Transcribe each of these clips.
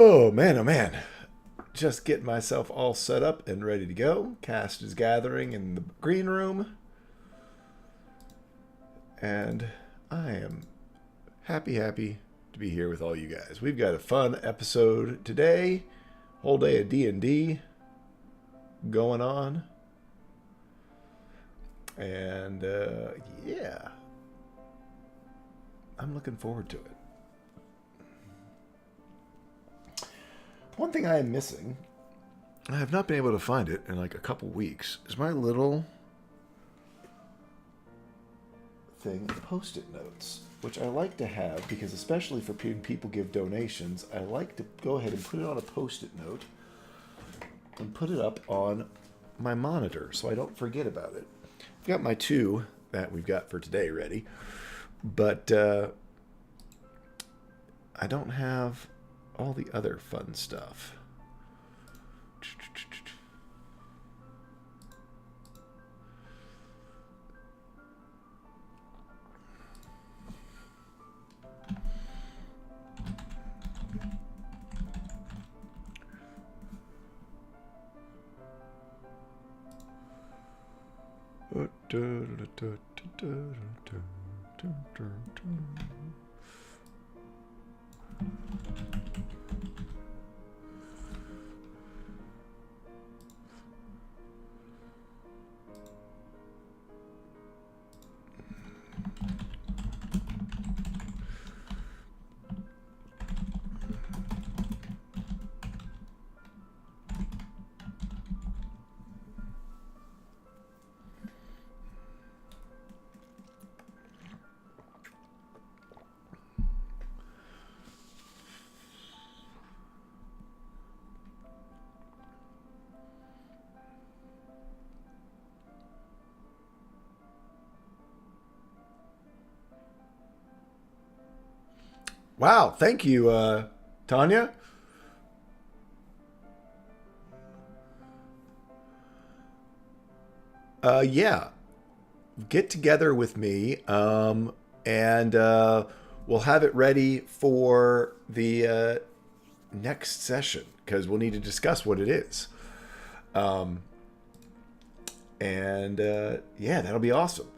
Oh man. Just getting myself all set up and ready to go. Cast is gathering in the green room. And I am happy to be here with all you guys. We've got a fun episode today. Whole day of D&D going on. And yeah. I'm looking forward to it. One thing I am missing, I have not been able to find it in like a couple weeks, is my little thing of Post-it notes, which I like to have because especially for people give donations, I like to go ahead and put it on a Post-it note and put it up on my monitor so I don't forget about it. I've got my two that we've got for today ready, but I don't have all the other fun stuff. Wow, thank you, Tanya. Yeah, get together with me, and we'll have it ready for the next session because we'll need to discuss what it is. And yeah, that'll be awesome.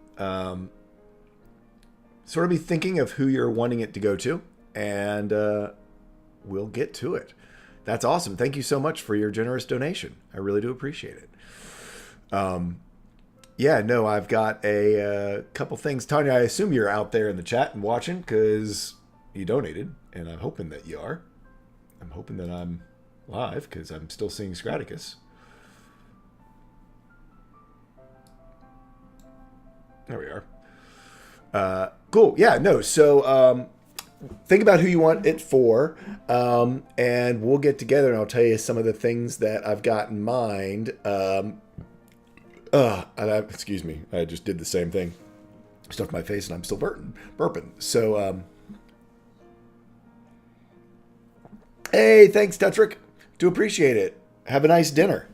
Sort of be thinking of who you're wanting it to go to, and we'll get to it. That's awesome. Thank you so much for your generous donation. I really do appreciate it. Yeah, no, I've got a couple things. Tanya, I assume you're out there in the chat and watching because you donated, and I'm hoping that you are. I'm hoping that I'm live because I'm still seeing Scraticus. There we are. Cool. Yeah, no. So think about who you want it for, and we'll get together and I'll tell you some of the things that I've got in mind. Excuse me. I just did the same thing. Stuffed my face and I'm still burping. So, hey, thanks, Tetrick. Do appreciate it. Have a nice dinner.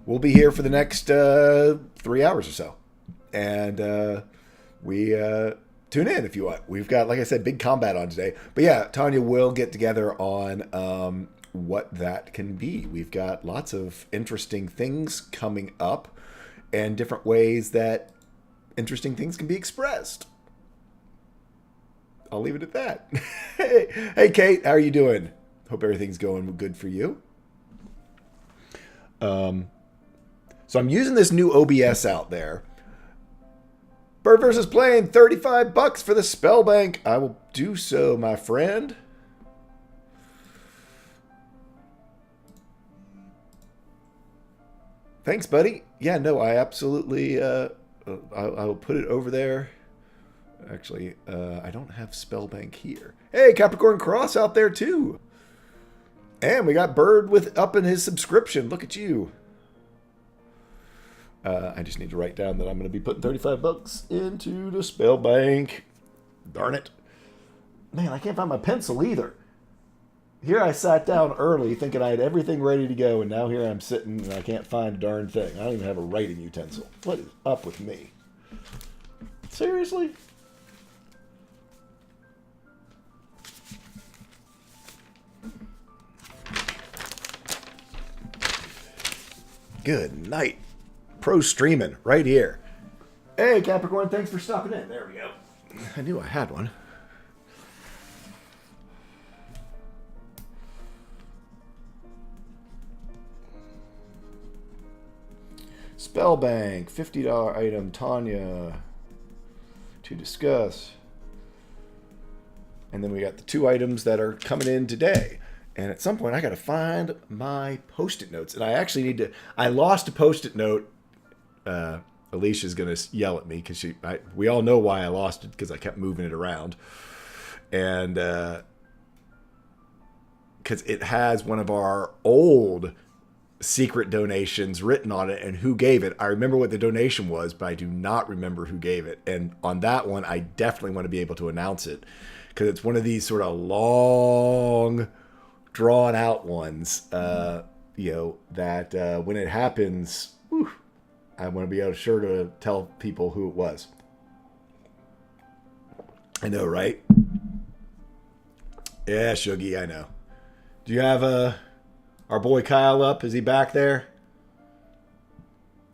We'll be here for the next 3 hours or so. And we tune in if you want. We've got, like I said, big combat on today. But yeah, Tanya will get together on what that can be. We've got lots of interesting things coming up and different ways that interesting things can be expressed. I'll leave it at that. Hey, Kate, how are you doing? Hope everything's going good for you. So I'm using this new OBS out there. Bird versus Plane, $35 for the spell bank. I will do so, my friend. Thanks, buddy. Yeah, no, I absolutely, I will put it over there. Actually, I don't have Spellbank here. Hey, Capricorn Cross out there too. And we got Bird with up in his subscription. Look at you. I just need to write down that I'm going to be putting $35 into the Spellbank. Darn it. Man, I can't find my pencil either. Here I sat down early thinking I had everything ready to go, and now here I'm sitting and I can't find a darn thing. I don't even have a writing utensil. What is up with me? Seriously? Good night. Pro streaming right here. Hey, Capricorn, thanks for stopping in. There we go. I knew I had one. Spellbank, $50 item, Tanya, to discuss. And then we got the 2 items that are coming in today. And at some point, I got to find my Post-it notes. And I actually need to... I lost a Post-it note. Alicia's going to yell at me because we all know why I lost it, because I kept moving it around. And because it has one of our old secret donations written on it and who gave it. I remember what the donation was, but I do not remember who gave it. And on that one, I definitely want to be able to announce it, because it's one of these sort of long, drawn out ones, that when it happens, whew, I want to be able to tell people who it was. I know, right? Yeah, Shuggy, I know. Do you have our boy Kyle up? Is he back there?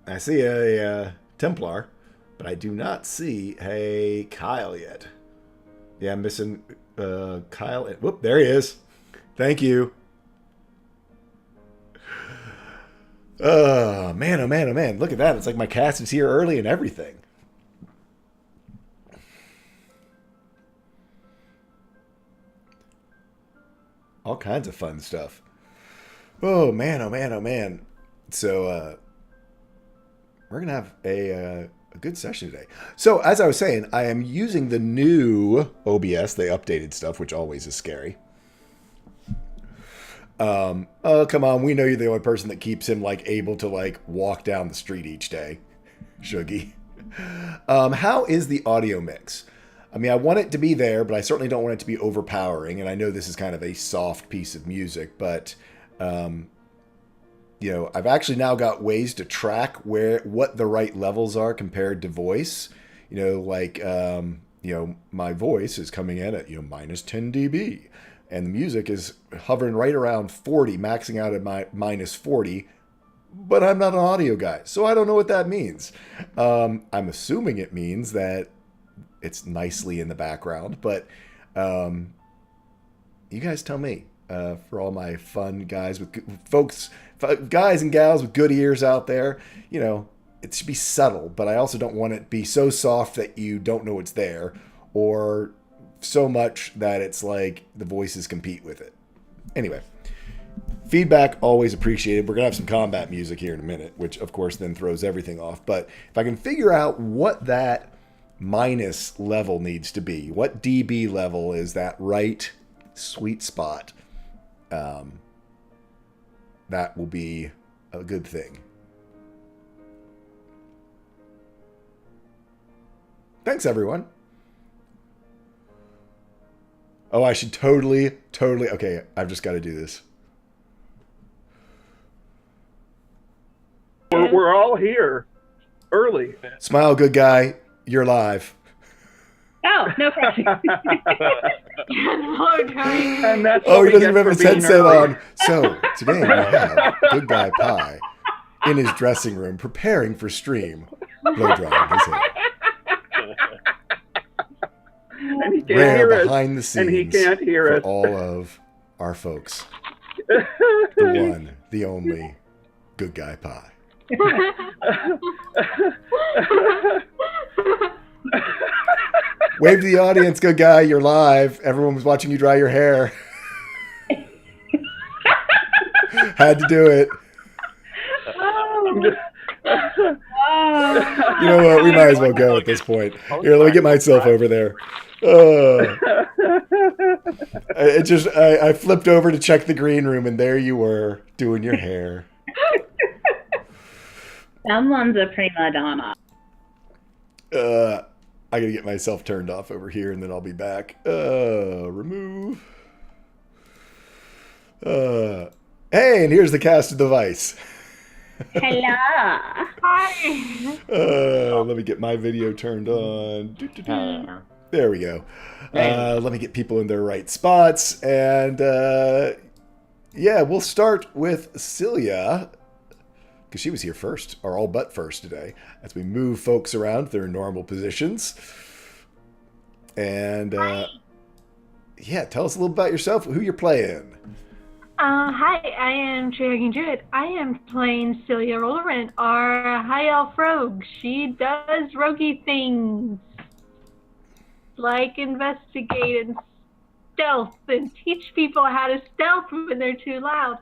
I see a Templar, but I do not see a Kyle yet. Yeah, I'm missing Kyle. Whoop, there he is. Thank you. Oh, man, oh, man, oh, man. Look at that. It's like my cast is here early and everything. All kinds of fun stuff. Oh, man, oh, man, oh, man. So, we're going to have a good session today. So, as I was saying, I am using the new OBS, the updated stuff, which always is scary. Oh, come on. We know you're the only person that keeps him, able to, walk down the street each day. Shuggy. How is the audio mix? I mean, I want it to be there, but I certainly don't want it to be overpowering. And I know this is kind of a soft piece of music, but, I've actually now got ways to track what the right levels are compared to voice. My voice is coming in at, minus 10 dB. And the music is hovering right around 40, maxing out at my minus 40. But I'm not an audio guy, so I don't know what that means. I'm assuming it means that it's nicely in the background. But you guys tell me. For all my fun guys guys and gals with good ears out there, it should be subtle. But I also don't want it to be so soft that you don't know it's there, or so much that it's like the voices compete with it. Anyway, feedback always appreciated. We're gonna have some combat music here in a minute, which of course then throws everything off. But if I can figure out what that minus level needs to be, what dB level is that right sweet spot, that will be a good thing. Thanks, everyone. Oh, I should totally... Okay, I've just got to do this. We're all here early. Smile, good guy. You're live. Oh, no pressure. And that's oh, he doesn't even have his headset on. So, today we have Good Guy Pie in his dressing room preparing for stream, blow drying his hair. And he can't Rare hear us. behind the scenes And he can't hear for us. all of our folks. The one, the only Good Guy Pie. Wave to the audience, good guy. You're live. Everyone was watching you dry your hair. Had to do it. You know what? We might as well go at this point. Here, let me get myself over there. I flipped over to check the green room, and there you were doing your hair. Someone's a prima donna. I gotta get myself turned off over here, and then I'll be back. Remove. Hey, and here's the cast of the Vice. Hello. Hi. Let me get my video turned on. There we go. Let me get people in their right spots. And yeah, we'll start with Celia. because she was here first, or all but first today, as we move folks around to their normal positions. And yeah, tell us a little about yourself, who you're playing. Hi, I am Dragon Druid. I am playing Celia Rollerant, our high elf rogue. She does roguey things, like investigate and stealth and teach people how to stealth when they're too loud.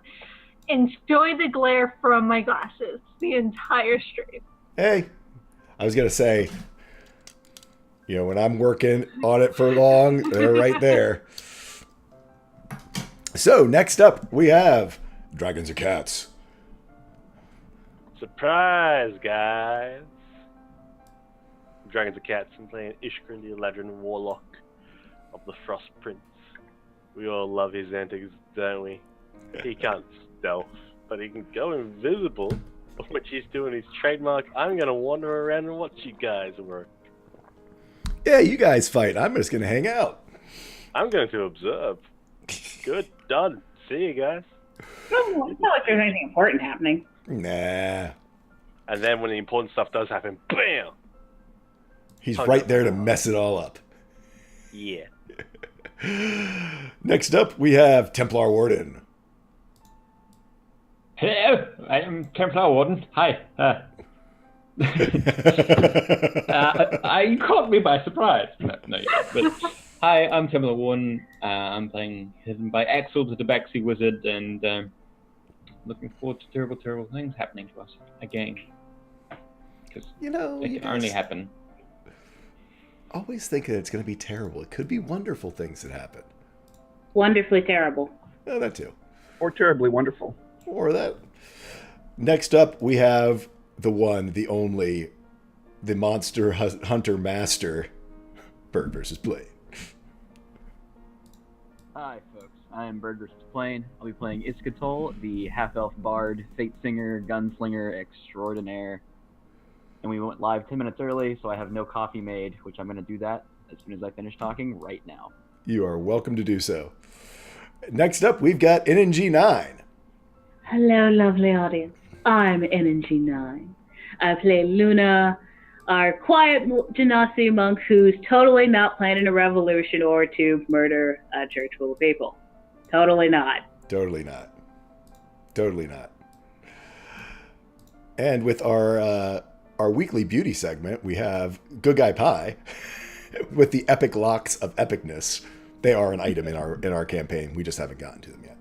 Enjoy the glare from my glasses the entire stream. Hey, I was going to say, you know, when I'm working on it for long, they're right there. So, next up, we have Dragons or Cats. Surprise, guys! Dragons and Cats. I'm playing Ishkrin, the Eladrin Warlock of the Frost Prince. We all love his antics, don't we? He can't stealth, but he can go invisible, which he's doing his trademark. I'm gonna wander around and watch you guys work. Yeah, you guys fight. I'm just going to hang out. I'm going to observe. Good, done. See you guys. Oh, it's not like there's anything important happening. Nah. And then when the important stuff does happen, BAM! He's right there to mess it all up. Yeah. Next up, we have Templar Warden. Hello, I am Templar Warden. Hi. You caught me by surprise. No, but hi, I'm Templar Warden. I'm playing Hidden by Axel, the Tabaxi Wizard, and looking forward to terrible, terrible things happening to us again. Because You know, it you can only guys happen. always think that it's going to be terrible. It could be wonderful things that happen. Wonderfully terrible. Oh, that too. Or terribly wonderful. Or that. Next up, we have the one, the only, the Monster Hunter Master, Bird vs. Blade. Hi, folks. I am Bird vs. Plane. I'll be playing Iskatol, the half-elf bard, fate singer, gunslinger extraordinaire. And we went live 10 minutes early, so I have no coffee made, which I'm going to do that as soon as I finish talking right now. You are welcome to do so. Next up, we've got NNG9. Hello, lovely audience. I'm NNG9. I play Luna, our quiet Genasi monk who's totally not planning a revolution or to murder a church full of people. Totally not. Totally not. Totally not. And with our weekly beauty segment, we have Good Guy Pie with the epic locks of epicness. They are an item in our campaign. We just haven't gotten to them yet.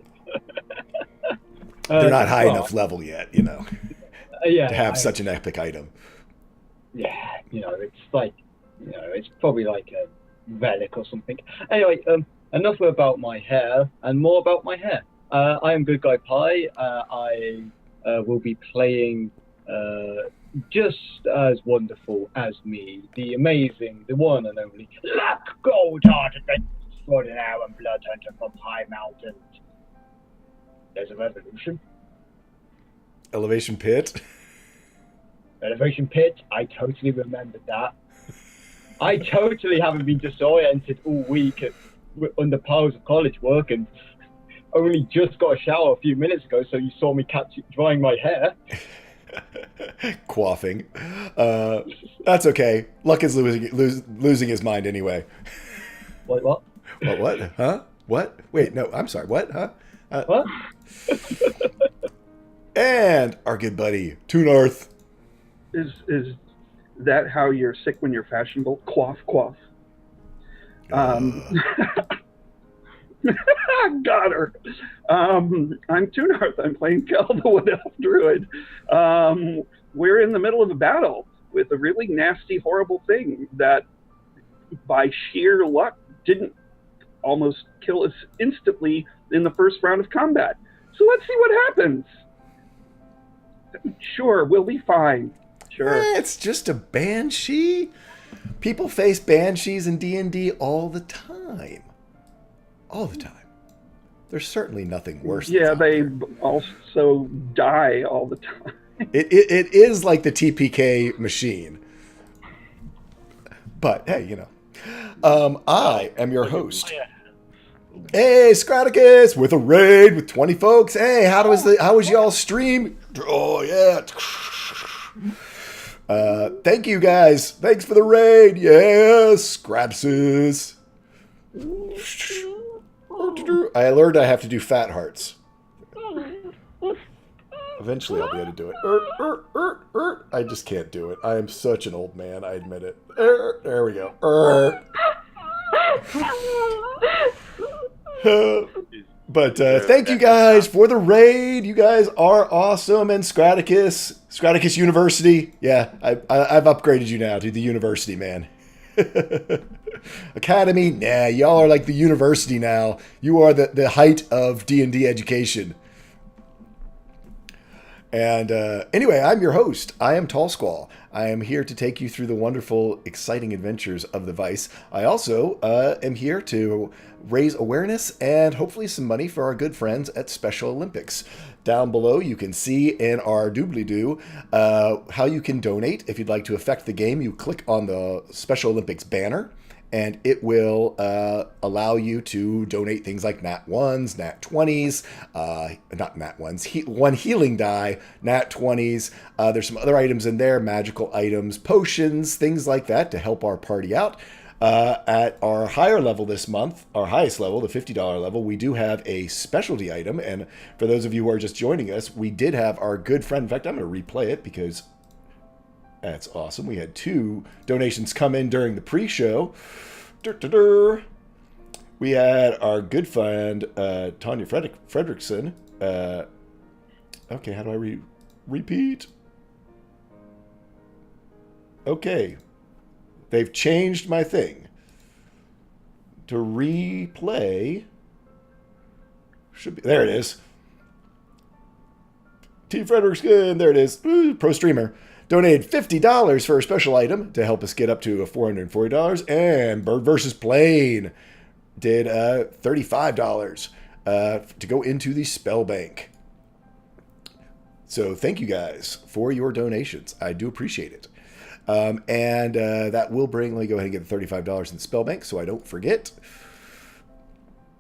They're not high enough level yet, you know, yeah, to have such an epic item. Yeah, you know, it's like, you know, it's probably like a relic or something. Anyway, enough about my hair and more about my hair. I am Good Guy Pie. I will be playing just as wonderful as me, the amazing, the one and only Luck Goldheart, extraordinaire and blood hunter from High Mountains. There's a revolution. Elevation Pit. Elevation Pit, I totally remembered that. I totally haven't been disoriented all week under piles of college work and only just got a shower a few minutes ago, so you saw me drying my hair. Quaffing. That's okay. Luck is losing his mind anyway. Wait, what? What? Huh? What? Wait, no, I'm sorry. What? Huh? What? And our good buddy, Toon Earth. Is that how you're sick when you're fashionable? Quaff, quaff. Got her. I'm Toonhearth. I'm playing Kel, the Wood Elf Druid. We're in the middle of a battle with a really nasty, horrible thing that, by sheer luck, didn't almost kill us instantly in the first round of combat. So let's see what happens. Sure, we'll be fine. Sure. It's just a banshee. People face banshees in D&D all the time. All the time. There's certainly nothing worse. Yeah, that's out they there. also die all the time. It is like the TPK machine. But hey, you know, I am your host, Hey, Scraticus with a raid with 20 folks. Hey, how was y'all stream? Oh yeah. Thank you guys. Thanks for the raid. Yes, Scrapsis. I learned I have to do fat hearts. Eventually I'll be able to do it. I just can't do it. I am such an old man, I admit it. There we go. But thank you guys for the raid. You guys are awesome. And Scraticus University. Yeah, I've upgraded you now to the university, man. Academy, nah, y'all are like the university now. You are the height of D&D education. And anyway, I'm your host. I am Tall Squall. I am here to take you through the wonderful, exciting adventures of the Vice. I also am here to raise awareness and hopefully some money for our good friends at Special Olympics. Down below, you can see in our doobly-doo how you can donate. If you'd like to affect the game, you click on the Special Olympics banner, and it will allow you to donate things like Nat 1s, Nat 20s, not Nat 1s, one healing die, Nat 20s. There's some other items in there, magical items, potions, things like that to help our party out. At our higher level this month, our highest level, the $50 level, we do have a specialty item. And for those of you who are just joining us, we did have our good friend. In fact, I'm going to replay it because that's awesome. We had 2 donations come in during the pre-show. We had our good friend, Tanya Fredrickson. Okay, how do I repeat? Okay. They've changed my thing. To replay. Should be. There it is. T. Fredrickson. There it is. Ooh, pro streamer. Donated $50 for a special item to help us get up to $440. And Bird vs. Plane did $35 to go into the spell bank. So thank you guys for your donations. I do appreciate it. And that will bring, let me go ahead and get the $35 in the spell bank so I don't forget.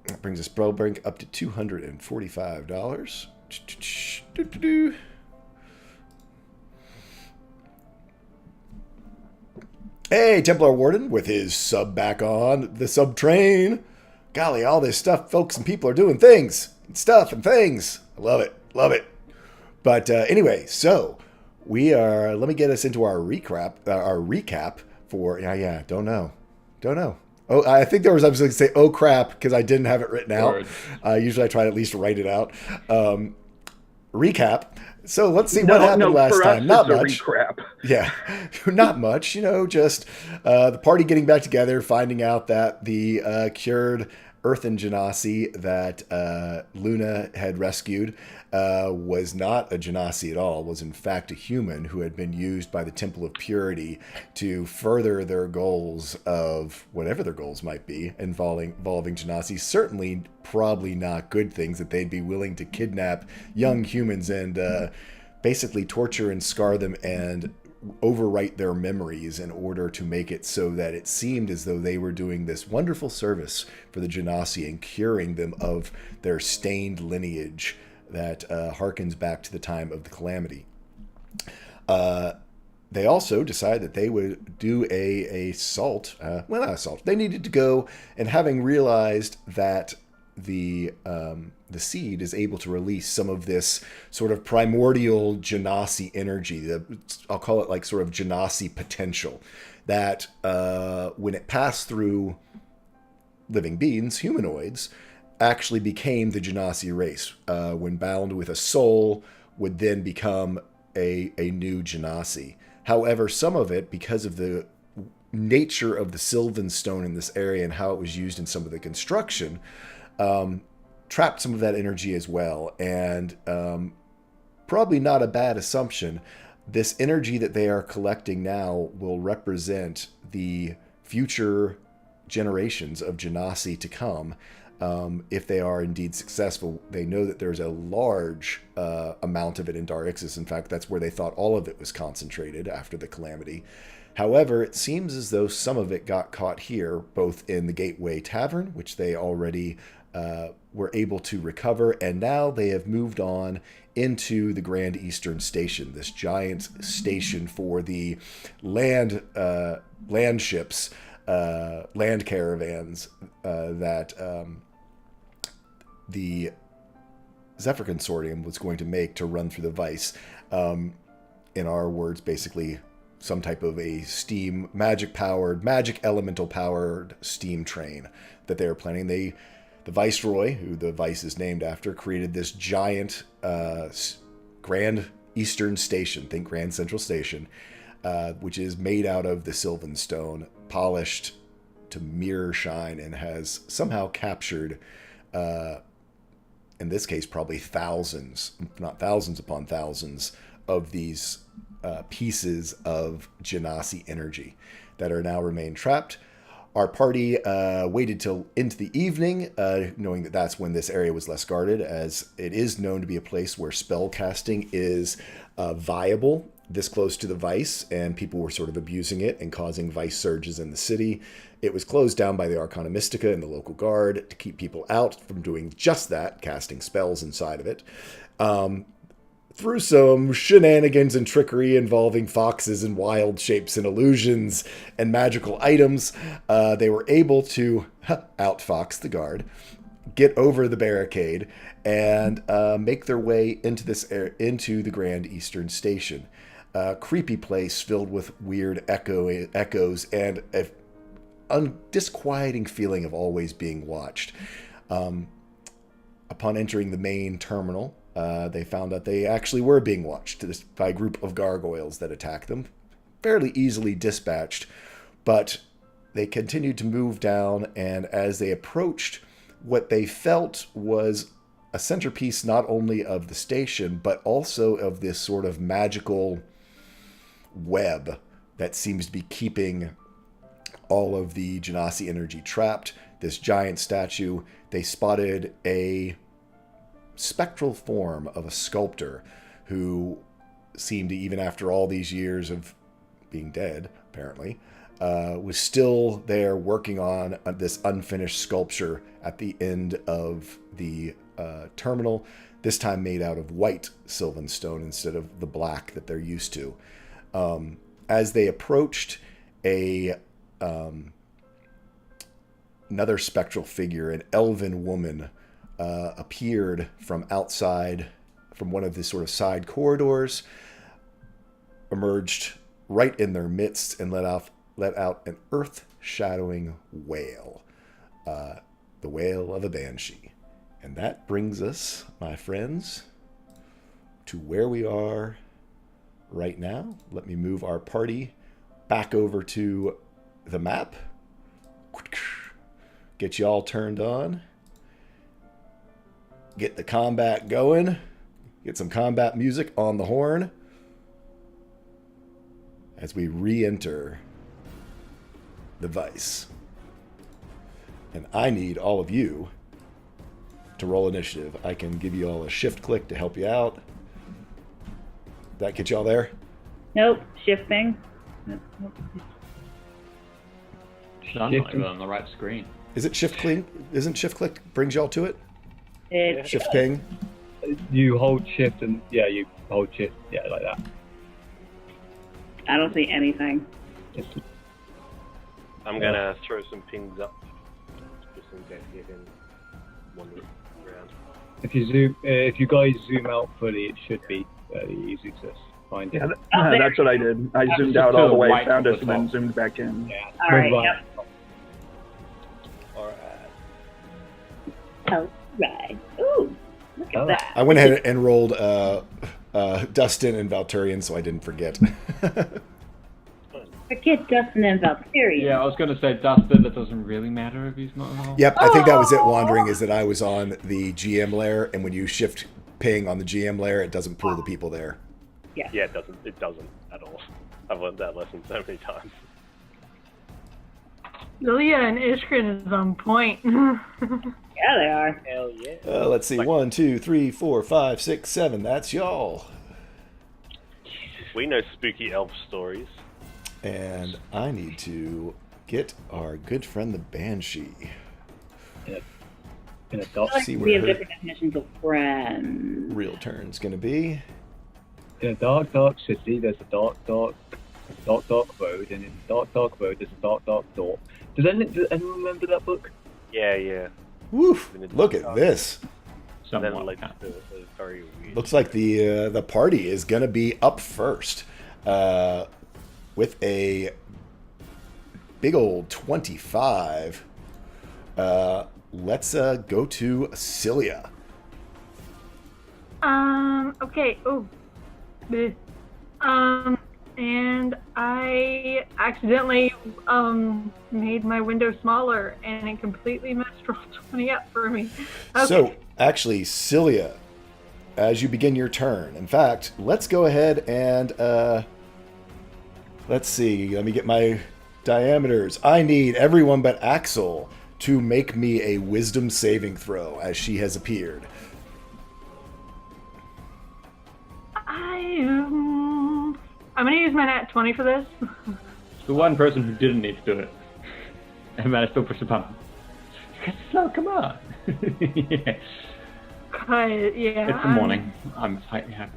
That brings the spell bank up to $245. Hey, Templar Warden with his sub back on the sub train. Golly, all this stuff, folks and people are doing things and stuff and things. I love it. Love it. But anyway, so we are, let me get us into our recap for, don't know. Oh, I think I was going to say, oh crap, because I didn't have it written out. Usually I try to at least write it out. Recap. So let's see what happened last time. Not much. Recap. Yeah, not much. Just the party getting back together, finding out that the cured Earthen Genasi that Luna had rescued was not a Genasi at all, was in fact a human who had been used by the Temple of Purity to further their goals of whatever their goals might be involving Genasi. Certainly probably not good things, that they'd be willing to kidnap young humans and basically torture and scar them and overwrite their memories in order to make it so that it seemed as though they were doing this wonderful service for the Genasi and curing them of their stained lineage that harkens back to the time of the Calamity. They also decided that they would do a assault. Well, not assault. They needed to go, and having realized that the seed is able to release some of this sort of primordial Genasi energy. I'll call it like sort of Genasi potential. That when it passed through living beings, humanoids, actually became the Genasi race. When bound with a soul, would then become a new Genasi. However, some of it, because of the nature of the Sylvan Stone in this area and how it was used in some of the construction, trapped some of that energy as well. And probably not a bad assumption, this energy that they are collecting now will represent the future generations of Genasi to come. If they are indeed successful. They know that there's a large amount of it in Darixis. In fact, that's where they thought all of it was concentrated after the Calamity. However, it seems as though some of it got caught here, both in the Gateway Tavern, which they already were able to recover, and now they have moved on into the Grand Eastern Station, this giant station for the land ships, land caravans that the Zephyr Consortium was going to make to run through the Vice. In our words, basically some type of a steam, magic elemental powered steam train that they were planning. The Viceroy, who the Vice is named after, created this giant Grand Eastern Station, think Grand Central Station, which is made out of the Sylvan Stone, polished to mirror shine, and has somehow captured, in this case, probably thousands, not thousands upon thousands, of these pieces of Genasi energy that are now remain trapped. Our party waited till into the evening, knowing that that's when this area was less guarded, as it is known to be a place where spell casting is viable this close to the Vice, and people were sort of abusing it and causing Vice surges in the city. It was closed down by the Arcana Mystica and the local guard to keep people out from doing just that, casting spells inside of it. Through some shenanigans and trickery involving foxes and wild shapes and illusions and magical items, they were able to outfox the guard, get over the barricade, and make their way into the Grand Eastern Station. A creepy place filled with weird echoes and a disquieting feeling of always being watched. Upon entering the main terminal, they found that they actually were being watched by a group of gargoyles that attacked them, fairly easily dispatched, but they continued to move down, and as they approached what they felt was a centerpiece not only of the station, but also of this sort of magical web that seems to be keeping all of the Genasi energy trapped, this giant statue, they spotted a spectral form of a sculptor who seemed to, even after all these years of being dead, apparently, was still there working on this unfinished sculpture at the end of the terminal, this time made out of white Sylvan Stone instead of the black that they're used to. As they approached, another spectral figure, an elven woman, appeared from outside, from one of the sort of side corridors, emerged right in their midst, and let out an earth-shadowing wail, the wail of a banshee. And that brings us, my friends, to where we are right now. Let me move our party back over to the map. Get you all turned on. Get the combat going. Get some combat music on the horn as we re-enter the Vice. And I need all of you to roll initiative. I can give you all a shift click to help you out. That get you all there? Nope. Shifting. Nope. I'm not even on the right screen. Is it shift click? Isn't shift click brings y'all to it? It's Shift ping. You hold shift and you hold shift, like that. I don't see anything. I'm gonna throw some pings up just in case you can wander around. If you guys zoom out fully, it should be fairly easy to find it. Yeah, that's what I did. I zoomed out all the way, found us, and then zoomed back in. Yeah. All right. Yep. Alright. All right. Ooh, look at that. I went ahead and rolled Dustin and Valturian, so I didn't forget. Forget Dustin and Valkyrie. Yeah, I was going to say Dustin, that doesn't really matter if he's not involved. Yep, I think that was it. Wandering is that I was on the GM layer, and when you shift ping on the GM layer, it doesn't pull the people there. Yeah. Yeah, it doesn't at all. I've learned that lesson so many times. Lilia and Iskrin is on point. Yeah, they are. Hell yeah. Let's see. 1, 2, 3, 4, 5, 6, 7. That's y'all. We know spooky elf stories. And I need to get our good friend the Banshee. Yep. In a dark, See We where have her different definitions of friend. real turn's going to be. in a dark, dark city, there's a dark, dark road, and in a dark, dark road, there's a dark, dark door. Does anyone remember that book? Yeah. Woof! Look at this. Then Somewhat like like that. the very weird. Looks like the party is going to be up first with a big old 25. Let's go to Cilia. Okay. Oh. Bleh. And I accidentally made my window smaller, and it completely messed roll 20 up for me. Okay. So, actually, Cilia, as you begin your turn, in fact, let's go ahead and let's see. Let me get my diameters. I need everyone but Axel to make me a wisdom saving throw as she has appeared. I'm gonna use my nat 20 for this. The one person who didn't need to do it. And managed to push the button. So, come on. Yeah. Yeah. It's the morning. I'm slightly happy.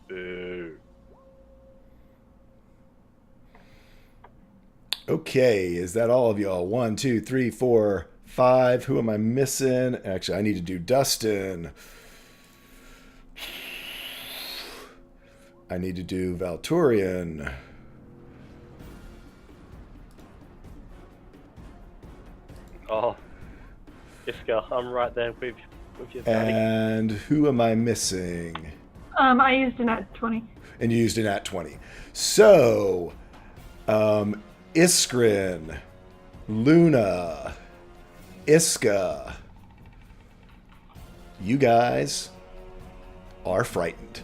Boo. Okay, is that all of y'all? 1, 2, 3, 4, 5. Who am I missing? Actually, I need to do Dustin. I need to do Valturian. Oh, Iska, I'm right there with your daddy. And who am I missing? I used a nat 20. And you used an at 20. So, Iskrin, Luna, Iska, you guys are frightened.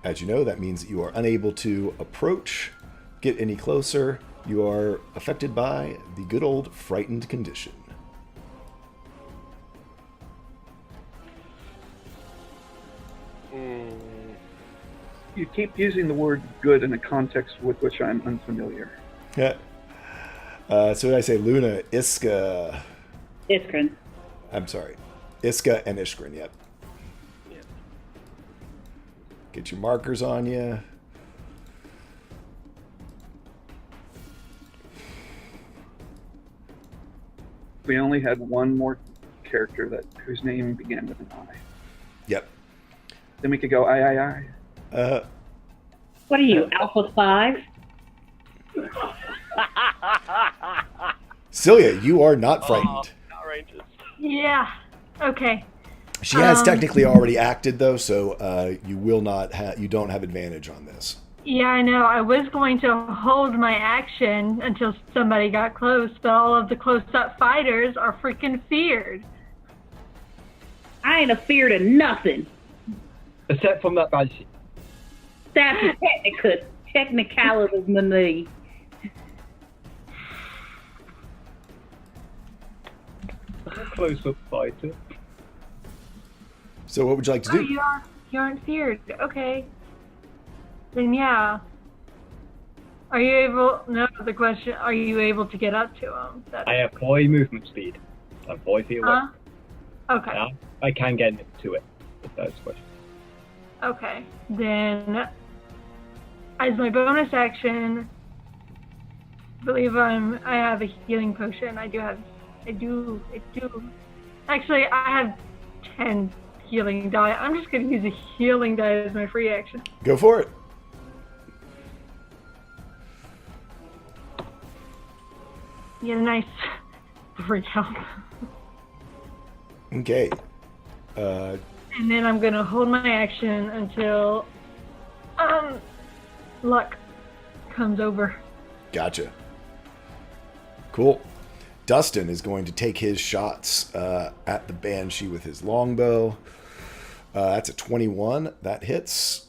As you know, that means that you are unable to approach, get any closer. You are affected by the good old frightened condition. You keep using the word good in a context with which I'm unfamiliar. Yeah. So I say Luna, Iska. Iskrin. I'm sorry. Iska and Iskrin, yep. Yeah. Get your markers on you. We only had one more character whose name began with an I. Yep. Then we could go I. What are you, Alpha 5? Cilia, you are not frightened. Power Rangers. Yeah. Okay. She has technically already acted though, so you will not you don't have advantage on this. Yeah, I know. I was going to hold my action until somebody got close, but all of the close-up fighters are freaking feared. I ain't afeared of nothing. Except from that banshee. That's a technicality of me. Close-up fighter. So what would you like to Oh, do? you aren't feared. Okay. Then yeah. Are you able? No, the question. Are you able to get up to him? I have 4 movement speed. I'm 4 feet away. Okay. Yeah, I can get to it. If that's the question. Okay. Then, as my bonus action, I believe I have a healing potion. I do. Actually, I have 10 healing die. I'm just gonna use a healing die as my free action. Go for it. Get a nice free health. Okay. And then I'm gonna hold my action until luck comes over. Gotcha. Cool. Dustin is going to take his shots at the Banshee with his longbow. That's a 21. That hits.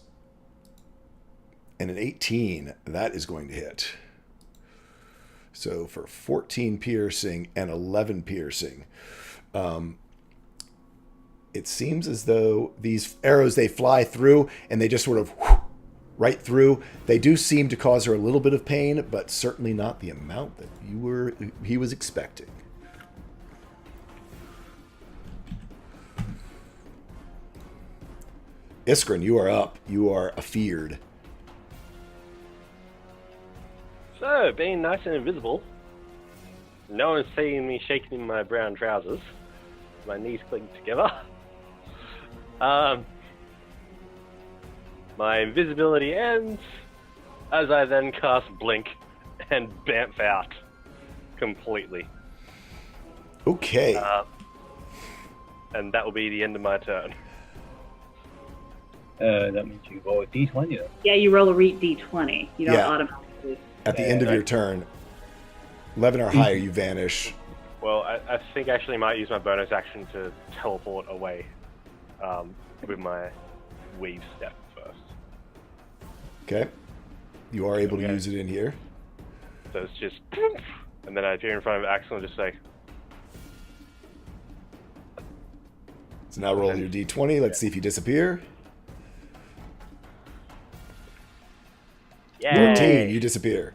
And an 18. That is going to hit. So for 14 piercing and 11 piercing. it seems as though these arrows, they fly through and they just sort of right through. They do seem to cause her a little bit of pain, but certainly not the amount that he was expecting. Iskrin, you are up. You are afeared. So, being nice and invisible, no one's seeing me shaking in my brown trousers. My knees clicking together. My invisibility ends as I then cast Blink and bamf out completely. Okay. And that will be the end of my turn. That means you roll a d20 then. Yeah, you roll a d20. You don't Yeah. automatically. At the end of your turn, 11 or higher, you vanish. Well, I think I actually might use my bonus action to teleport away with my weave step first. Okay. You are able to Okay. use it in here. So it's just, and then I appear in front of Axel and just say, So now roll your d20. Let's see if you disappear. "Yay!" 14, you disappear.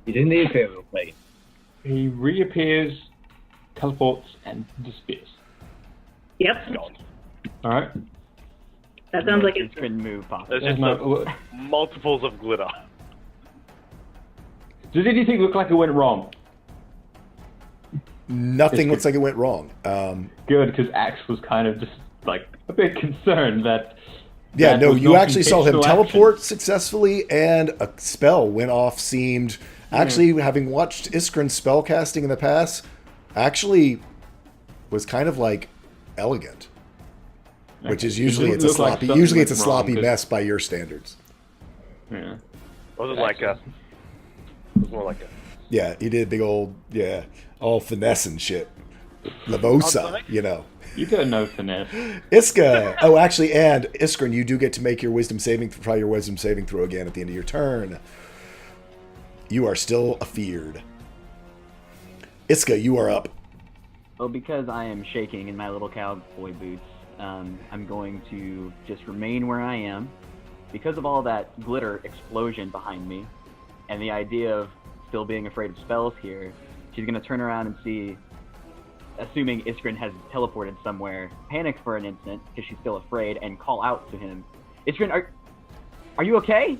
You didn't need a favorite play. He reappears, teleports, and disappears. Yep. Gone. All right. That sounds like it's Iskrin move pop. There's There's just my- multiples of glitter. Does anything look like it went wrong? Nothing looks like it went wrong. Good, because Axe was kind of just like a bit concerned that. Yeah, that no, was you not actually saw him intentional teleport action. successfully, and a spell went off. Seemed actually, having watched Iskrin's spell casting in the past, actually was kind of like elegant, which is usually It it's a looked like sloppy. something Usually it's a went sloppy wrong, 'cause- mess by your standards. Yeah. It was like a. It was more like a. Yeah, he did big old all finesse and shit. Lavosa, you know. You got no finesse. Iska. Oh, actually, and Iskrin, you do get to make your try your wisdom saving throw again at the end of your turn. You are still afeared. Iska, you are up. Well, because I am shaking in my little cowboy boots, I'm going to just remain where I am. Because of all that glitter explosion behind me, and the idea of still being afraid of spells here, she's going to turn around and see, assuming Iskrin has teleported somewhere, panic for an instant because she's still afraid, and call out to him, Iskrin, are you okay?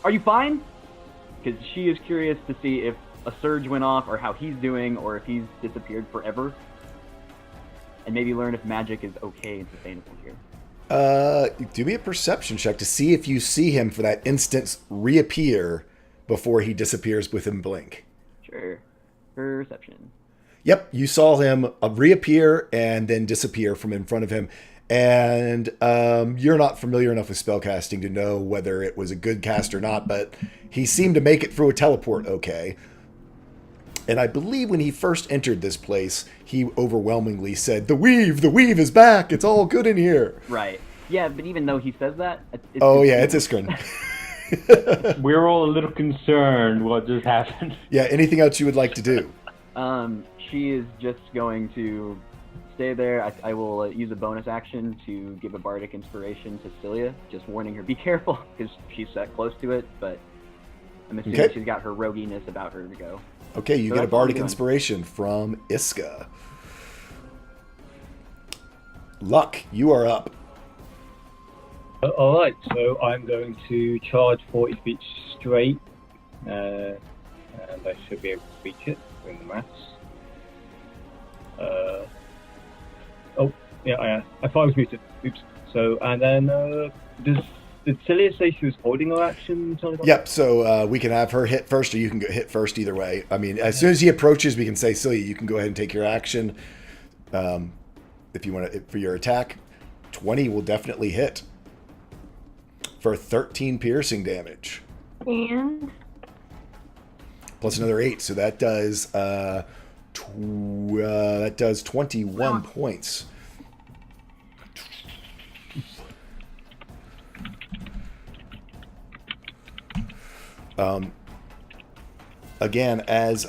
Are you fine? Because she is curious to see if a surge went off, or how he's doing, or if he's disappeared forever. And maybe learn if magic is okay and sustainable here. Do me a perception check to see if you see him for that instant reappear before he disappears with him blink. Sure. Perception. Yep, you saw him reappear and then disappear from in front of him. And you're not familiar enough with spellcasting to know whether it was a good cast or not, but he seemed to make it through a teleport okay. And I believe when he first entered this place, he overwhelmingly said, the weave is back, it's all good in here. Right. Yeah, but even though he says that... It's Iskrin. We're all a little concerned what just happened. Yeah, anything else you would like to do? She is just going to stay there. I will use a bonus action to give a bardic inspiration to Cilia, just warning her, be careful, because she's set close to it, but I'm assuming Okay. she's got her roguiness about her to go. Okay, you So get a that's all I'm bardic doing. inspiration from Iska. Luck, you are up. Alright, so I'm going to charge 40 feet straight, and I should be able to reach it in the maths. I thought I was muted. Oops. So, and then, did Cilia say she was holding her action? Yep, so we can have her hit first, or you can go hit first either way. I mean, as soon as he approaches, we can say, Celia, you can go ahead and take your action. If you want to, for your attack, 20 will definitely hit for 13 piercing damage. And Plus another 8, so that does 21 points. Again, as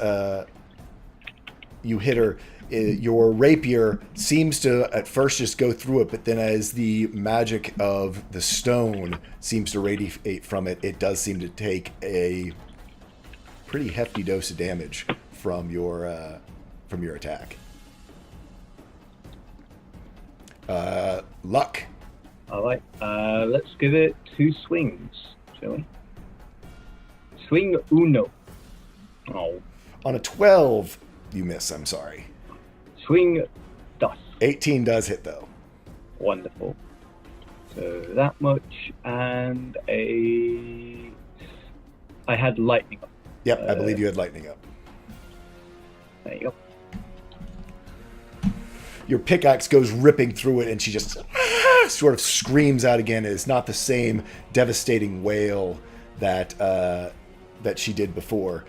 you hit her. Your rapier seems to at first just go through it, but then as the magic of the stone seems to radiate from it, it does seem to take a pretty hefty dose of damage from your attack. Luck. All right. Let's give it 2 swings, shall we? Swing uno. Oh. On a 12, you miss. I'm sorry. Swing dos. 18 does hit though. Wonderful. So that much, and I had lightning up. Yep, I believe you had lightning up. There you go. Your pickaxe goes ripping through it, and she just sort of screams out again. It's not the same devastating wail that she did before.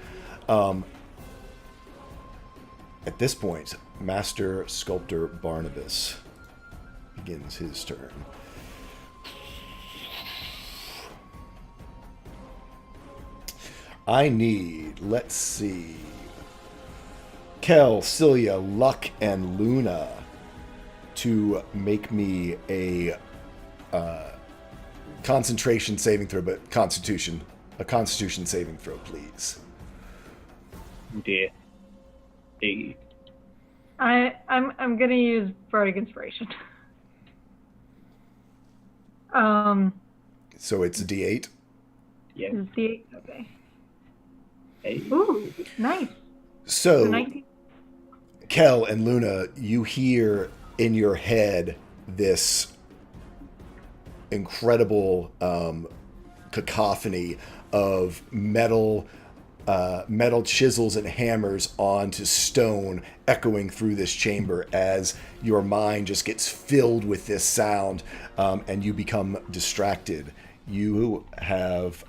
At this point, Master Sculptor Barnabas begins his turn. I need, let's see, Kel, Celia, Luck, and Luna to make me a concentration saving throw, but a constitution saving throw, please. Dear. Hey. I'm gonna use Bardic Inspiration. So it's a D8? Yeah. Is the okay. Hey. Ooh, nice. So 19. Kel and Luna, you hear in your head this incredible cacophony of metal chisels and hammers onto stone echoing through this chamber as your mind just gets filled with this sound, and you become distracted. You have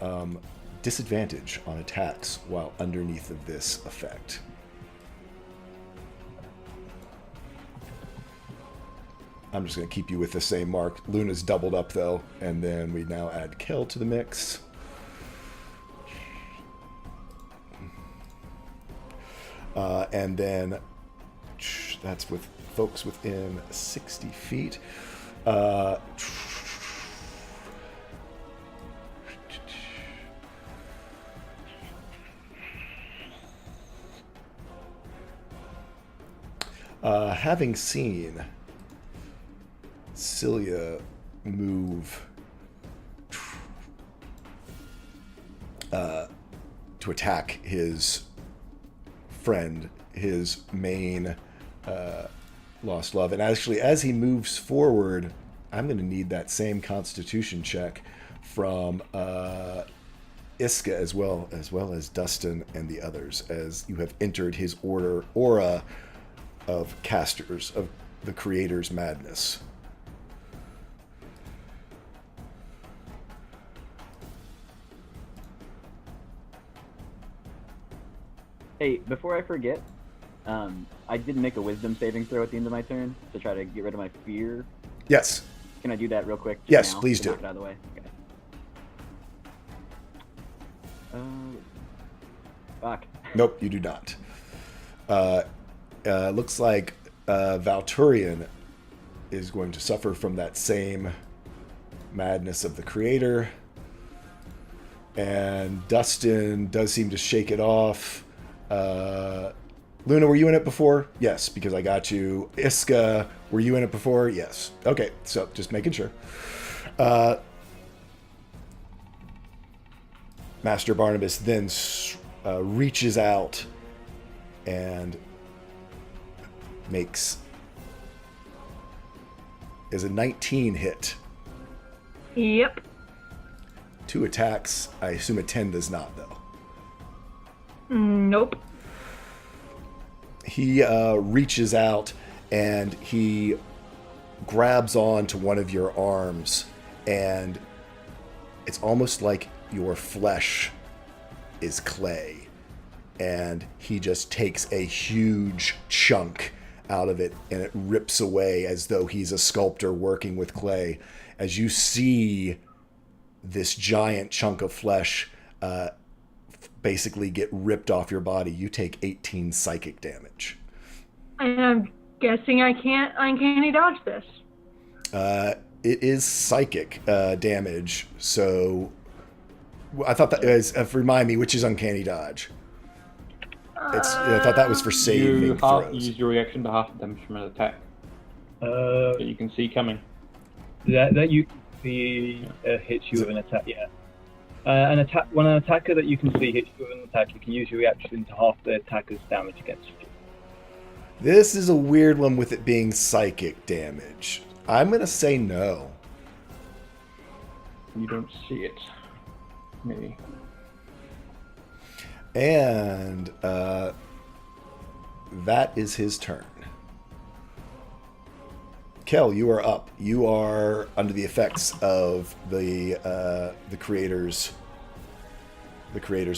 disadvantage on attacks while underneath of this effect. I'm just going to keep you with the same mark. Luna's doubled up, though, and then we now add Kel to the mix. And then that's with folks within 60 feet. Having seen Celia move to attack his friend, his main lost love, and actually as he moves forward, I'm going to need that same Constitution check from Iska as well as Dustin and the others, as you have entered his aura of casters of the Creator's madness. Hey, before I forget, I did make a wisdom saving throw at the end of my turn to try to get rid of my fear. Yes. Can I do that real quick? Yes, now, please to do. knock it out of the way. Okay. Fuck. Nope, you do not. Looks like Valturian is going to suffer from that same madness of the Creator. And Dustin does seem to shake it off. Luna, were you in it before? Yes, because I got you. Iska, were you in it before? Yes. Okay, so just making sure. Master Barnabas then reaches out and makes is a 19 hit. Yep. 2 attacks. I assume a 10 does not, though. Nope. He reaches out and he grabs on to one of your arms, and it's almost like your flesh is clay, and he just takes a huge chunk out of it and it rips away as though he's a sculptor working with clay. As you see this giant chunk of flesh basically get ripped off your body, you take 18 psychic damage. And I'm guessing I can't uncanny dodge this. It is psychic damage, so I thought that was. Remind me, which is uncanny dodge? I thought that was for saving You throws. use your reaction to half the damage from an attack that you can see coming. That you can see hits you with an attack. Yeah. When an attacker that you can see hits you with an attack, you can use your reaction to half the attacker's damage against you. This is a weird one with it being psychic damage. I'm gonna say no. You don't see it. Maybe. And that is his turn. Kel, you are up. You are under the effects of the creator's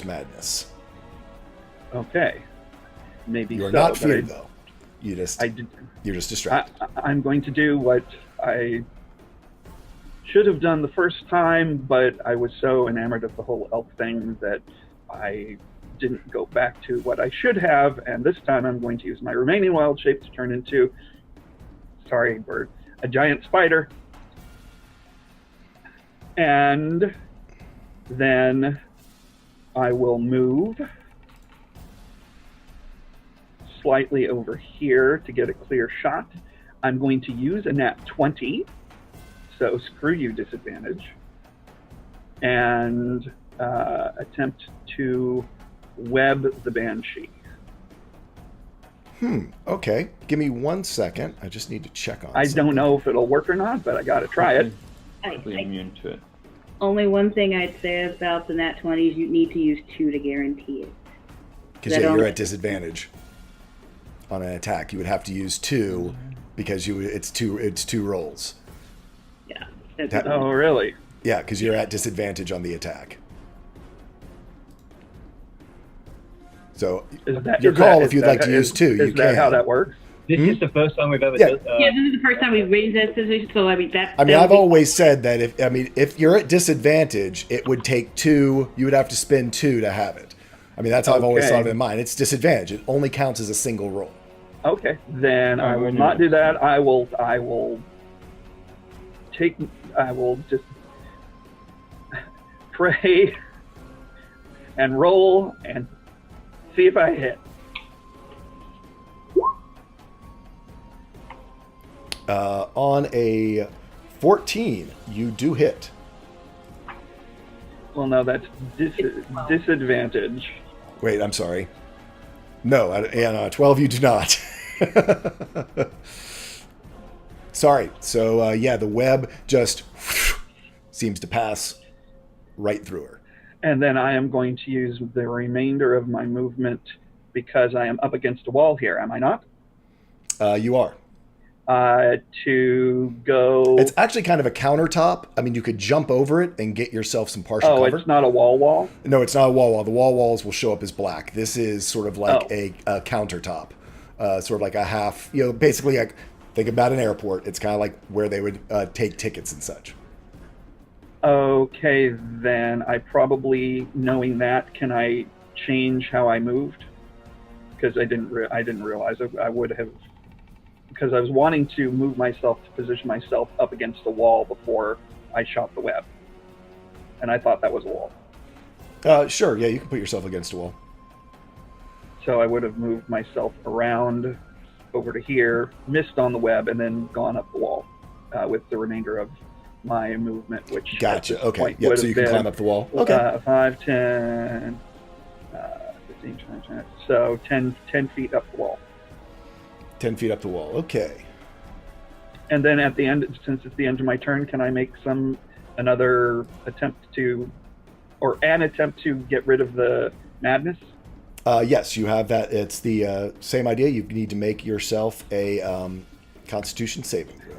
madness. Okay. Maybe You are so, not but feared though. You're just distracted. I'm going to do what I should have done the first time, but I was so enamored of the whole elk thing that I didn't go back to what I should have, and this time I'm going to use my remaining wild shape to turn into, sorry, bird, a giant spider. And then I will move slightly over here to get a clear shot. I'm going to use a nat 20, so screw you, disadvantage, and attempt to web the banshee. Okay. Give me 1 second. I just need to check on I something. don't know if it'll work or not, but I gotta try it. Probably immune to it. Only one thing I'd say about the nat 20 is you need to use 2 to guarantee it. Because you're at disadvantage on an attack. You would have to use 2 because it's two rolls. Yeah. Oh, really? Yeah, because you're at disadvantage on the attack. So your call if you'd like to use 2, you can. Is that how that works? This is the first time we've ever Yeah. done. Yeah, this is the first time we've raised that situation, so I mean that. I've always said that if you're at disadvantage, it would take 2. You would have to spend 2 to have it. I mean, that's how I've always Okay. thought of it in mind. It's disadvantage. It only counts as a single roll. Okay, then I will when not you're- do that. I will just pray and roll and see if I hit. On a 14, you do hit. Well, no, that's disadvantage. Wait, I'm sorry. No, and 12 you do not. Sorry. So, the web just seems to pass right through her. And then I am going to use the remainder of my movement because I am up against a wall here, am I not? You are. To go... It's actually kind of a countertop. I mean, you could jump over it and get yourself some partial Oh, cover. it's not a wall? No, it's not a wall. The walls will show up as black. This is sort of like a countertop. Sort of like a half, basically like, think about an airport. It's kind of like where they would take tickets and such. Okay, then I probably, knowing that, can I change how I moved? Because I didn't realize I would have, because I was wanting to move myself to position myself up against the wall before I shot the web, and I thought that was a wall. Sure, yeah, you can put yourself against a wall. So I would have moved myself around over to here, missed on the web, and then gone up the wall with the remainder of my movement, which Gotcha. at this Okay. point Yep. would So you have can been, climb up the wall. Okay. 5, 10, 15, 20, 20. So 10 feet up the wall. 10 feet up the wall. Okay. And then at the end, since it's the end of my turn, can I make another attempt to get rid of the madness? Yes, you have that. It's the same idea. You need to make yourself a Constitution saving throw.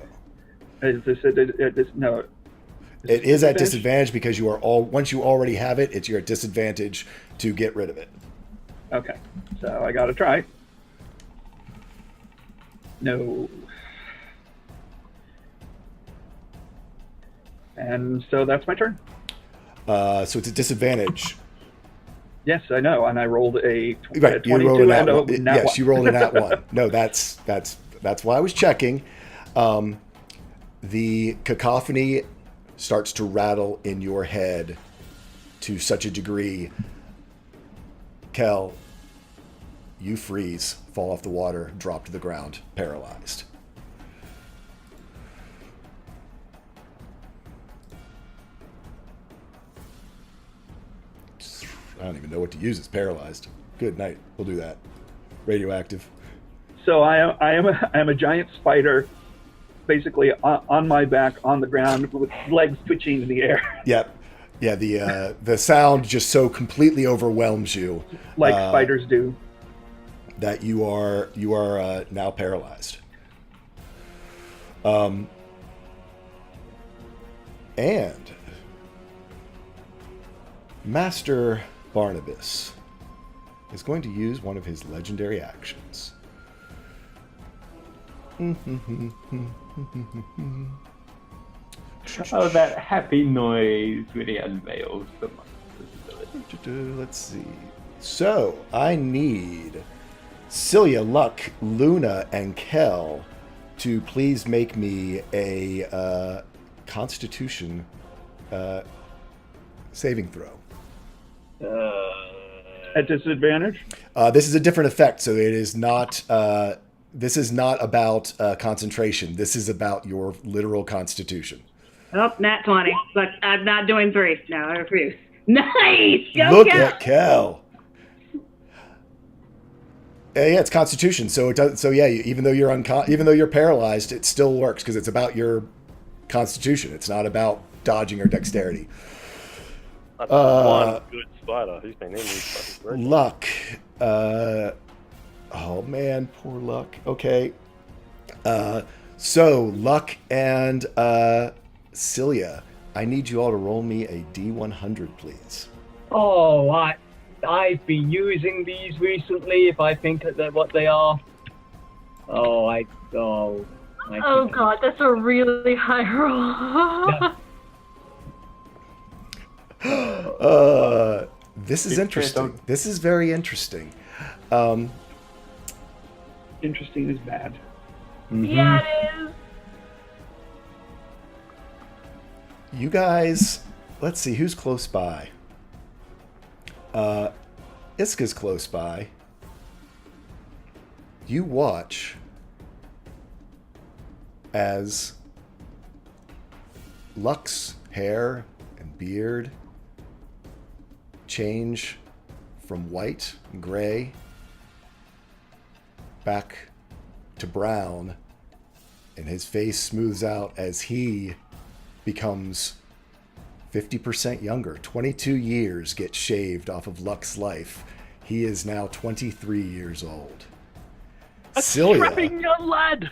Is this no? It is at disadvantage because you are once you already have it, you're at disadvantage to get rid of it. Okay, so I gotta try. No. And so that's my turn. So it's a disadvantage. Yes, I know, and I rolled a Right, you 22 rolled an and at a one. nat Yes, one. you rolled an at one. No, that's why I was checking. The cacophony starts to rattle in your head to such a degree, Kel, you freeze, fall off the water, drop to the ground, paralyzed. I don't even know what to use. It's paralyzed. Good night. We'll do that. Radioactive. So I am a giant spider, basically on my back on the ground with legs twitching in the air, Yep. Yeah, the sound just so completely overwhelms you like spiders do. that you are now paralyzed. And Master Barnabas is going to use one of his legendary actions. Oh, that happy noise really unveils the monster's ability. Let's see. So I need Celia, Luck, Luna, and Kel to please make me a Constitution saving throw. At disadvantage? This is a different effect, so it is not. This is not about concentration. This is about your literal constitution. Oh, nat 20. But I'm not doing 3. No, I refuse. Nice! Go, Look Kel. at Kel. Yeah, it's Constitution. So it does. So yeah, even though you're paralyzed, it still works because it's about your Constitution. It's not about dodging or dexterity. That's one good spider. He's been in these fucking birds. Luck. Oh man, poor Luck. Okay. So Luck and Celia, I need you all to roll me a D100, please. Oh, I've been using these recently. If I think that what they are. My Oh goodness. god, that's a really high roll. This is interesting. This is very interesting. Interesting is bad. Yeah, it is. You guys, let's see who's close by. Iska's close by. You watch as Luck's hair and beard change from white and gray back to brown, and his face smooths out as he becomes 50% younger. 22 years get shaved off of Luck's life. He is now 23 years old. A Celia, strapping young lad.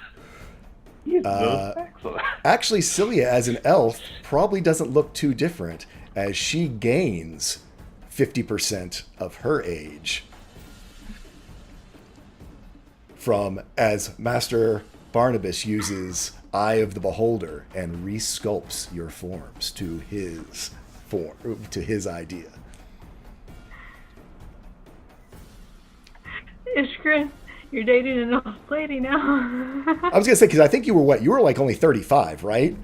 Excellent. actually, Celia as an elf probably doesn't look too different as she gains 50% of her age from as Master Barnabas uses Eye of the Beholder and resculpts your forms to his form, to his idea. Ishkrin, you're dating an old lady now. I was gonna say because I think you were what? You were like only 35, right?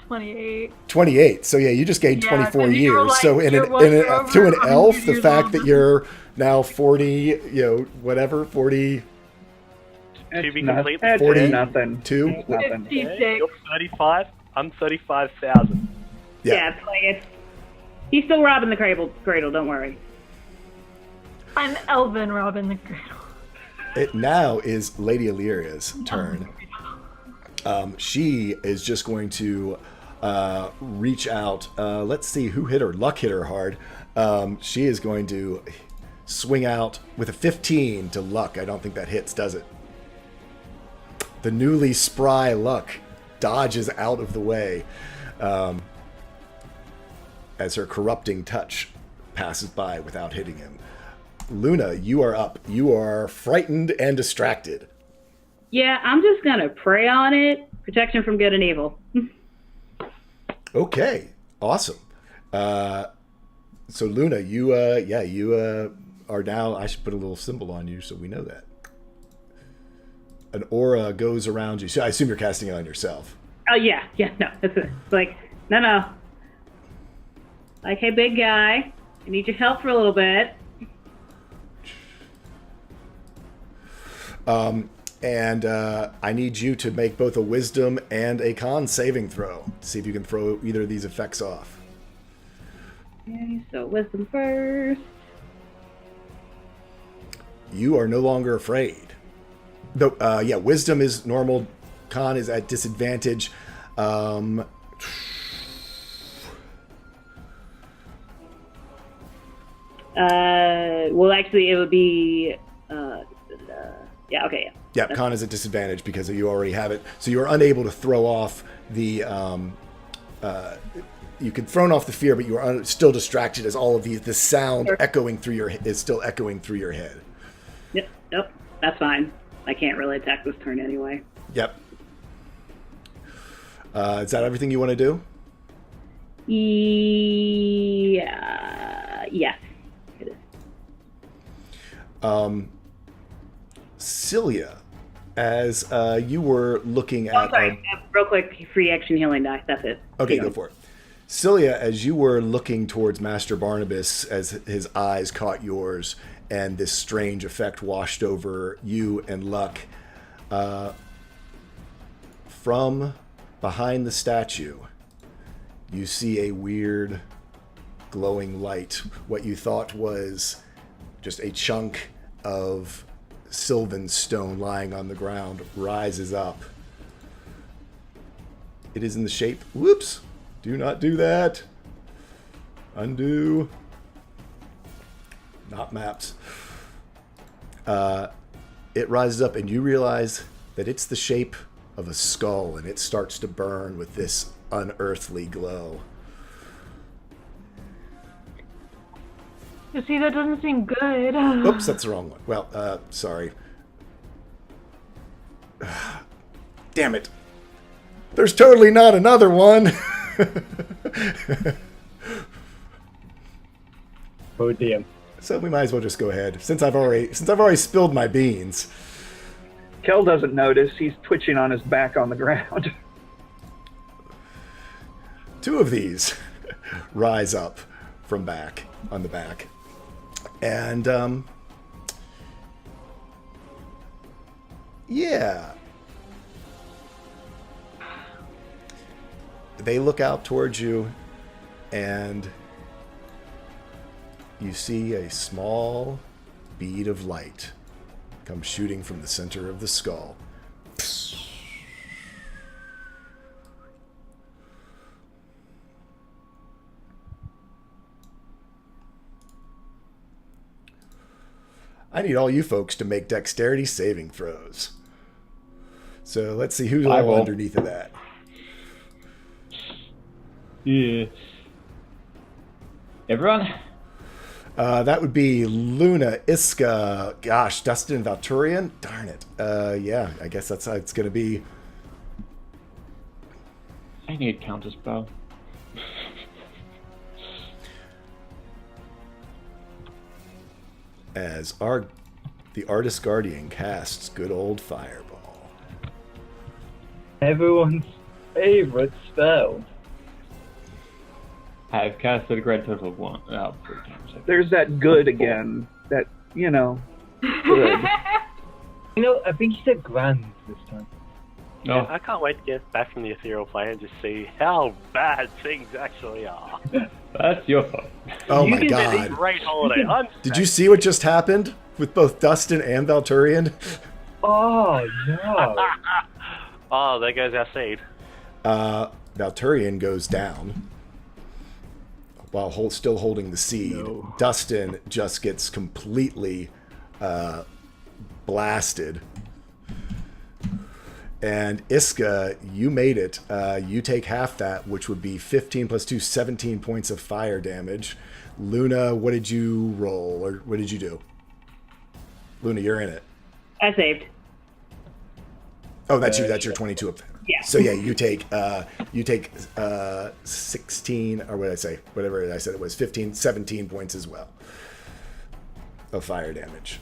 28. 28. So yeah, you just gained Yeah, 24 'cause you were years. like- So you're over to an 100 elf, the years fact old. that you're now 40, whatever, 40. To be Not- completely it's 40 nothing. two? It's nothing. 56. You're 35. I'm 35,000. Yeah, it's like it's. He's still robbing the cradle. Don't worry. I'm Elvin Robin the Cradle. It now is Lady Illyria's turn. She is just going to reach out. Let's see who hit her. Luck hit her hard. She is going to swing out with a 15 to Luck. I don't think that hits, does it? The newly spry Luck dodges out of the way as her corrupting touch passes by without hitting him. Luna, you are up. You are frightened and distracted. Yeah, I'm just gonna pray on it. Protection from good and evil. Okay, awesome. So Luna, you are now. I should put a little symbol on you so we know that. An aura goes around you. So I assume you're casting it on yourself. Oh yeah, no, it's like no. Like, hey, big guy, I need your help for a little bit. And I need you to make both a wisdom and a con saving throw to see if you can throw either of these effects off. Okay, so wisdom first. You are no longer afraid. Though, wisdom is normal. Con is at disadvantage. Well, actually, it would be. Okay. Yeah, con is at disadvantage because you already have it. So you are unable to throw off the. You could thrown off the fear, but you are still distracted as all of the sound echoing through is still echoing through your head. Yep. That's fine. I can't really attack this turn anyway. Yep. Is that everything you want to do? Yeah. Yes, it is. Celia, as you were looking at... real quick, free action healing die. That's it. Okay, go for it. Celia, as you were looking towards Master Barnabas, as his eyes caught yours, and this strange effect washed over you and Luck, from behind the statue, you see a weird glowing light. What you thought was just a chunk of sylvan stone lying on the ground rises up. It is in the shape... Whoops! Do not do that. Undo. Not maps. It rises up and you realize that it's the shape of a skull and it starts to burn with this unearthly glow. You see, that doesn't seem good. Oops, that's the wrong one. Well, sorry. Damn it. There's totally not another one. Oh dear. So we might as well just go ahead. Since I've already spilled my beans. Kel doesn't notice. He's twitching on his back on the ground. Two of these rise up from back on the back. And yeah. They look out towards you, and you see a small bead of light come shooting from the center of the skull. I need all you folks to make dexterity saving throws. So let's see who's all underneath of that. Yeah. Everyone? That would be Luna, Iska, gosh, Dustin, and Valturian. Darn it. Yeah, I guess that's how it's going to be. I need counterspell. As the Artist Guardian casts good old Fireball. Everyone's favorite spell. I've casted a grand total of 3 times. There's that good again. That, good. I think he said grand this time. No. Yeah, I can't wait to get back from the ethereal plane and just see how bad things actually are. That's your fault. Oh my god. Great holiday. Did you see what just happened with both Dustin and Valturian? Oh, no. Oh, there goes our seed. Valturian goes down while still holding the seed. No. Dustin just gets completely blasted. And Iska, you made it. You take half that, which would be 15 plus 2, 17 points of fire damage. Luna, what did you roll? Or what did you do? Luna, you're in it. I saved. Oh, that's your 22 up there. Yeah. So yeah, you take 16, or what did I say? Whatever I said it was, 17 points as well of fire damage.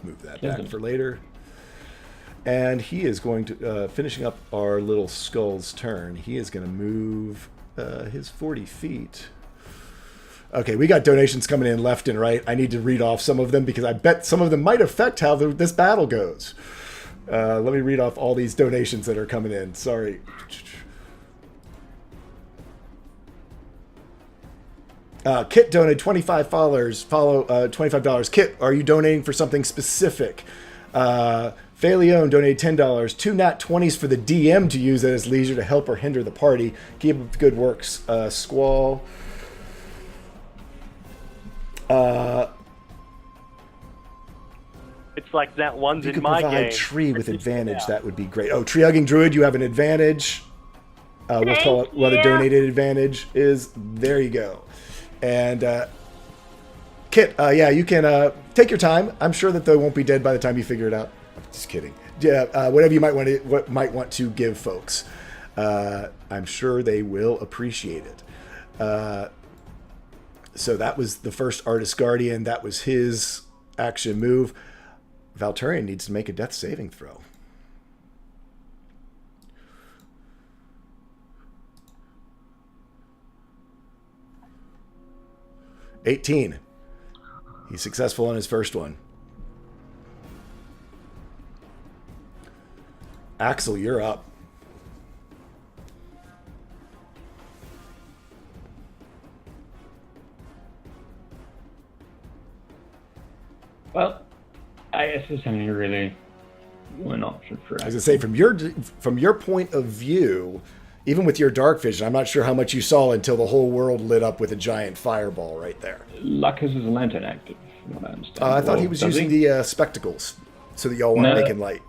Move that back for later. And he is going to, finishing up our little skull's turn, he is going to move his 40 feet. Okay, we got donations coming in left and right. I need to read off some of them because I bet some of them might affect how this battle goes. Let me read off all these donations that are coming in. Sorry. Kit donated $25. Kit, are you donating for something specific? Faleon donated $10. 2 nat 20s for the DM to use at his leisure to help or hinder the party. Keep up the good works, Squall. It's like that one's You in could my provide game. tree with advantage. That would be great. Oh, tree hugging druid, you have an advantage. We'll call it what a donated advantage is. There you go. And Kit, yeah, you can take your time. I'm sure that they won't be dead by the time you figure it out. Just kidding. Yeah, whatever you might want to give folks. I'm sure they will appreciate it. So that was the first Artist Guardian. That was his action move. Valturian needs to make a death saving throw. $18. He's successful on his first one. Axel, you're up. Well, I guess there's only really one option for I was gonna say, from your point of view, even with your dark vision, I'm not sure how much you saw until the whole world lit up with a giant fireball right there. Lucas is a lantern active, from what I understand. I thought he was using the spectacles so that y'all weren't making light.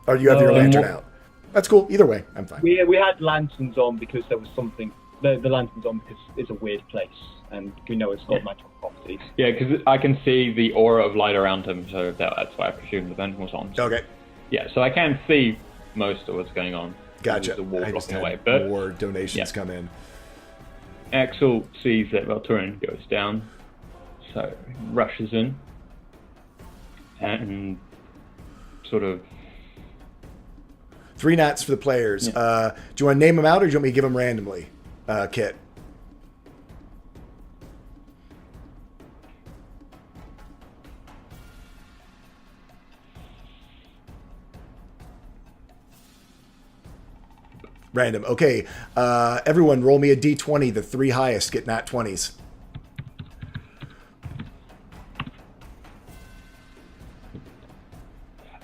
Or you have your lantern out. That's cool. Either way, I'm fine. We had lanterns on because there was something. The lantern's on because it's a weird place, and we know it's got magical properties. Yeah, because I can see the aura of light around him, so that's why I presume the lantern was on. Okay. Yeah, so I can see most of what's going on. Gotcha. The wall I just blocking had away, but more donations come in. Axel sees that Valturian goes down, so he rushes in and sort of 3 nats for the players. Do you want to name them out, or do you want me to give them randomly, Kit? Random. Okay. Everyone roll me a d20. The 3 highest get nat 20s.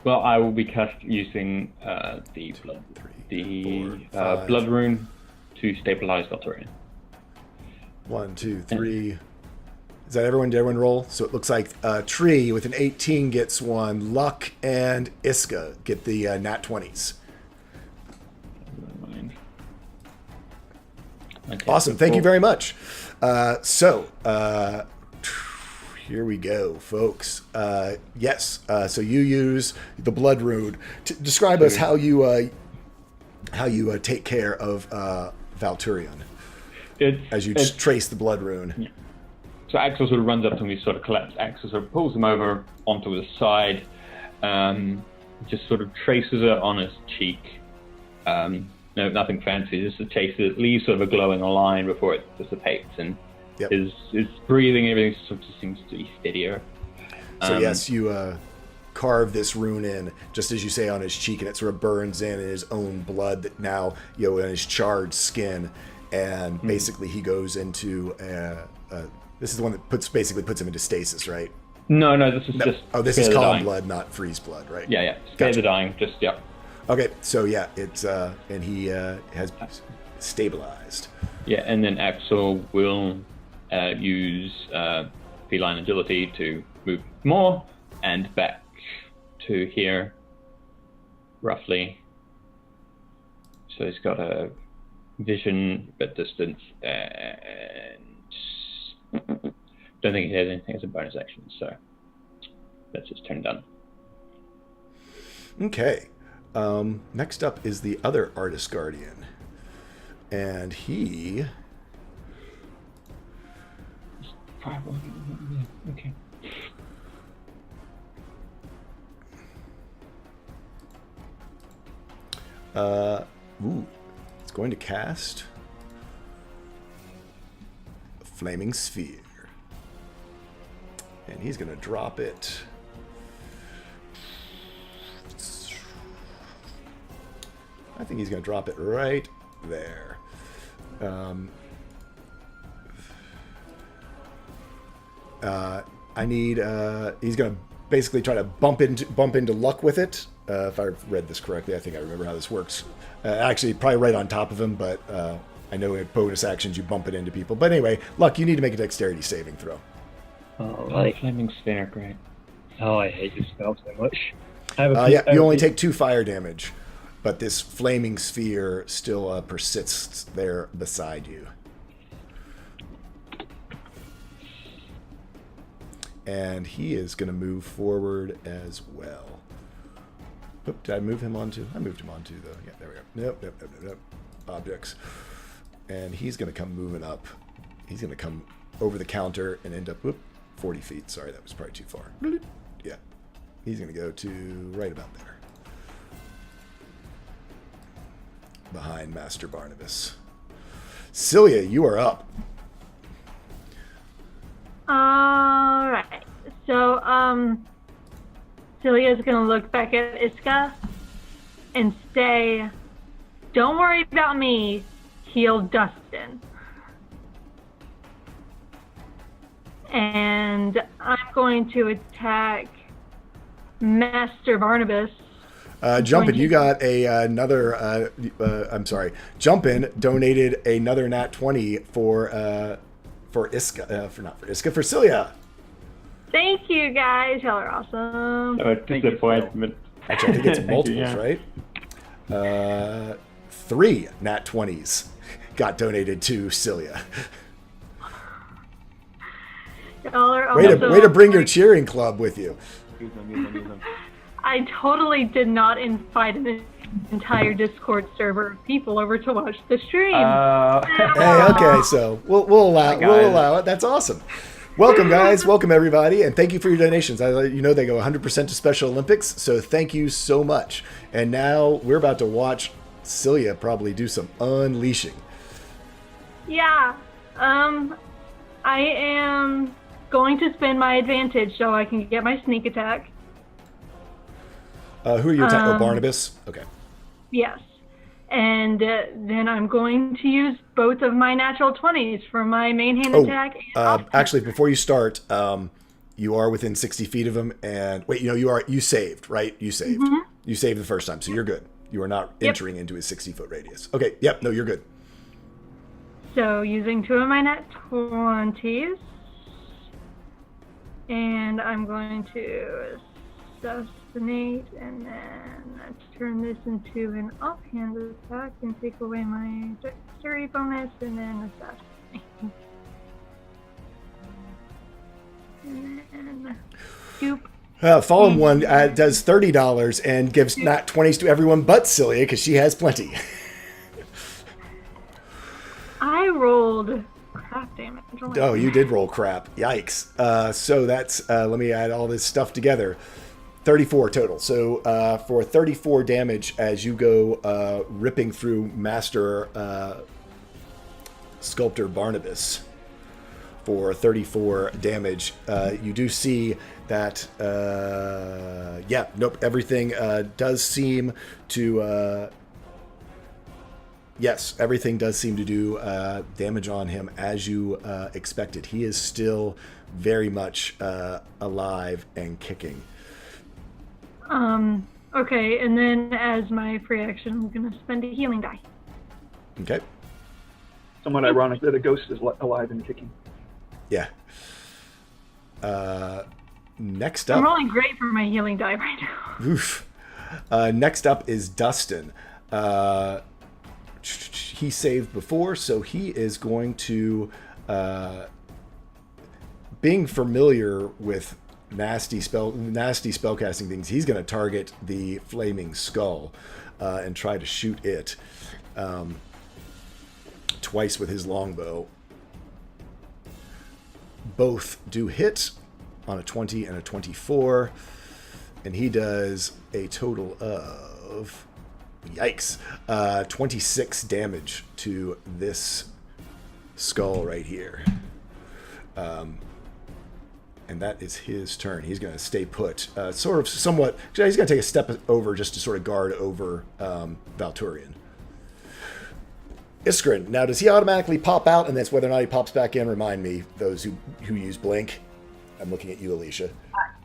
Well, I will be using the blood rune to stabilize Valturian. 1, 2, 3. Is that everyone? Did everyone roll? So it looks like Tree with an 18 gets 1. Luck and Iska get the nat 20s. Okay, Awesome. Thank you very much. Here we go, folks. Yes. So you use the blood rune. Describe us how you take care of Valturian as you just trace the blood rune. Yeah. So Axel sort of runs up to him. He sort of collapses. Axel sort of pulls him over onto his side, just sort of traces it on his cheek. No, nothing fancy. Just a trace that leaves sort of a glowing line before it dissipates, and his breathing and everything sort of seems to be steadier. So yes, you carve this rune in, just as you say, on his cheek, and it sort of burns in his own blood that now, in his charred skin, and basically he goes into this is the one that basically puts him into stasis, right? No, this is just. Oh, this is calm blood, not freeze blood, right? Yeah. Spare the dying, just Okay, so it's and he has stabilized. Yeah, and then Axel will use feline agility to move more and back to here, roughly. So he's got a vision, but distance, and don't think he has anything as a bonus action, so that's his turn done. Okay. Next up is the other Artist Guardian. And he... Okay. It's going to cast a Flaming Sphere. And he's going to drop it. I think he's going to drop it right there. I need. He's going to basically try to bump into luck with it. If I read this correctly, I think I remember how this works. Actually, probably right on top of him, but I know in bonus actions you bump it into people. But anyway, Luck, you need to make a dexterity saving throw. Alright. Flaming Sphere, great. Oh, I hate this spell so much. I have You only take 2 fire damage, but this flaming sphere still persists there beside you. And he is going to move forward as well. Oop, did I move him onto? I moved him onto, though. Yeah, there we go. Nope. Objects. And he's going to come moving up. He's going to come over the counter and end up, 40 feet. Sorry, that was probably too far. Yeah. He's going to go to right about there. Behind Master Barnabas. Celia, you are up. Alright. So, Celia's gonna look back at Iska and say, "Don't worry about me, heal Dustin." And I'm going to attack Master Barnabas. Jumpin', you got another. I'm sorry. Jumpin' donated another nat 20 for Iska. For Celia. Thank you guys, y'all are awesome. Oh, disappointment. Actually, I think it's multiples, right? 3 nat 20s got donated to Celia. Y'all are Way awesome. to bring your cheering club with you. Use them. I totally did not invite an entire Discord server of people over to watch the stream. Hey, okay, so we'll allow it. That's awesome. Welcome, guys. Welcome, everybody, and thank you for your donations. You know they go 100% to Special Olympics, so thank you so much. And now we're about to watch Celia probably do some unleashing. Yeah. I am going to spend my advantage so I can get my sneak attack. Who are you attacking? Barnabas? Okay. Yes. And then I'm going to use both of my natural 20s for my main hand attack. And actually, before you start, you are within 60 feet of him. And wait, you saved, right? You saved. Mm-hmm. You saved the first time, so you're good. You are not entering into his 60-foot radius. Okay. Yep. No, you're good. So using 2 of my nat 20s, and I'm going to assassinate, and then turn this into an offhand attack and take away my dexterity bonus, and then assassinate. And then scoop. Fallen One does $30 and gives nat 20s to everyone but Celia because she has plenty. I rolled crap damage. Oh, you did roll crap. Yikes. So that's, let me add all this stuff together. 34 total. So for 34 damage as you go ripping through Master Sculptor Barnabas for 34 damage, you do see that, everything does seem to... Yes, everything does seem to do damage on him as you expected. He is still very much alive and kicking. Okay, and then as my free action, I'm going to spend a healing die. Okay. Somewhat ironic that a ghost is alive and kicking. Yeah. Next up... I'm rolling great for my healing die right now. Oof. Next up is Dustin. he saved before, so he is going to, being familiar with nasty spellcasting things, he's going to target the flaming skull and try to shoot it twice with his longbow. Both do hit on a 20 and a 24, and he does a total of, yikes, 26 damage to this skull right here. And that is his turn. He's going to stay put, he's going to take a step over just to sort of guard over Valturian. Iskrin, now does he automatically pop out, and that's whether or not he pops back in? Remind me, those who use Blink. I'm looking at you, Alicia.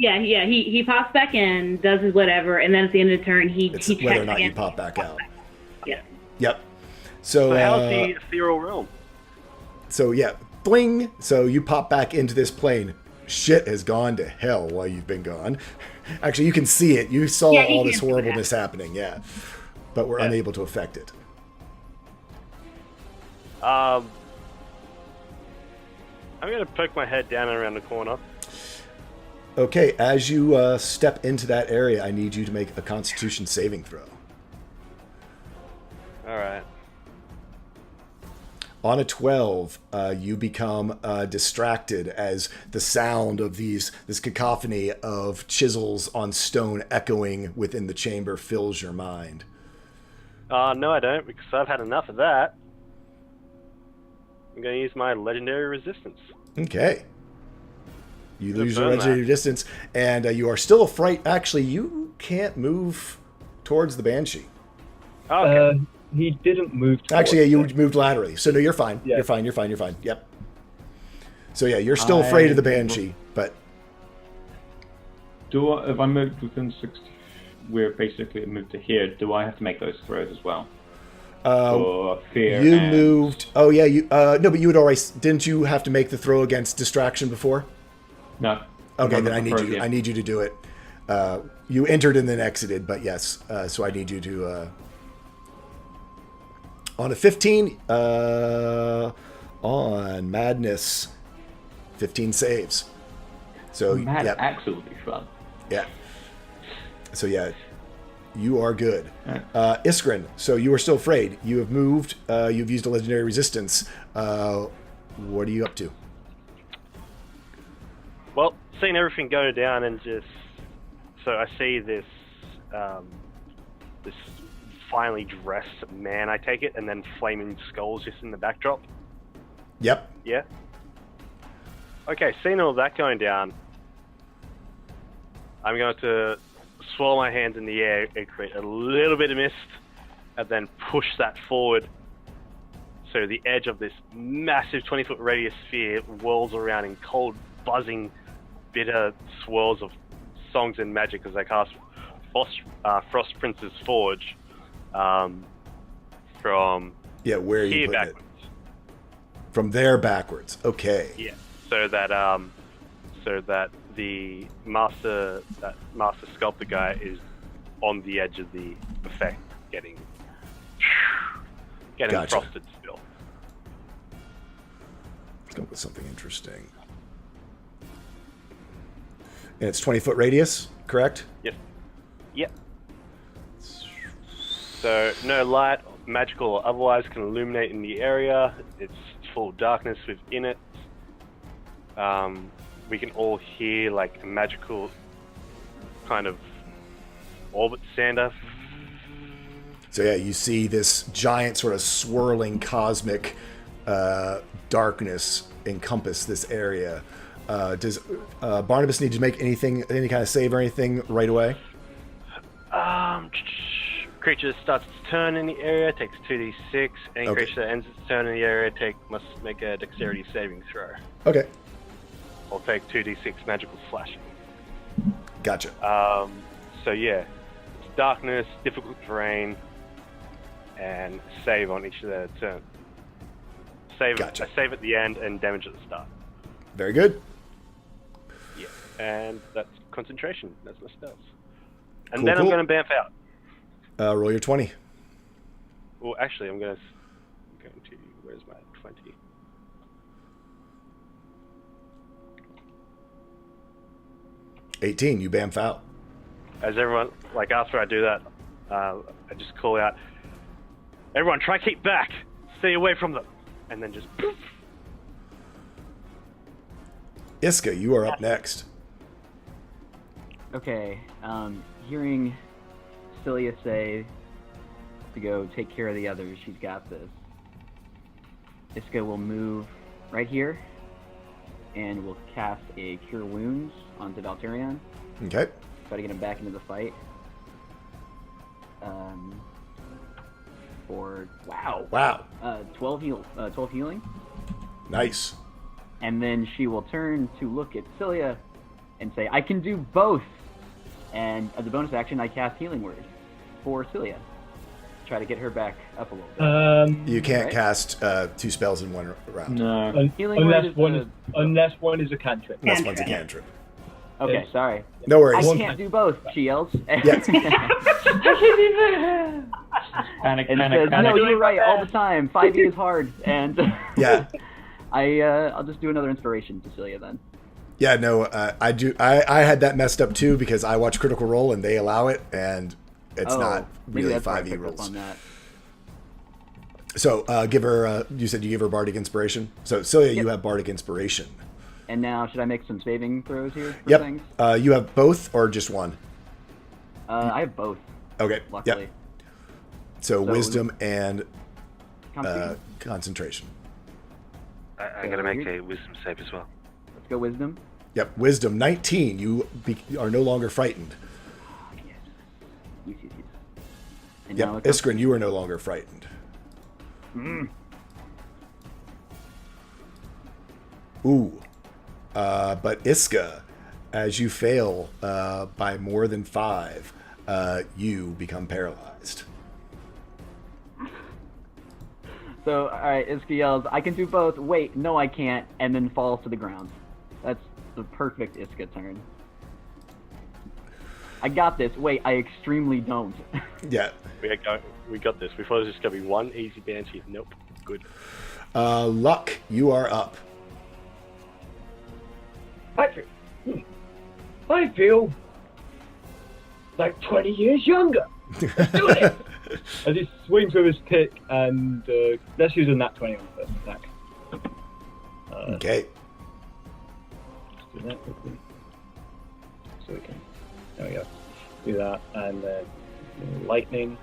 Yeah. He pops back in, does his whatever, and then at the end of the turn, he It's checks whether or not again. you pop back out. Yeah. Yep. So how's the ethereal realm? So yeah, bling. So you pop back into this plane. Shit has gone to hell while you've been gone. Actually, you can see it. You saw Yeah, you all can this see horribleness happening. Yeah, but we're unable to affect it. I'm gonna poke my head down and around the corner. Okay, as you step into that area, I need you to make a Constitution saving throw. All right. On a 12, you become distracted as the sound of this cacophony of chisels on stone echoing within the chamber fills your mind. No, I don't, because I've had enough of that. I'm going to use my legendary resistance. Okay. You lose your burn legendary that. distance, and you are still afraid. Actually, you can't move towards the Banshee. Oh, okay. He didn't move towards Actually, yeah, you it. moved laterally. So, no, you're fine. Yeah. You're fine. Yep. So, yeah, you're still afraid of the Banshee, but... If I moved within 60, we're basically moved to here. Do I have to make those throws as well? For fear. You and... moved... Oh, yeah, you... no, but you had already... Didn't you have to make the throw against distraction before? No. Okay, then I need you to do it. You entered and then exited, but yes. So I need you to... on a 15, on Madness, 15 saves. So, Mad yep. Axel would be fun. Yeah. So, yeah, you are good. Right. Iskrin, so you are still afraid. You have moved. You've used a legendary resistance. What are you up to? Well, seeing everything go down and just... So I see this... this finely dressed man, I take it, and then flaming skulls just in the backdrop. Yep. Yeah? Okay, seeing all that going down, I'm going to swirl my hands in the air and create a little bit of mist, and then push that forward so the edge of this massive 20-foot radius sphere whirls around in cold, buzzing, bitter swirls of songs and magic as I cast Frost Prince's Forge from Yeah, where are you here putting backwards. it? From there backwards. Okay. Yeah, so that the master sculptor guy is on the edge of the effect, getting Gotcha. frosted still. Let's go with something interesting. And it's 20-foot radius, correct? Yes. Yep. So no light, magical or otherwise, can illuminate in the area. It's full darkness within it. We can all hear like a magical kind of orbit sander. So yeah, you see this giant sort of swirling cosmic darkness encompass this area. Does Barnabas need to make any kind of save or anything right away? Creature starts its turn in the area, takes 2d6. Any Okay. creature that ends its turn in the area must make a dexterity saving throw. Okay, Or take 2d6 magical slashing. gotcha. So yeah, it's darkness, difficult terrain, and save on each of their turn. Gotcha. A save at the end and damage at the start. Very good. Yeah, and that's concentration. That's my spells. And Cool, then cool. I'm going to bamf out. Roll your 20. Well, actually, I'm going to. Where's my 20? $18. You bam foul. As everyone, like after I do that, I just call out, everyone try keep back, stay away from them, and then just poof. Iska, you are up next. Okay, hearing Celia say to go take care of the others, she's got this. Iska will move right here, and will cast a Cure Wounds onto Valterion. Okay. Try to get him back into the fight. Wow. 12 healing. Nice. And then she will turn to look at Celia and say, I can do both. And as a bonus action, I cast Healing Word for Celia. Try to get her back up a little bit. You can't Right. cast 2 spells in one round. No. Healing Word Unless one is a cantrip. Unless one's a cantrip. Okay, sorry. No I worries. can't do both, she yells. Yes. Panic, And panic, says, panic. no, you're right all the time. 5e is hard. And Yeah. I'll just do another inspiration to Celia then. Yeah, no, I do. I had that messed up too because I watch Critical Role and they allow it, and it's not maybe really that's why I 5e picked up rules. on that. So give her. You said you gave her Bardic Inspiration. So Celia, you have Bardic Inspiration. And now, should I make some saving throws here for Yep. things? You have both or just one? I have both, Okay. luckily. Yep. So Wisdom and Constitution? concentration. I gotta make a wisdom save as well. Let's go Wisdom. Yep. Wisdom 19. You are no longer frightened. Yes. And now Yep. it's Iskrin, you are no longer frightened. Ooh. But Iska, as you fail by more than 5, you become paralyzed. So, alright, Iska yells, I can do both. Wait, no I can't. And then falls to the ground. That's the perfect Iska turn. I got this. Wait, I extremely don't. Yeah. We got this. We thought it was just gonna be one easy banshee. Nope. Good. Luck, you are up. I feel like 20 years younger. Let's do it. As he swings with his pick, and let's use a nat 20 on the first attack. Okay. Let's do that quickly. So we can. There we go. Do that, and then lightning.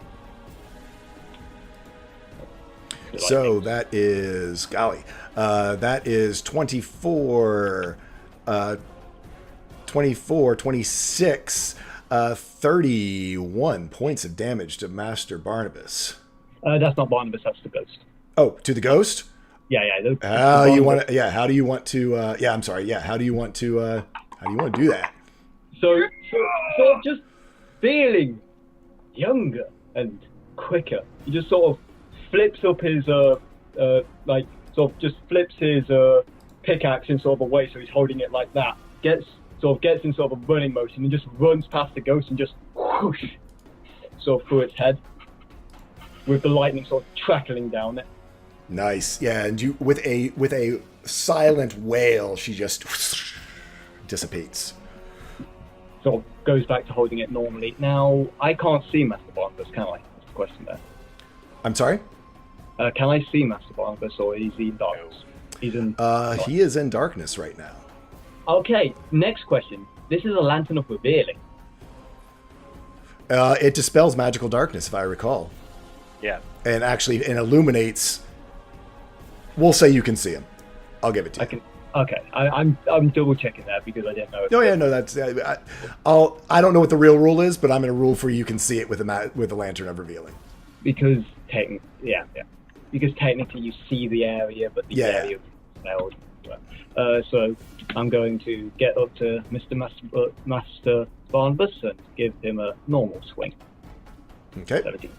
So that is, golly, that is 24, 26, 31 points of damage to Master Barnabas. That's not Barnabas, that's the ghost. Oh, to the ghost? Yeah. How you want to? Yeah. How do you want to? Yeah. I'm sorry. Yeah. How do you want to? How do you want to do that? So sort of just feeling younger and quicker. He just sort of flips up his like sort of just flips his pickaxe in sort of a way so he's holding it like that. Gets in sort of a running motion and just runs past the ghost and just whoosh sort of through its head with the lightning sort of trickling down it. Nice. Yeah. And you with a silent wail, she just dissipates. Sort of goes back to holding it normally. Now I can't see Master Barnabas, can I? That's the question there. I'm sorry. Can I see Master Barnabas, or is he in darkness? He's in. He is in darkness right now. Okay. Next question. This is a lantern of revealing. It dispels magical darkness, if I recall, Yeah. and actually it illuminates. We'll say you can see him. I'll give it to you. I can. Okay. I'm double checking that because I didn't know. Oh yeah, no, that's. I don't know what the real rule is, but I'm going to rule for you can see it with a lantern of revealing. Because Because technically you see the area, but the area is spelled. So I'm going to get up to Master Barnabas and give him a normal swing. Okay. 17.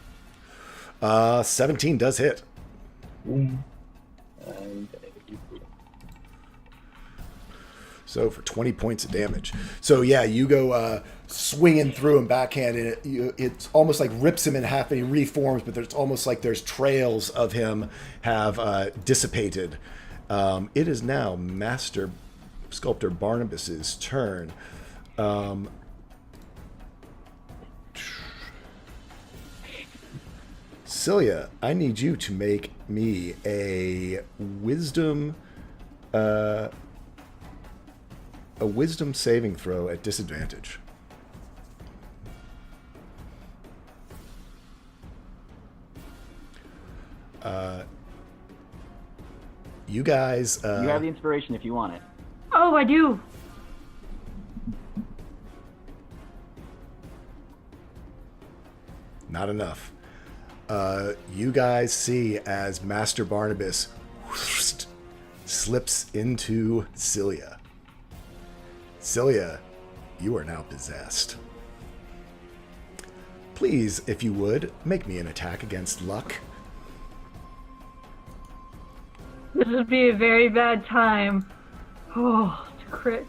17 does hit. Boom. And So for 20 points of damage. So yeah, you go swinging through him backhand, and it's almost like rips him in half, and he reforms. But there's almost like there's trails of him have dissipated. It is now Master Sculptor Barnabas's turn. Celia, I need you to make me a wisdom saving throw at disadvantage. You guys... you have the inspiration if you want it. Oh, I do. Not enough. You guys see as Master Barnabas slips into Celia. Celia, you are now possessed. Please, if you would, make me an attack against luck. This would be a very bad time. Oh, to crit.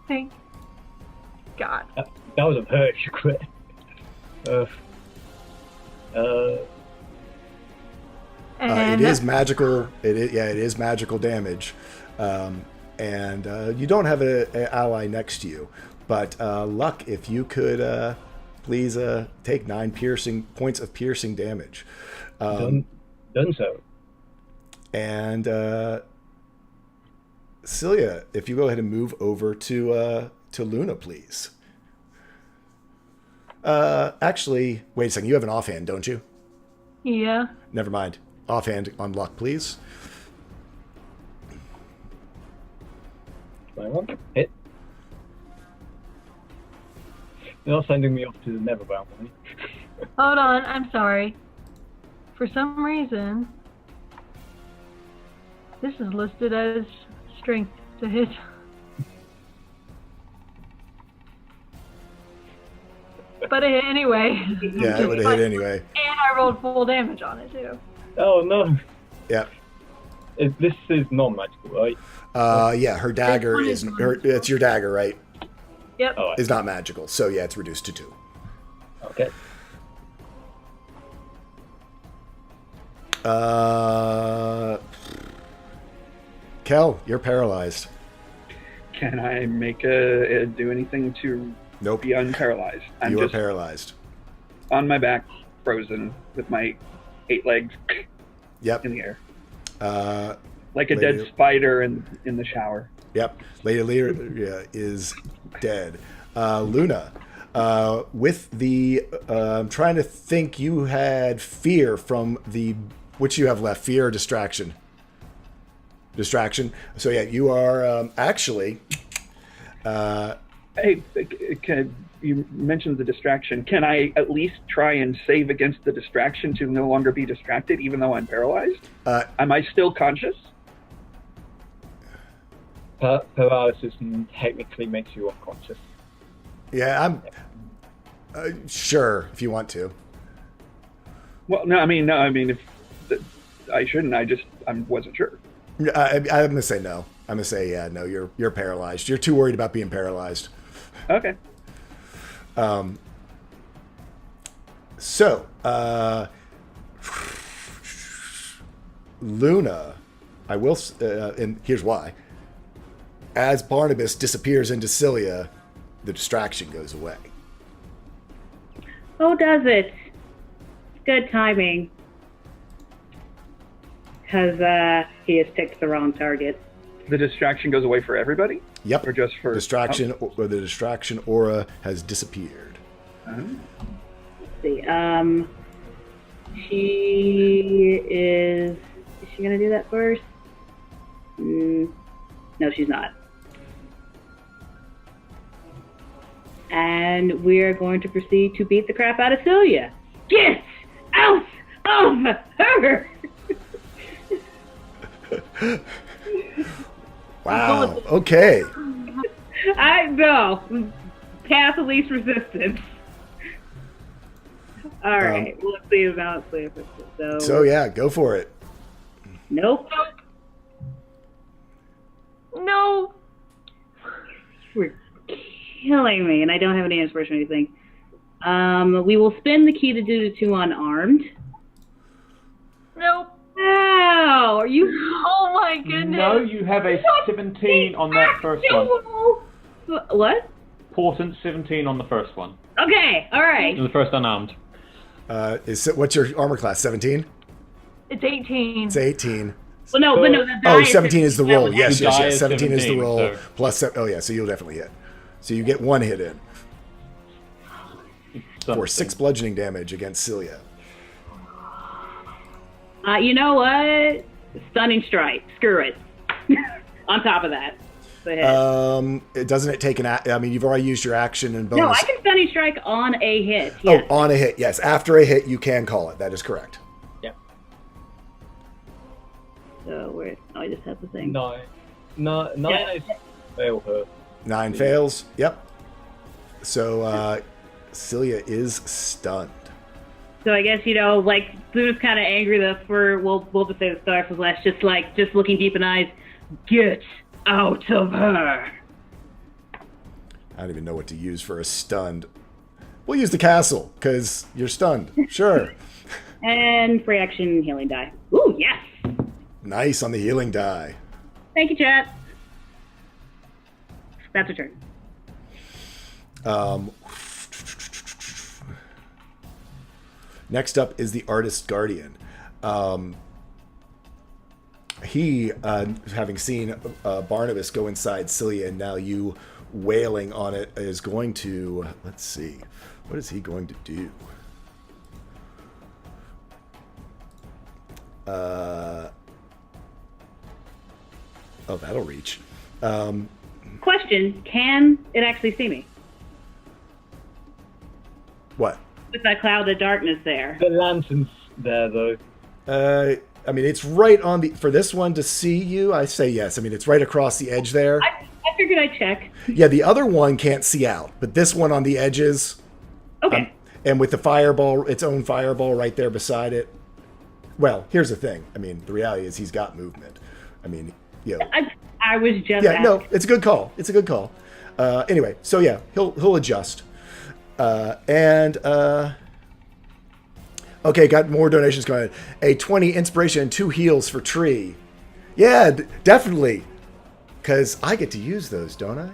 Thank God. That was a virtue crit. It is magical. It is magical damage, and you don't have an ally next to you. But luck, if you could please take 9 points of piercing damage. Done so. And Celia, if you go ahead and move over to Luna, please. Actually, wait a second. You have an offhand, don't you? Yeah. Never mind. Offhand on luck, please. 21. Hit. You're not sending me off to the Neverbound, are you? Hold on, I'm sorry. For some reason, this is listed as strength to hit. But it hit anyway. Yeah, it would have hit anyway. And I rolled full damage on it too. Oh no. Yeah. This is non-magical, right? Yeah, her dagger is it's your dagger, right? Yep. Oh, Is not magical. So yeah, it's reduced to 2. okay. Kel, you're paralyzed. Can I make do anything to Nope. be unparalyzed? I'm You are just paralyzed. on my back, frozen, with my 8 legs Yep. in the air, Uh, like a Lady- dead spider in the shower. Yep. Lady Lyra is dead. Luna, with the I'm trying to think. You had fear from the which you have left. Fear or distraction? Distraction. So yeah, you are actually. Hey, you mentioned the distraction. Can I at least try and save against the distraction to no longer be distracted, even though I'm paralyzed? Am I still conscious? Paralysis technically makes you unconscious. Yeah, I'm sure if you want to. Well, no. I mean, if I shouldn't. I wasn't sure. I'm gonna say no. I'm gonna say yeah. No, you're paralyzed. You're too worried about being paralyzed. Okay. So, Luna, I will, and here's why. As Barnabas disappears into Celia, the distraction goes away. Oh, does it? It's good timing. Because he has picked the wrong target. The distraction goes away for everybody? Yep. Or just for... Distraction, or the distraction aura has disappeared. Oh. Let's see. She is she going to do that first? No, she's not. And we're going to proceed to beat the crap out of Celia. Get out of her! Wow. Okay. I know. Path of least resistance. All right. Well, let's see about So yeah, go for it. Nope. No. You're killing me, and I don't have any inspiration or anything. We will spin the key to do the 2 unarmed. Nope. Ow! Are you... Oh my goodness. No, you have a 17 on that first one. What? Portent 17 on the first one. Okay, alright. The first unarmed. What's your armor class? 17? It's 18. It's 18. Well, no, but no, the die Oh, 17 is the roll. that Yes, The yes, die yes. is 17 is the 17, roll. so- Plus, oh, yeah, so you'll definitely hit. So you get 1 hit in for 6 bludgeoning damage against Celia. You know what? Stunning strike. Screw it. On top of that. Go ahead. Doesn't it take I mean, you've already used your action and bonus. No, I can stunning strike on a hit. Yes. Oh, on a hit, yes. After a hit, you can call it. That is correct. So where? Oh, I just have the thing. Nine Yeah. is fail her. 9 fails. Yep. So Celia is stunned. So I guess, like, Luna's kind of angry we'll just say the Star for last, just looking deep in eyes. Get out of her. I don't even know what to use for a stunned. We'll use the castle, because you're stunned. Sure. And free action healing die. Ooh, yes. Nice on the healing die. Thank you, chat. That's a turn. Next up is the Artist Guardian. He, having seen Barnabas go inside Celia and now you wailing on it, is going to... Let's see. What is he going to do? Oh, that'll reach. Question, can it actually see me? What? With that cloud of darkness there. The lantern's there though. I mean, it's right on the... For this one to see you, I say yes. I mean, it's right across the edge there. I figured I'd check. Yeah, the other one can't see out, but this one on the edges... Okay. And with the fireball, its own fireball right there beside it. Well, here's the thing. I mean, the reality is he's got movement. I mean, I was just Yeah, asking. no, it's a good call. It's a good call. Anyway, so yeah, he'll adjust. Okay, got more donations going. A 20 inspiration and 2 heals for Tree. Yeah, definitely. Because I get to use those, don't I?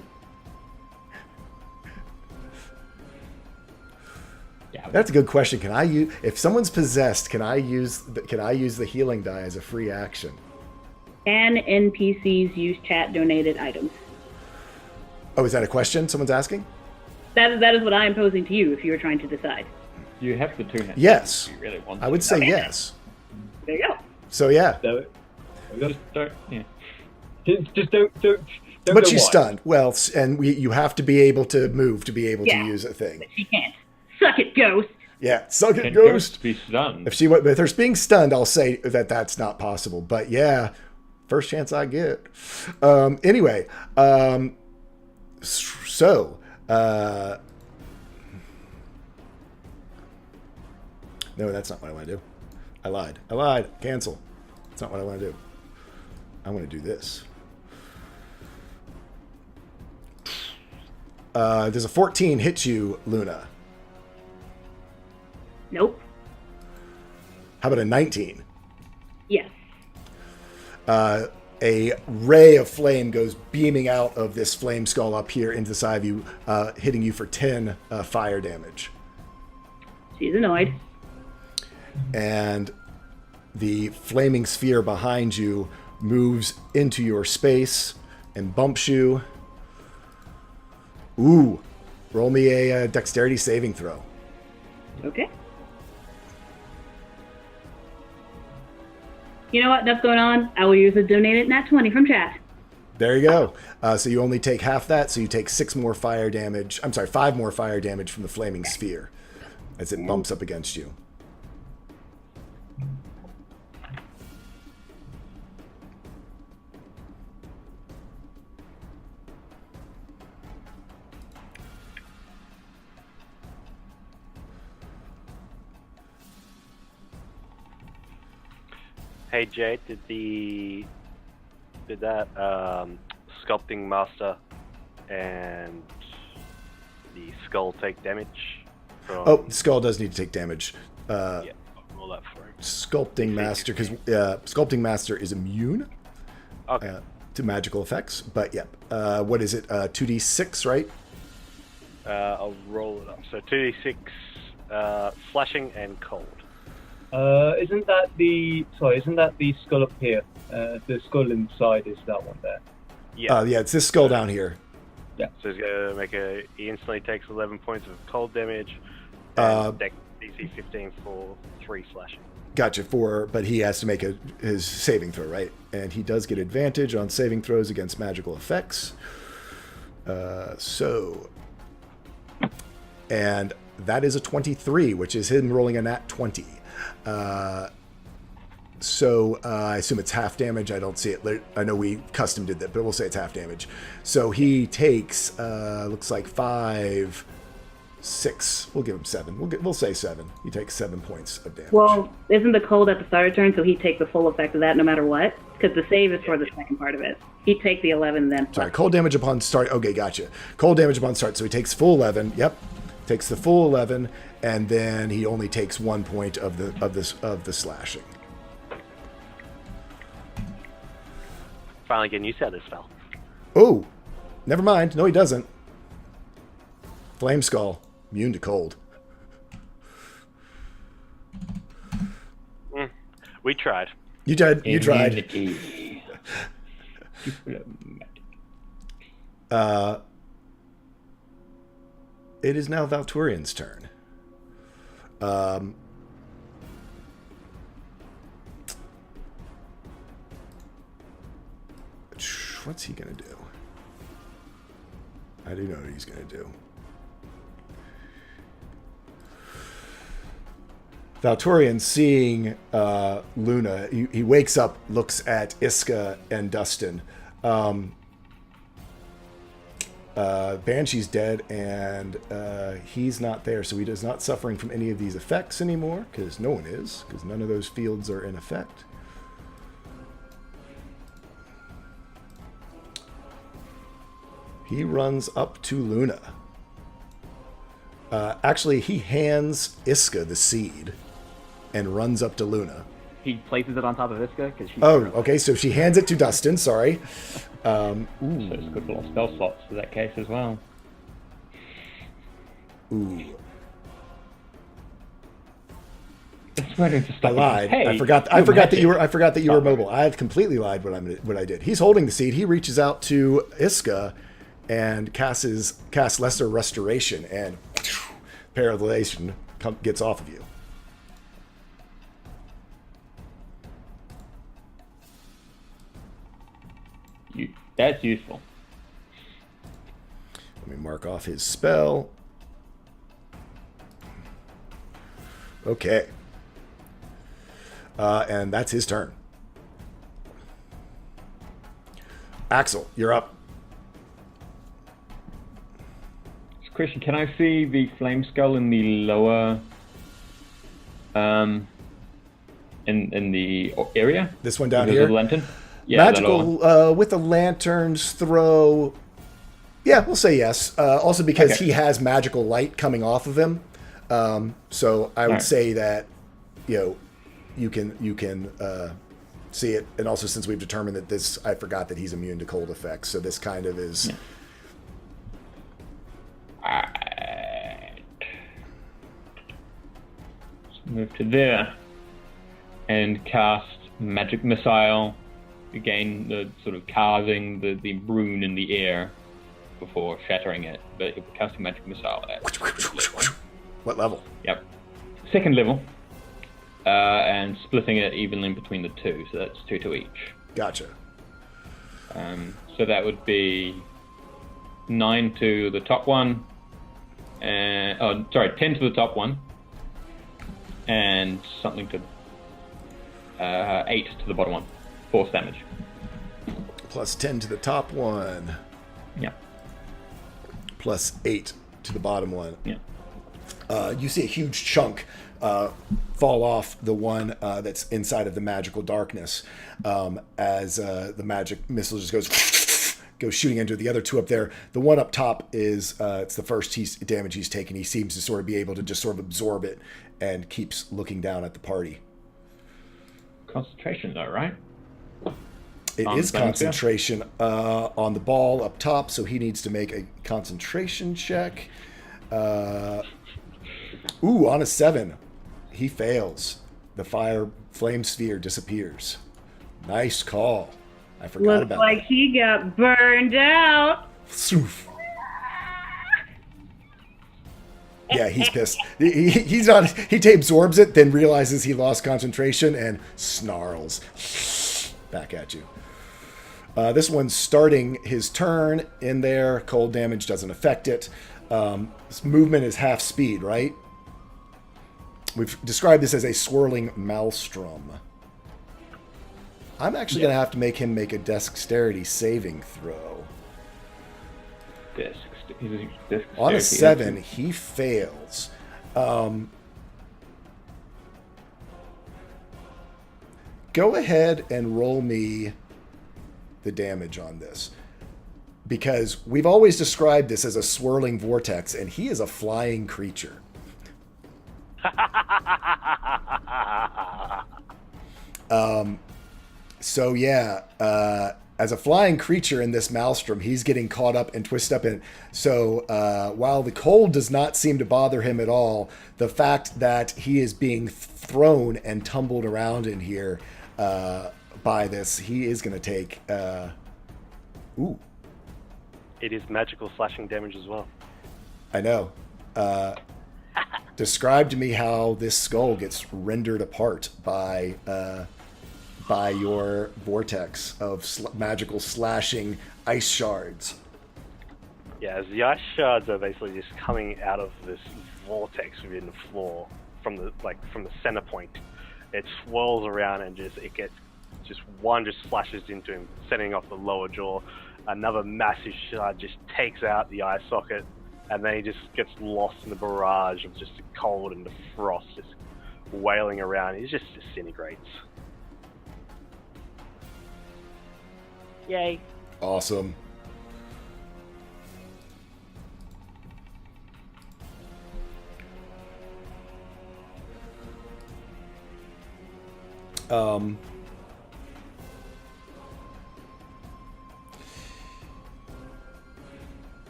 Yeah. That's a good question. Can I use, if someone's possessed, can I use the healing die as a free action? Can NPCs use chat donated items? Oh, is that a question someone's asking? That is what I am posing to you if you were trying to decide. You have the 2 hits. Yes. You really want I would say Okay. yes. There you go. So yeah. So, Yeah. just don't But go she's wide. stunned. Well, and you have to be able to move to be able Yeah. to use a thing. But she can't. Suck it, ghost. Yeah, suck it, Can ghost. be stunned. If her being stunned, I'll say that that's not possible. But yeah, first chance I get. Anyway, so no, that's not what I want to do. I lied. Cancel. That's not what I want to do. I want to do this. Does a 14 hit you, Luna? Nope. How about a 19? Yes. A ray of flame goes beaming out of this flame skull up here into the side of you, hitting you for 10 fire damage. She's annoyed. And the flaming sphere behind you moves into your space and bumps you. Ooh. Roll me a dexterity saving throw. Okay. You know what? That's going on. I will use a donated nat 20 from chat. There you go. So you only take half that, so you take 5 more fire damage from the flaming sphere as it bumps up against you. Hey Jay, did that Sculpting Master and the Skull take damage. From... Oh, the skull does need to take damage. Yeah, I'll roll that for him. Sculpting Master, because Sculpting Master is immune Okay. to magical effects. But yeah, what is it? 2d6, right? I'll roll it up. So 2d6, slashing and cold. Isn't that the skull up here? The skull inside is that one there. Yeah. Yeah, it's this skull down here. So he's gonna he instantly takes 11 points of cold damage. Deck DC 15 for 3 slashing. Gotcha. But he has to make his saving throw, right? And he does get advantage on saving throws against magical effects. And that is a 23, which is him rolling a nat 20. I assume it's half damage. I don't see it. I know we custom did that, but we'll say it's half damage. So he takes, looks like 5, 6. We'll give him 7. We'll say 7. He takes 7 points of damage. Well, isn't the cold at the start of turn, so he takes the full effect of that no matter what? Because the save is for the second part of it. He'd take the 11 then. Sorry, cold damage upon start. Okay, gotcha. Cold damage upon start. So he takes full 11. Yep, takes the full 11, and then he only takes 1 point of the slashing. Finally getting used to how this spell. Oh, never mind. No, he doesn't. Flame Skull, immune to cold. We tried. You tried. You tried. Immunity. It is now Valturian's turn. What's he gonna do? I do know what he's gonna do. Valturian, seeing Luna, he wakes up, looks at Iska and Dustin. Banshee's dead, and he's not there, so he is not suffering from any of these effects anymore, because no one is, because none of those fields are in effect. He runs up to Luna. Actually, he hands Iska the seed and runs up to Luna. He places it on top of Iska because she's. Oh, okay. So she hands it to Dustin. Sorry. So it's good for spell slots for that case as well. Ooh. I lied. Hey, I forgot that you were mobile. I have completely lied what I did. He's holding the seed. He reaches out to Iska and casts Lesser Restoration, and paralyzation gets off of you. That's useful. Let me mark off his spell. Okay. And that's his turn. Axel, you're up. Christian, can I see the flame skull in the lower, in the area? This one down With here? the lantern? Yeah, Magical, with the lantern's throw. Yeah, we'll say yes. Also because he has magical light coming off of him. So I would say that, you can see it. And also since we've determined that I forgot that he's immune to cold effects. So this kind of is... Yeah. Let's move to there and cast Magic Missile. Again, the sort of carving the rune in the air before shattering it, but casting Magic Missile at What level? Yep. Second level. And splitting it evenly between the two, so that's 2 to each. Gotcha. So that would be 9 to the top one, 10 to the top one, and something to 8 to the bottom one. Force damage. Plus 10 to the top one. Yeah. Plus 8 to the bottom one. Yeah. You see a huge chunk fall off the one that's inside of the magical darkness as the magic missile just goes goes shooting into the other two up there. The one up top is it's the first damage he's taken. He seems to sort of be able to just sort of absorb it and keeps looking down at the party. Concentration, though, right? It is concentration on the ball up top, so he needs to make a concentration check. On a 7, he fails. The flame sphere disappears. Nice call. I forgot Looks about like that. he got burned out. Soof. Yeah, he's pissed. He's not. He absorbs it, then realizes he lost concentration and snarls back at you. This one's starting his turn in there. Cold damage doesn't affect it. This movement is half speed, right? We've described this as a swirling maelstrom. I'm actually going to have to make him make a dexterity saving throw. On a 7, he fails. Go ahead and roll me the damage on this. Because we've always described this as a swirling vortex, and he is a flying creature. So yeah, as a flying creature in this maelstrom, he's getting caught up and twisted up in it. So while the cold does not seem to bother him at all, the fact that he is being thrown and tumbled around in here by this, he is going to take... It is magical slashing damage as well. I know. Describe to me how this skull gets rendered apart by your vortex of magical slashing ice shards. Yeah, as the ice shards are basically just coming out of this vortex within the floor from the center point. It swirls around and one just flashes into him, setting off the lower jaw. Another massive shard just takes out the eye socket, and then he just gets lost in the barrage of just the cold and the frost just wailing around. He just disintegrates. Yay. Awesome.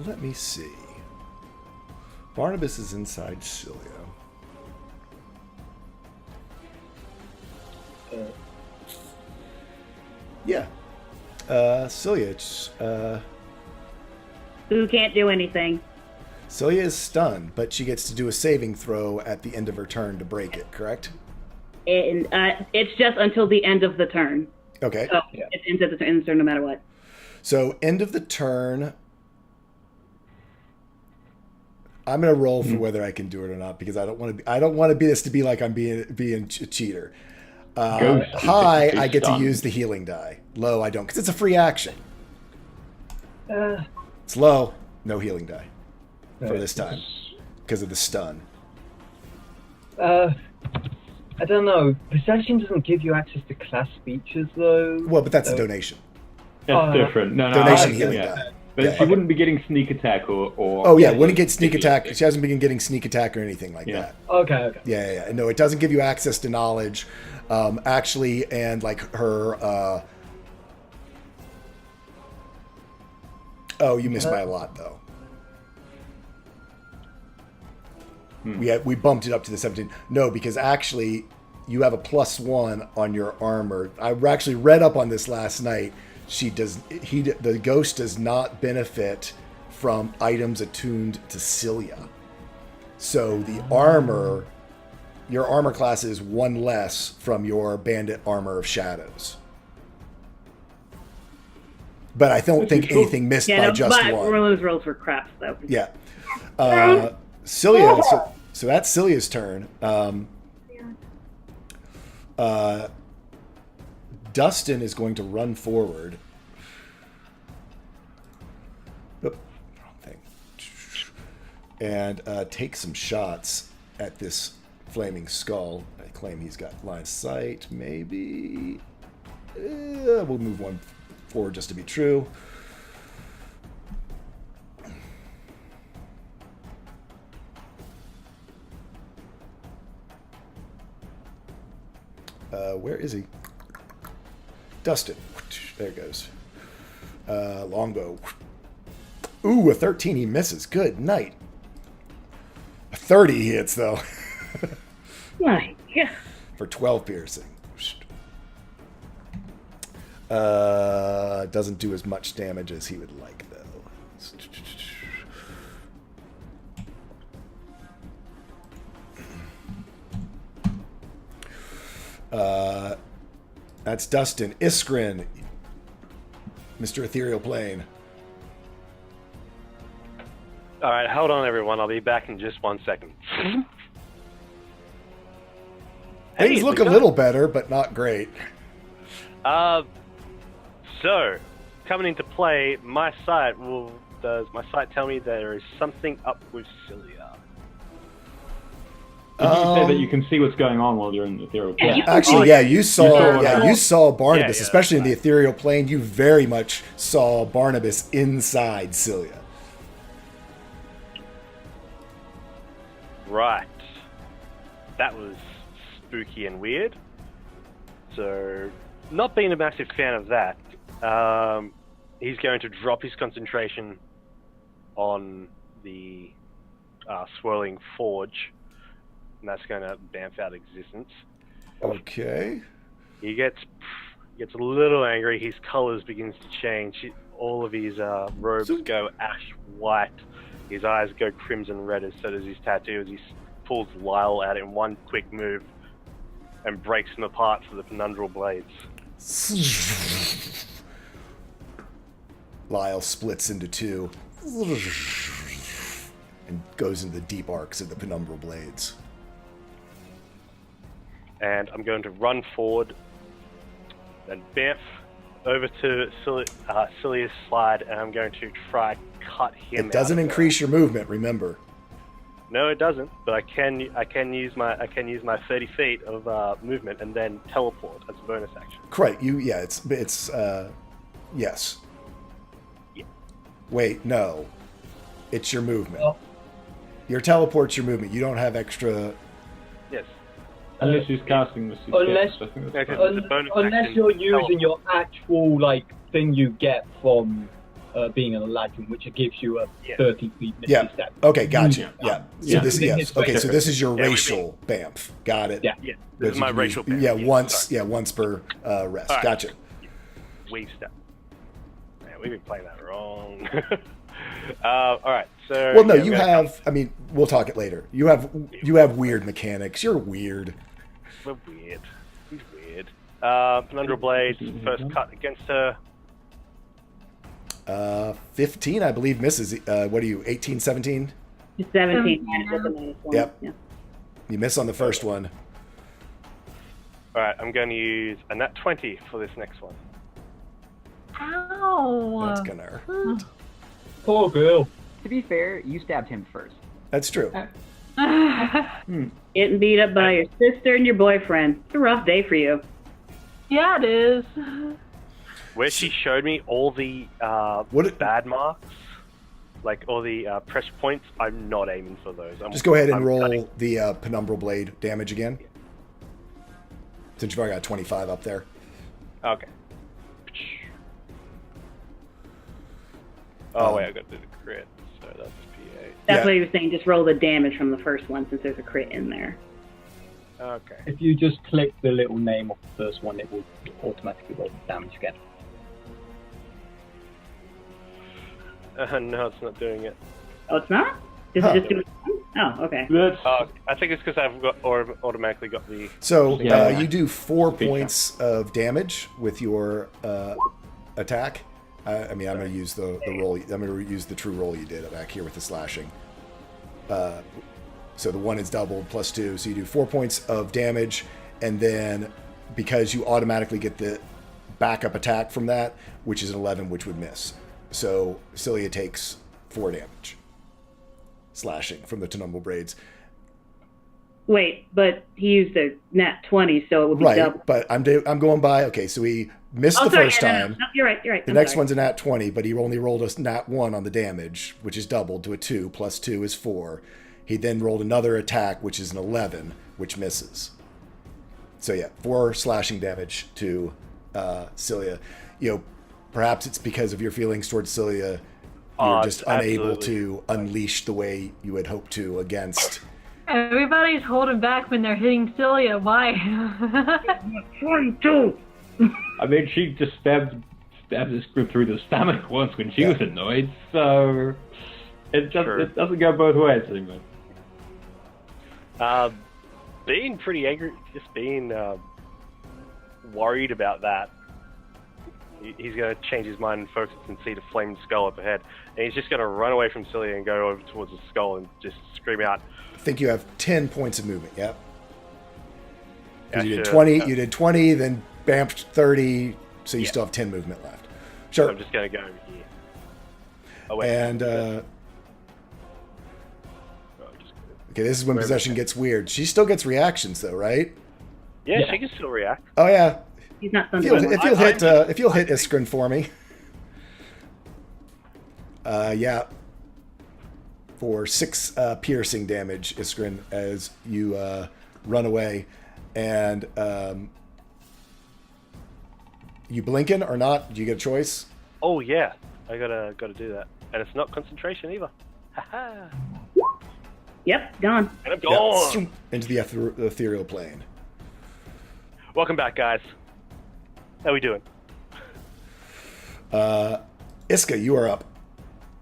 Let me see. Barnabas is inside Cilia. Yeah. Cilia, it's, Who can't do anything? Cilia is stunned, but she gets to do a saving throw at the end of her turn to break it, correct? And it's just until the end of the turn. Okay. So it ends at the end of the turn no matter what. So end of the turn. I'm gonna roll for whether I can do it or not because I don't want to be this to be like I'm being a cheater. High, I get to use the healing die. Low, I don't because it's a free action. It's low, no healing die for this time because of the stun. I don't know. Possession doesn't give you access to class features though. Well, but that's a donation. That's different. No, donation healing die. But she wouldn't be getting sneak attack or wouldn't get sneak attack. She hasn't been getting sneak attack or anything like that. Okay. Yeah. No, it doesn't give you access to knowledge, actually, and like her. You missed by a lot though. We bumped it up to the 17. No, because actually, you have a +1 on your armor. I actually read up on this last night. The ghost does not benefit from items attuned to Cilia. So the armor, your armor class is 1 less from your bandit armor of shadows. But I don't think anything missed by just 1. Those rolls were crap, though. Yeah. Cilia, so that's Cilia's turn. Dustin is going to run forward. Oop, wrong thing. And take some shots at this flaming skull. I claim he's got line of sight, maybe. We'll move one forward just to be true. Where is he? Dustin. There it goes. Longbow. Ooh, a 13 he misses. Good night. A 30 he hits, though. My God. For 12 piercing. Doesn't do as much damage as he would like, though. That's Dustin. Iskrin. Mr. Ethereal Plane. All right, hold on, everyone. I'll be back in just 1 second. Things look a little better, but not great. So, coming into play, my sight does my sight tell me there is something up with Cilia? Did you say that you can see what's going on while you're in the ethereal plane? you- Actually, yeah, you saw Barnabas, Yeah, especially in the right. ethereal plane. You very much saw Barnabas inside Cilia. Right. That was spooky and weird. So, not being a massive fan of that, he's going to drop his concentration on the swirling forge, and that's going to bamf out existence. Okay. He gets a little angry. His colors begins to change. All of his robes go ash white. His eyes go crimson red, as so does his tattoo, as he pulls Lyle out in one quick move and breaks them apart for the penundral blades. Lyle splits into two and goes into the deep arcs of the penumbral blades. And I'm going to run forward and bamf over to Cilia's slide, and I'm going to try cut him. It doesn't out of increase your movement, remember. No, it doesn't. But I can use my 30 feet of movement and then teleport as a bonus action. Correct. It's yes. Yeah. Wait, no. It's your movement. Oh. Your teleport's your movement. You don't have extra. Yes. Unless he's casting the Unless- I think Okay. that's fine. It's a bonus Unless action you're using teleport. your actual thing you get from being an Aladdin, which gives you a Yeah. 30 feet misty Yeah. step. Okay, gotcha. Yeah. So Yeah. this Yeah. yes. Okay, so this is your Yeah, we racial bamf. Got it. Yeah. Yeah, But this is my you can racial. use- bamf. Yeah, Yes, once. sorry. Yeah, once per rest. All right. Gotcha. Wave step. Man, we've been playing that wrong. All right. So. Well, no, yeah, you I'm gonna- have. I mean, we'll talk it later. You have weird mechanics. You're weird. We're weird. He's weird. Penundral blades. First cut against her. 15, I believe, misses. What are you? 18, 17? 17 minus with a minus one. Yep. Yeah. You miss on the first one. All right. I'm going to use a nat 20 for this next one. Ow! That's gonna hurt. Poor girl. To be fair, you stabbed him first. That's true. Getting beat up by your sister and your boyfriend. It's a rough day for you. Yeah, it is. Where she showed me all the What? bad marks, like all the pressure points, I'm not aiming for those. Just go ahead and I'm roll cutting. the penumbral blade damage again. Since you've already got 25 up there. Okay. Oh wait, I got to do the crit, so that's PA. That's Yeah. what he was saying. Just roll the damage from the first one since there's a crit in there. Okay. If you just click the little name of the first one, it will automatically roll the damage again. No, it's not doing it. Oh, it's not? Does Huh. it just do it? Oh, okay. That's I think it's because I've got automatically got the. So Yeah. you do 4 Feature. points of damage with your attack. I mean, I'm going to use the roll. I'm going to use the true roll you did back here with the slashing. So the 1 is doubled plus 2. So you do 4 points of damage, and then because you automatically get the backup attack from that, which is an 11, which would miss. So Cilia takes 4 damage slashing from the penumbral blades. Wait, but he used a nat 20, so it would be Right, double. but I'm going by. Okay, so he missed Oh, the sorry, first yeah, time. No, you're right. The next one's a nat 20, but he only rolled a nat 1 on the damage, which is doubled to a 2, plus 2 is 4. He then rolled another attack, which is an 11, which misses. So yeah, 4 slashing damage to Cilia. Perhaps it's because of your feelings towards Cilia. You're just unable to unleash the way you had hoped to against. Everybody's holding back when they're hitting Cilia. Why? Trying to. I mean, she just stabbed this group through the stomach once when she was annoyed, so it doesn't go both ways anymore. Being pretty angry, just being worried about that. He's going to change his mind and focus and see the flaming skull up ahead. And he's just going to run away from Cilia and go over towards the skull and just scream out. I think you have 10 points of movement, yep. Yeah, you did 20, you did 20, then bamped 30, so you still have 10 movement left. Sure. So I'm just going to go over here. Oh, wait. And, okay, this is when possession gets weird. She still gets reactions, though, right? Yeah, she can still react. Oh, yeah. He's not If you'll hit Iskrin for me. Yeah. For 6 piercing damage, Iskrin, as you run away. And you blinking or not? Do you get a choice? Oh yeah, I gotta do that, and it's not concentration either. Haha. Yep, gone. And I'm gone. Yeah, into the ethereal plane. Welcome back, guys. How we doing? Iska, you are up.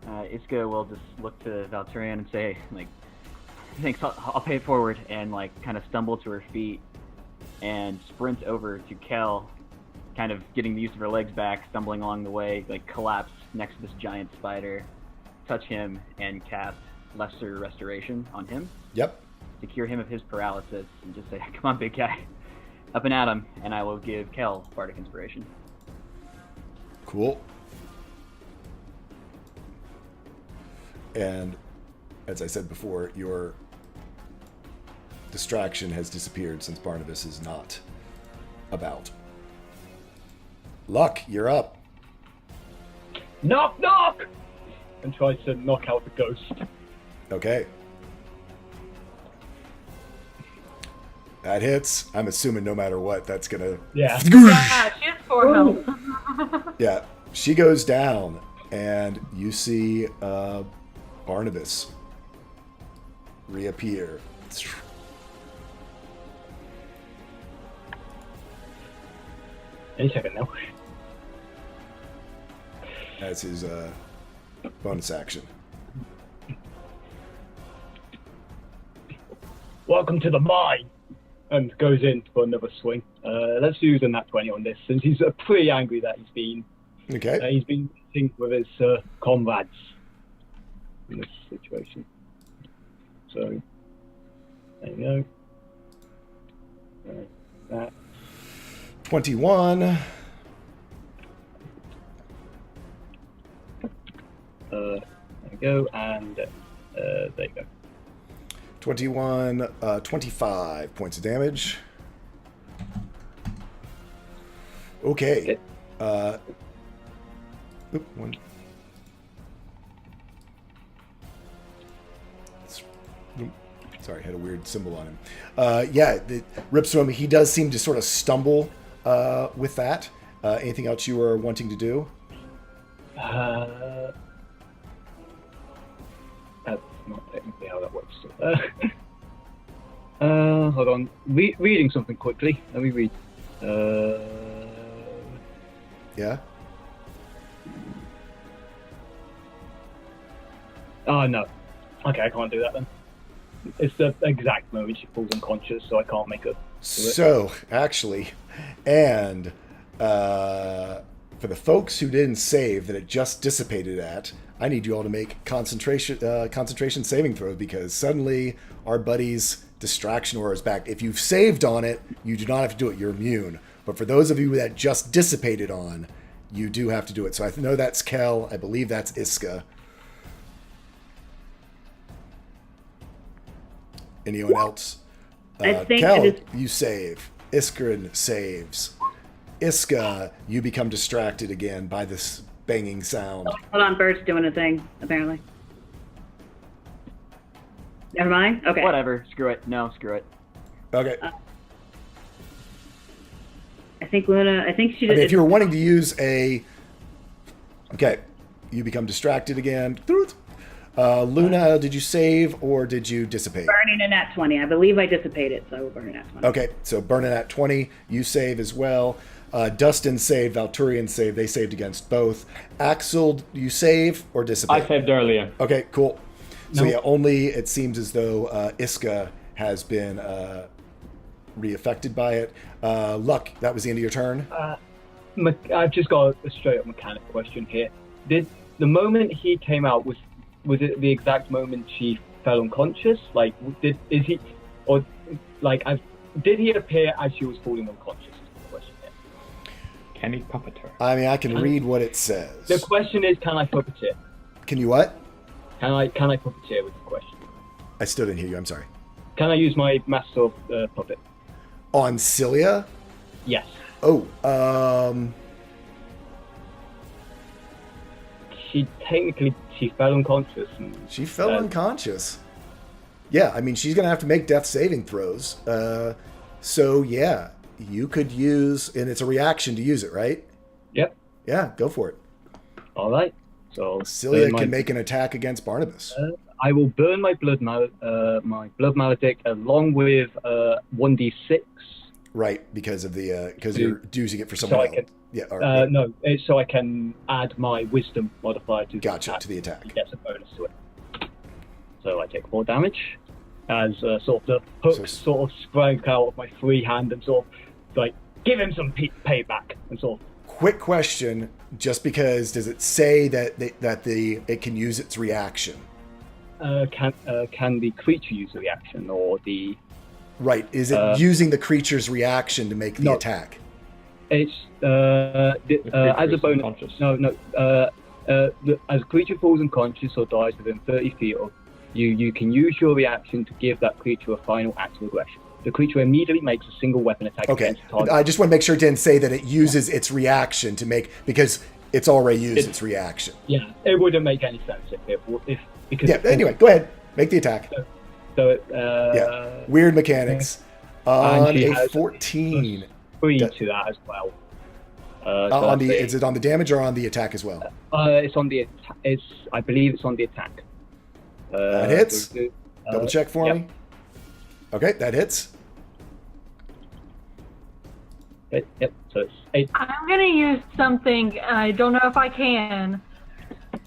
Iska will just look to Valturian and say, like, thanks, I'll pay it forward, and, like, kind of stumble to her feet and sprint over to Kel, kind of getting the use of her legs back, stumbling along the way, like, collapse next to this giant spider, touch him, and cast Lesser Restoration on him. Yep. To cure him of his paralysis, and just say, come on, big guy, up and at him, and I will give Kel Bardic Inspiration. Cool. And as I said before, your distraction has disappeared since Barnabas is not about. Luck, you're up. Knock, knock! And tries to knock out the ghost. Okay. That hits. I'm assuming no matter what, that's gonna... Yeah. Yeah, she has 4 health. Yeah. She goes down, and you see Barnabas reappear. Any second now. That's his bonus action. Welcome to the mine! And goes in for another swing. Let's use a nat 20 on this, since he's pretty angry that he's been seen with his comrades in this situation. So, there you go. That. 21. There you go, and there you go. 21, 25 points of damage. Okay. One. Sorry, I had a weird symbol on him. Yeah, it rips through him. He does seem to sort of stumble with that. Anything else you were wanting to do? That's not technically how that works. Hold on. Reading something quickly. Let me read. Yeah? Oh, no. Okay, I can't do that then. It's the exact moment she falls unconscious, so I can't make her do it. So, actually, and for the folks who didn't save that it just dissipated at, I need you all to make concentration saving throws, because suddenly our buddy's distraction aura is back. If you've saved on it, you do not have to do it. You're immune. But for those of you that just dissipated on, you do have to do it. So I know that's Kel. I believe that's Iska. Anyone else? I think Kel, it is... you save. Iskrin saves. Iska, you become distracted again by this banging sound. Hold on, Bert's doing a thing, apparently. Never mind? Okay. Whatever. Screw it. No, screw it. Okay. I think Luna, she I did. mean, if you were wanting to use a... Okay. You become distracted again. Luna, did you save or did you dissipate? Burning a nat 20. I believe I dissipated, so I will burn a nat 20. Okay, so burning at 20, you save as well. Dustin saved, Valturian saved. They saved against both. Axel, you save or dissipate? I saved earlier. Okay, cool. So No. yeah, only it seems as though Iska has been re-affected by it. Luck, that was the end of your turn? I've just got a straight up mechanic question here. Did the moment he came out was it the exact moment she fell unconscious? Like, did he appear as she was falling unconscious? Is the question here. Can he puppet her? I mean, I can read what it says. The question is, can I puppeteer? Can you what? Can I puppeteer with the question? I still didn't hear you, I'm sorry. Can I use my master puppet? On Cilia? Yes. Oh, She fell unconscious. And, she fell unconscious. Yeah, I mean, she's going to have to make death saving throws. So, yeah, you could use, and it's a reaction to use it, right? Yep. Yeah, go for it. All right. So Cilia can make an attack against Barnabas. I will burn my blood maledict along with 1d6. Right, because of the because you're using it for someone So I else. can- Yeah, all No, right. it's so I can add my wisdom modifier to Gotcha, the to the attack. It gets a bonus to it. So I take 4 damage as sort of the hook sort of sprang out of my free hand and sort of like give him some payback and sort of. Quick question, just because does it say that it can use its reaction? Can the creature use the reaction or the? Right, is it using the creature's reaction to make the No. attack? It's creature as a is bonus. unconscious. No. As a creature falls unconscious or dies within 30 feet of you can use your reaction to give that creature a final act of aggression. The creature immediately makes a single weapon attack Okay, against the target. I just want to make sure it didn't say that it uses its reaction to make, because it's already used its reaction. Yeah, it wouldn't make any sense if because Yeah, anyway, go ahead, make the attack. So Yeah, weird mechanics. On she a has 14. 3 Da- to that as well. On the, is it on the damage or on the attack as well? It's on the I believe it's on the attack. That hits? Double check for yep. me. Okay, that hits. Yep. So it's 8. I'm gonna use something. I don't know if I can.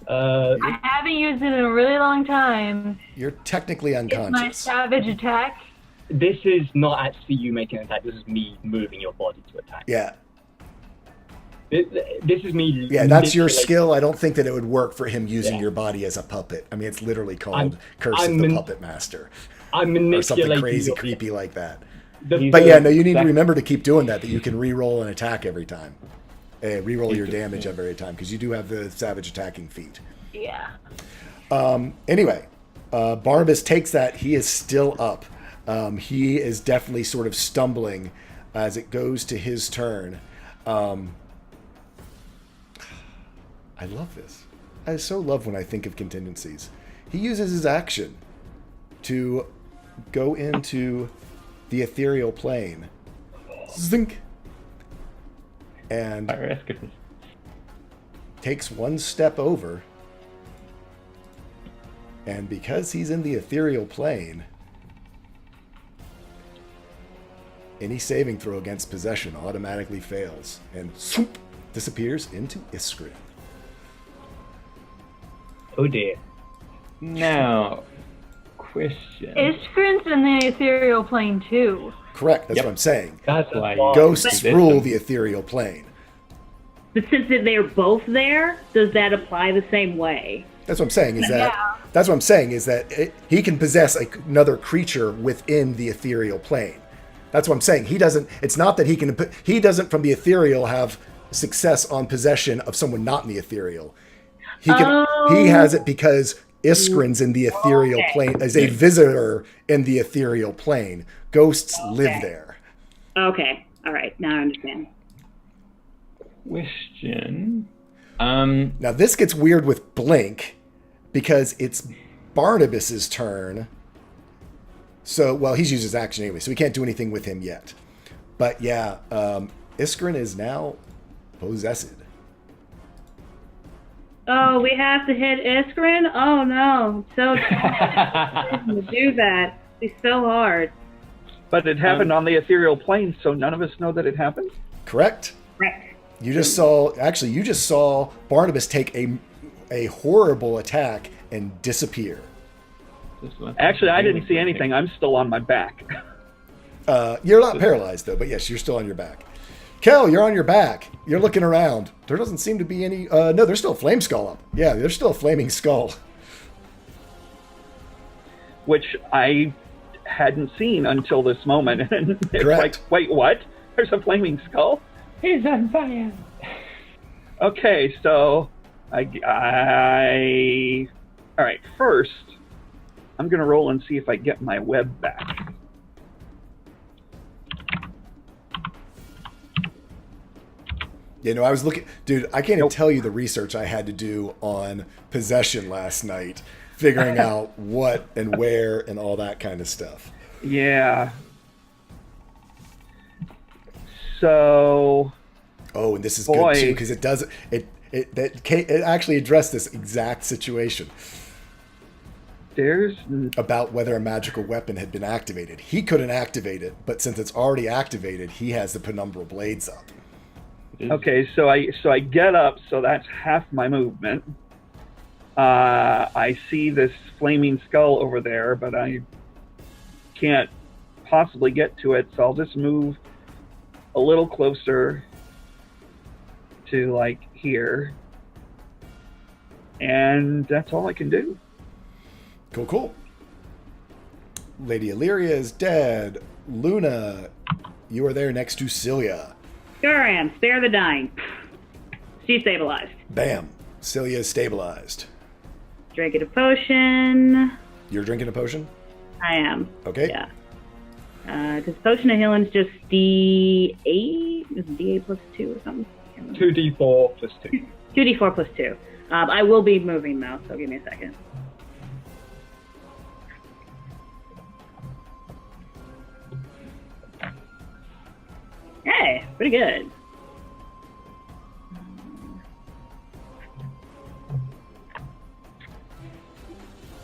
I haven't used it in a really long time. You're technically It's my unconscious. savage attack. This is not actually you making an attack. This is me moving your body to attack. Yeah, This is me. yeah, that's your manipulating- skill. I don't think that it would work for him using Yeah. your body as a puppet. I mean, it's literally called I'm- Curse I'm of the man- Puppet Master. I'm Or manipulating something crazy, your- creepy like that. The- But yeah, no, you need to That- remember to keep doing that you can re-roll an attack every time. Re-roll your damage every time, because you do have the savage attacking feat. Yeah. Anyway, Barnabas takes that. He is still up. He is definitely sort of stumbling as it goes to his turn. I love this. I so love when I think of contingencies. He uses his action to go into the ethereal plane. Zink! And Fire escapade. takes one step over. And because he's in the ethereal plane, any saving throw against possession automatically fails and swoop, disappears into Iskrin. Oh dear. Now, question. Iskrin's in the ethereal plane too. Correct, that's Yep. what I'm saying. That's Like- why. Ghosts But- rule the ethereal plane. But since they're both there, does that apply the same way? That's what I'm saying. Is that Yeah. that's what I'm saying is that he can possess another creature within the ethereal plane. That's what I'm saying. He doesn't. It's not that he can. He doesn't from the ethereal have success on possession of someone not in the ethereal. He can. He has it because Iskrin's in the ethereal plane as a visitor in the ethereal plane. Ghosts live there. Okay. All right. Now I understand. question. Now this gets weird with Blink because it's Barnabas's turn. So, well, he's used his action anyway, so we can't do anything with him yet. But yeah, Iskrin is now possessed. Oh, we have to hit Iskrin? Oh no. So to do that. It's so hard. But it happened on the ethereal plane, so none of us know that it happened. Correct? Correct. You just saw Barnabas take a horrible attack and disappear. Actually, I didn't see anything. I'm still on my back. You're not paralyzed though, but yes, you're still on your back. Kel, you're on your back. You're looking around. There doesn't seem to be any. No, there's still a flame skull up. Yeah, there's still a flaming skull. Which I hadn't seen until this moment. And it's Correct. like, wait, what? There's a flaming skull? He's on fire. Okay, so all right, first, I'm going to roll and see if I get my web back. You know, I was looking, dude, I can't even tell you the research I had to do on possession last night, figuring out what and where and all that kind of stuff. Yeah. So. Oh, and this is Boy. good too because it actually addressed this exact situation There's. about whether a magical weapon had been activated. He couldn't activate it, but since it's already activated, he has the penumbral blades up. Okay, so I get up, so that's half my movement. I see this flaming skull over there, but I can't possibly get to it, so I'll just move a little closer to, like, here. And that's all I can do. Cool. Lady Illyria is dead. Luna, you are there next to Cilia. Goran, spare the dying. She's stabilized. Bam. Cilia is stabilized. Drinking a potion. You're drinking a potion? I am. Okay. Yeah. Because potion of healing's just D8? Is it D8 plus 2 or something? 2d4 plus 2. 2d4 plus 2. I will be moving though, so give me a second. Hey, pretty good.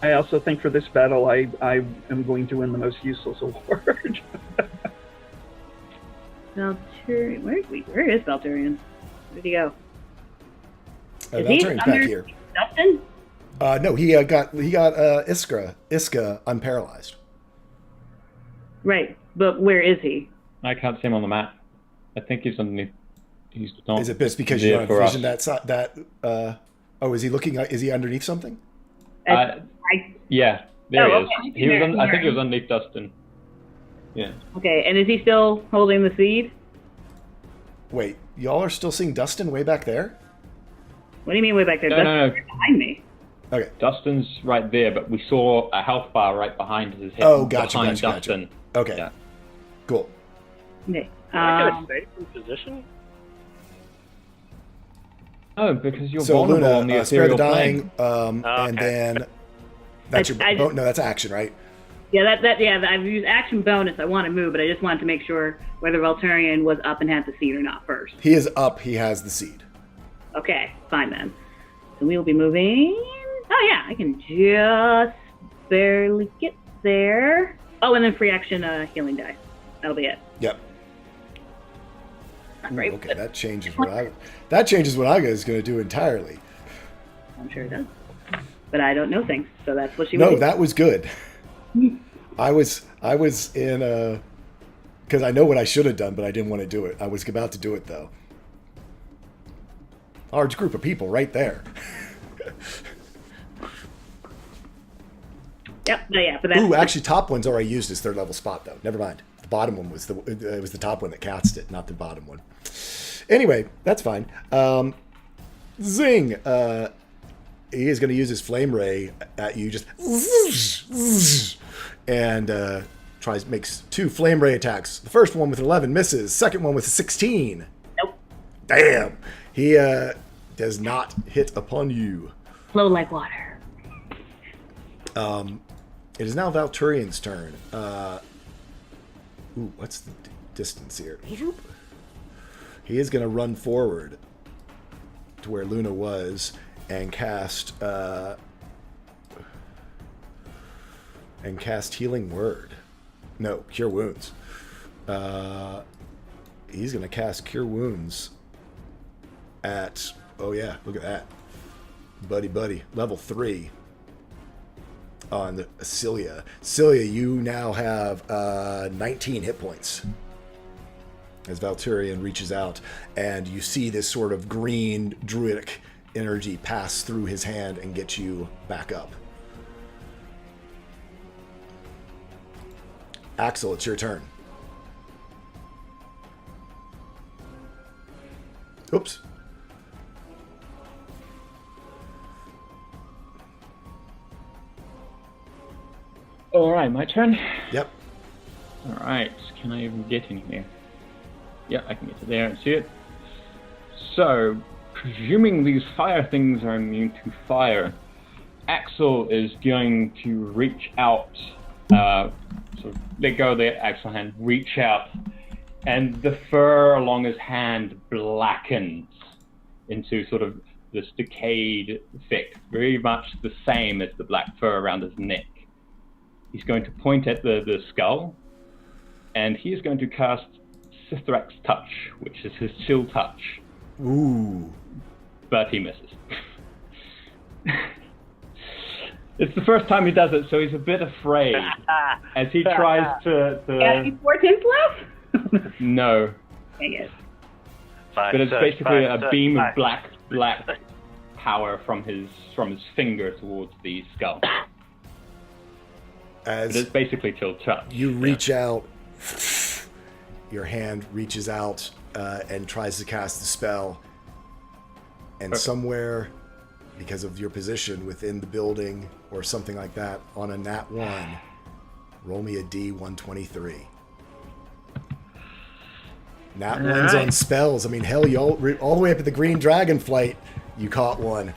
I also think for this battle, I am going to win the most useless award. Valturian, where is Valturian? Where'd he go? Is he Valturian's under back here. Dustin? No, he got Iska unparalyzed. Right, but where is he? I can't see him on the map. I think he's underneath. He's not. Is it just because you don't have vision that is he looking? Is he underneath something? Yeah, there he is. Okay. He was. I think he was underneath Dustin. Yeah. Okay, and is he still holding the seed? Wait, y'all are still seeing Dustin way back there? What do you mean way back there? No, Dustin's no. right behind me. Okay. Dustin's right there, but we saw a health bar right behind his head. Oh, gotcha, behind gotcha. Dustin. Okay. Yeah. Cool. Okay. Am I going to stay in position? Oh, because you're So vulnerable on the Luna, spare the ethereal dying, plane. and then that's your. No, that's action, right? Yeah, I've used action bonus. I want to move, but I just wanted to make sure whether Valturian was up and had the seed or not first. He is up. He has the seed. Okay, fine then. So we will be moving. Oh yeah, I can just barely get there. Oh, and then free action healing die. That'll be it. Yep. Not great. Okay, that changes what I was going to do entirely. I'm sure it does. But I don't know things, so that's what she No, would do. that was good. I was in because I know what I should have done, but I didn't want to do it. I was about to do it though. Large group of people right there. Yep, but that's Ooh, actually, top one's already used his 3rd level spot though. Never mind. The bottom one was it was the top one that cast it, not the bottom one. Anyway, that's fine. Zing. He is going to use his flame ray at you, just and makes 2 flame ray attacks. The first one with 11 misses. Second one with a 16. Nope. Damn. He does not hit upon you. Flow like water. It is now Valturian's turn. What's the distance here? He is going to run forward to where Luna was and cast Healing Word. No, Cure Wounds. He's going to cast Cure Wounds at, oh yeah, look at that. Buddy, level 3 on Celia. Celia, you now have 19 hit points. As Valturian reaches out, and you see this sort of green druidic energy pass through his hand and get you back up. Axel, it's your turn. Oops. All right, my turn. Yep. All right, can I even get in here? Yeah, I can get to there and see it. So, presuming these fire things are immune to fire, Axel is going to reach out, so let go of the Axel hand, reach out, and the fur along his hand blackens into sort of this decayed thick, very much the same as the black fur around his neck. He's going to point at the skull, and he's going to cast Sithrak's Touch, which is his chill touch. Ooh. But he misses. It's the first time he does it, so he's a bit afraid as he tries to... Any fortunes left? No. Dang it. But it's basically a beam of black power from his finger towards the skull. But it's basically chill touch. You reach out, your hand reaches out and tries to cast the spell, and somewhere, because of your position within the building or something like that, on a nat 1, roll me a D123. Nat 1s on spells. I mean, hell, you all the way up at the Green Dragon Flight, you caught one.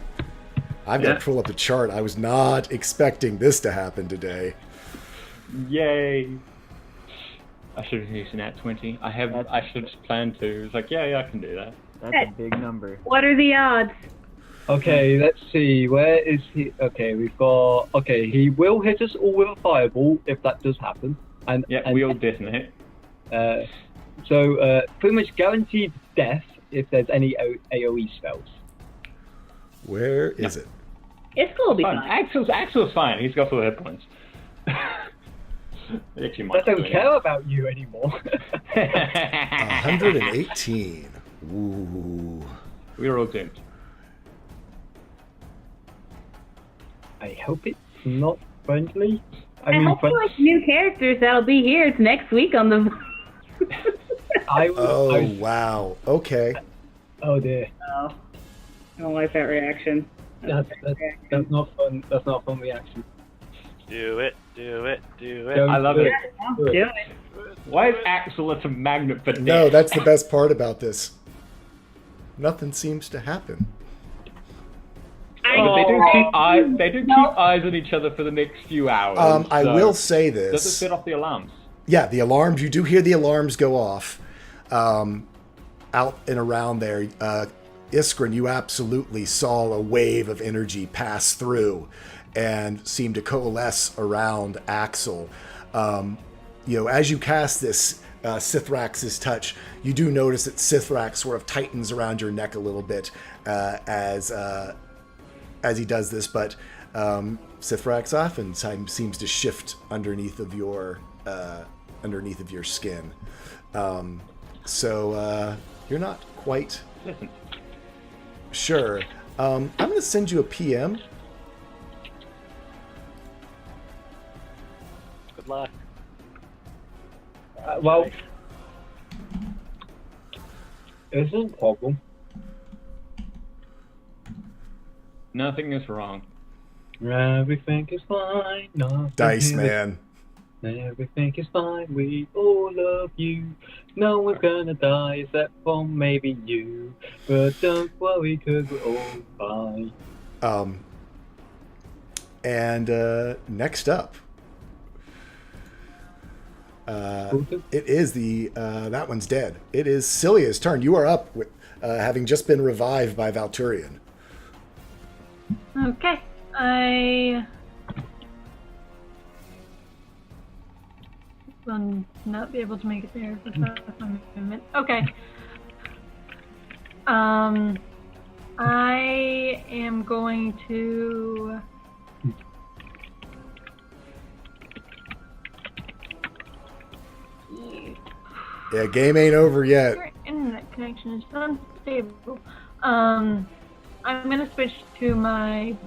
I've got to pull up the chart. I was not expecting this to happen today. Yay! I should have used an at 20. I should have planned to. It's like, yeah, I can do that. That's a big number. What are the odds? Okay, let's see. Where is he? Okay, we've got. Okay, he will hit us all with a fireball if that does happen. And we all detonate. So pretty much guaranteed death if there's any AOE spells. Where is it? It's gonna be fine. Axel's fine. He's got full hit points. I don't care about you anymore. 118. Ooh. We're all doomed. I hope it's not friendly. I hope you like new characters that'll be here. It's next week on the... Wow. Okay. Oh dear. Oh. I don't like that reaction. That's not fun. That's not a fun reaction. Do it. I love it. Do it. Why is Axel such a magnet for death? No, that's the best part about this. Nothing seems to happen. But they do keep eyes on each other for the next few hours. I will say this. Does it set off the alarms? Yeah, the alarms. You do hear the alarms go off out and around there. Iskrin, you absolutely saw a wave of energy pass through and seem to coalesce around Axel. As you cast this Sithrak's touch, you do notice that Sithrak sort of tightens around your neck a little bit as he does this, but Sithrak's oftentimes seems to shift underneath of your skin. So you're not quite sure. I'm going to send you a PM. Good luck. Well, this is a problem. Nothing is wrong. Everything is fine. Dice, man. Everything is fine, we all love you. No one's gonna die except for maybe you. But don't worry, cause we're all fine. And next up, it is that one's dead. It is Celia's turn. You are up, with, having just been revived by Valturian. Okay, I will not be able to make it there for my movement. Okay. I am going to. Yeah, game ain't over yet. Your internet connection is unstable. I'm gonna switch to my.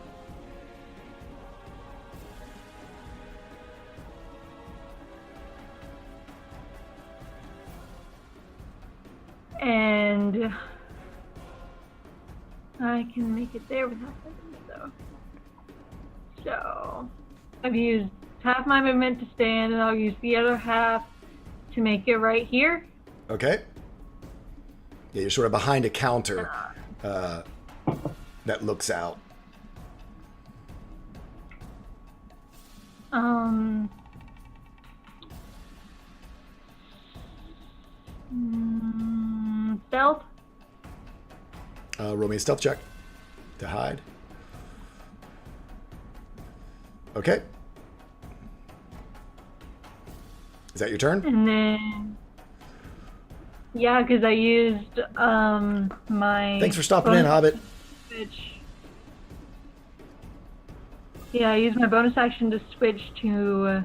And I can make it there without that, though. So I've used half my movement to stand, and I'll use the other half to make it right here. Okay. Yeah, you're sort of behind a counter that looks out. Stealth. Roll me a stealth check to hide. Okay. Is that your turn? And then, yeah, because I used my. Thanks for stopping in, Hobbit. Switch. Yeah, I used my bonus action to switch to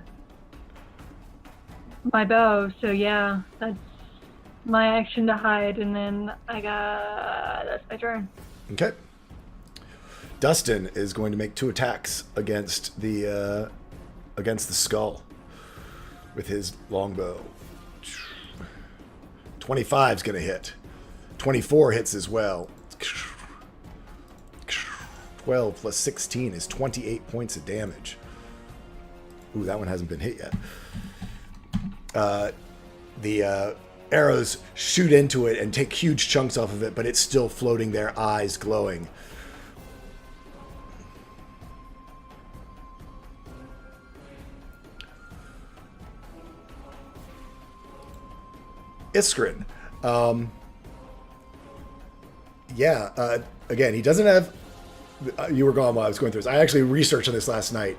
my bow. So yeah, that's my action to hide, and then that's my turn. Okay. Dustin is going to make 2 attacks against the skull with his longbow. 25 is going to hit. 24 hits as well. 12 plus 16 is 28 points of damage. Ooh, that one hasn't been hit yet. The arrows shoot into it and take huge chunks off of it, but it's still floating there, eyes glowing. Iskrin. Again, he doesn't have... You were gone while I was going through this. I actually researched on this last night.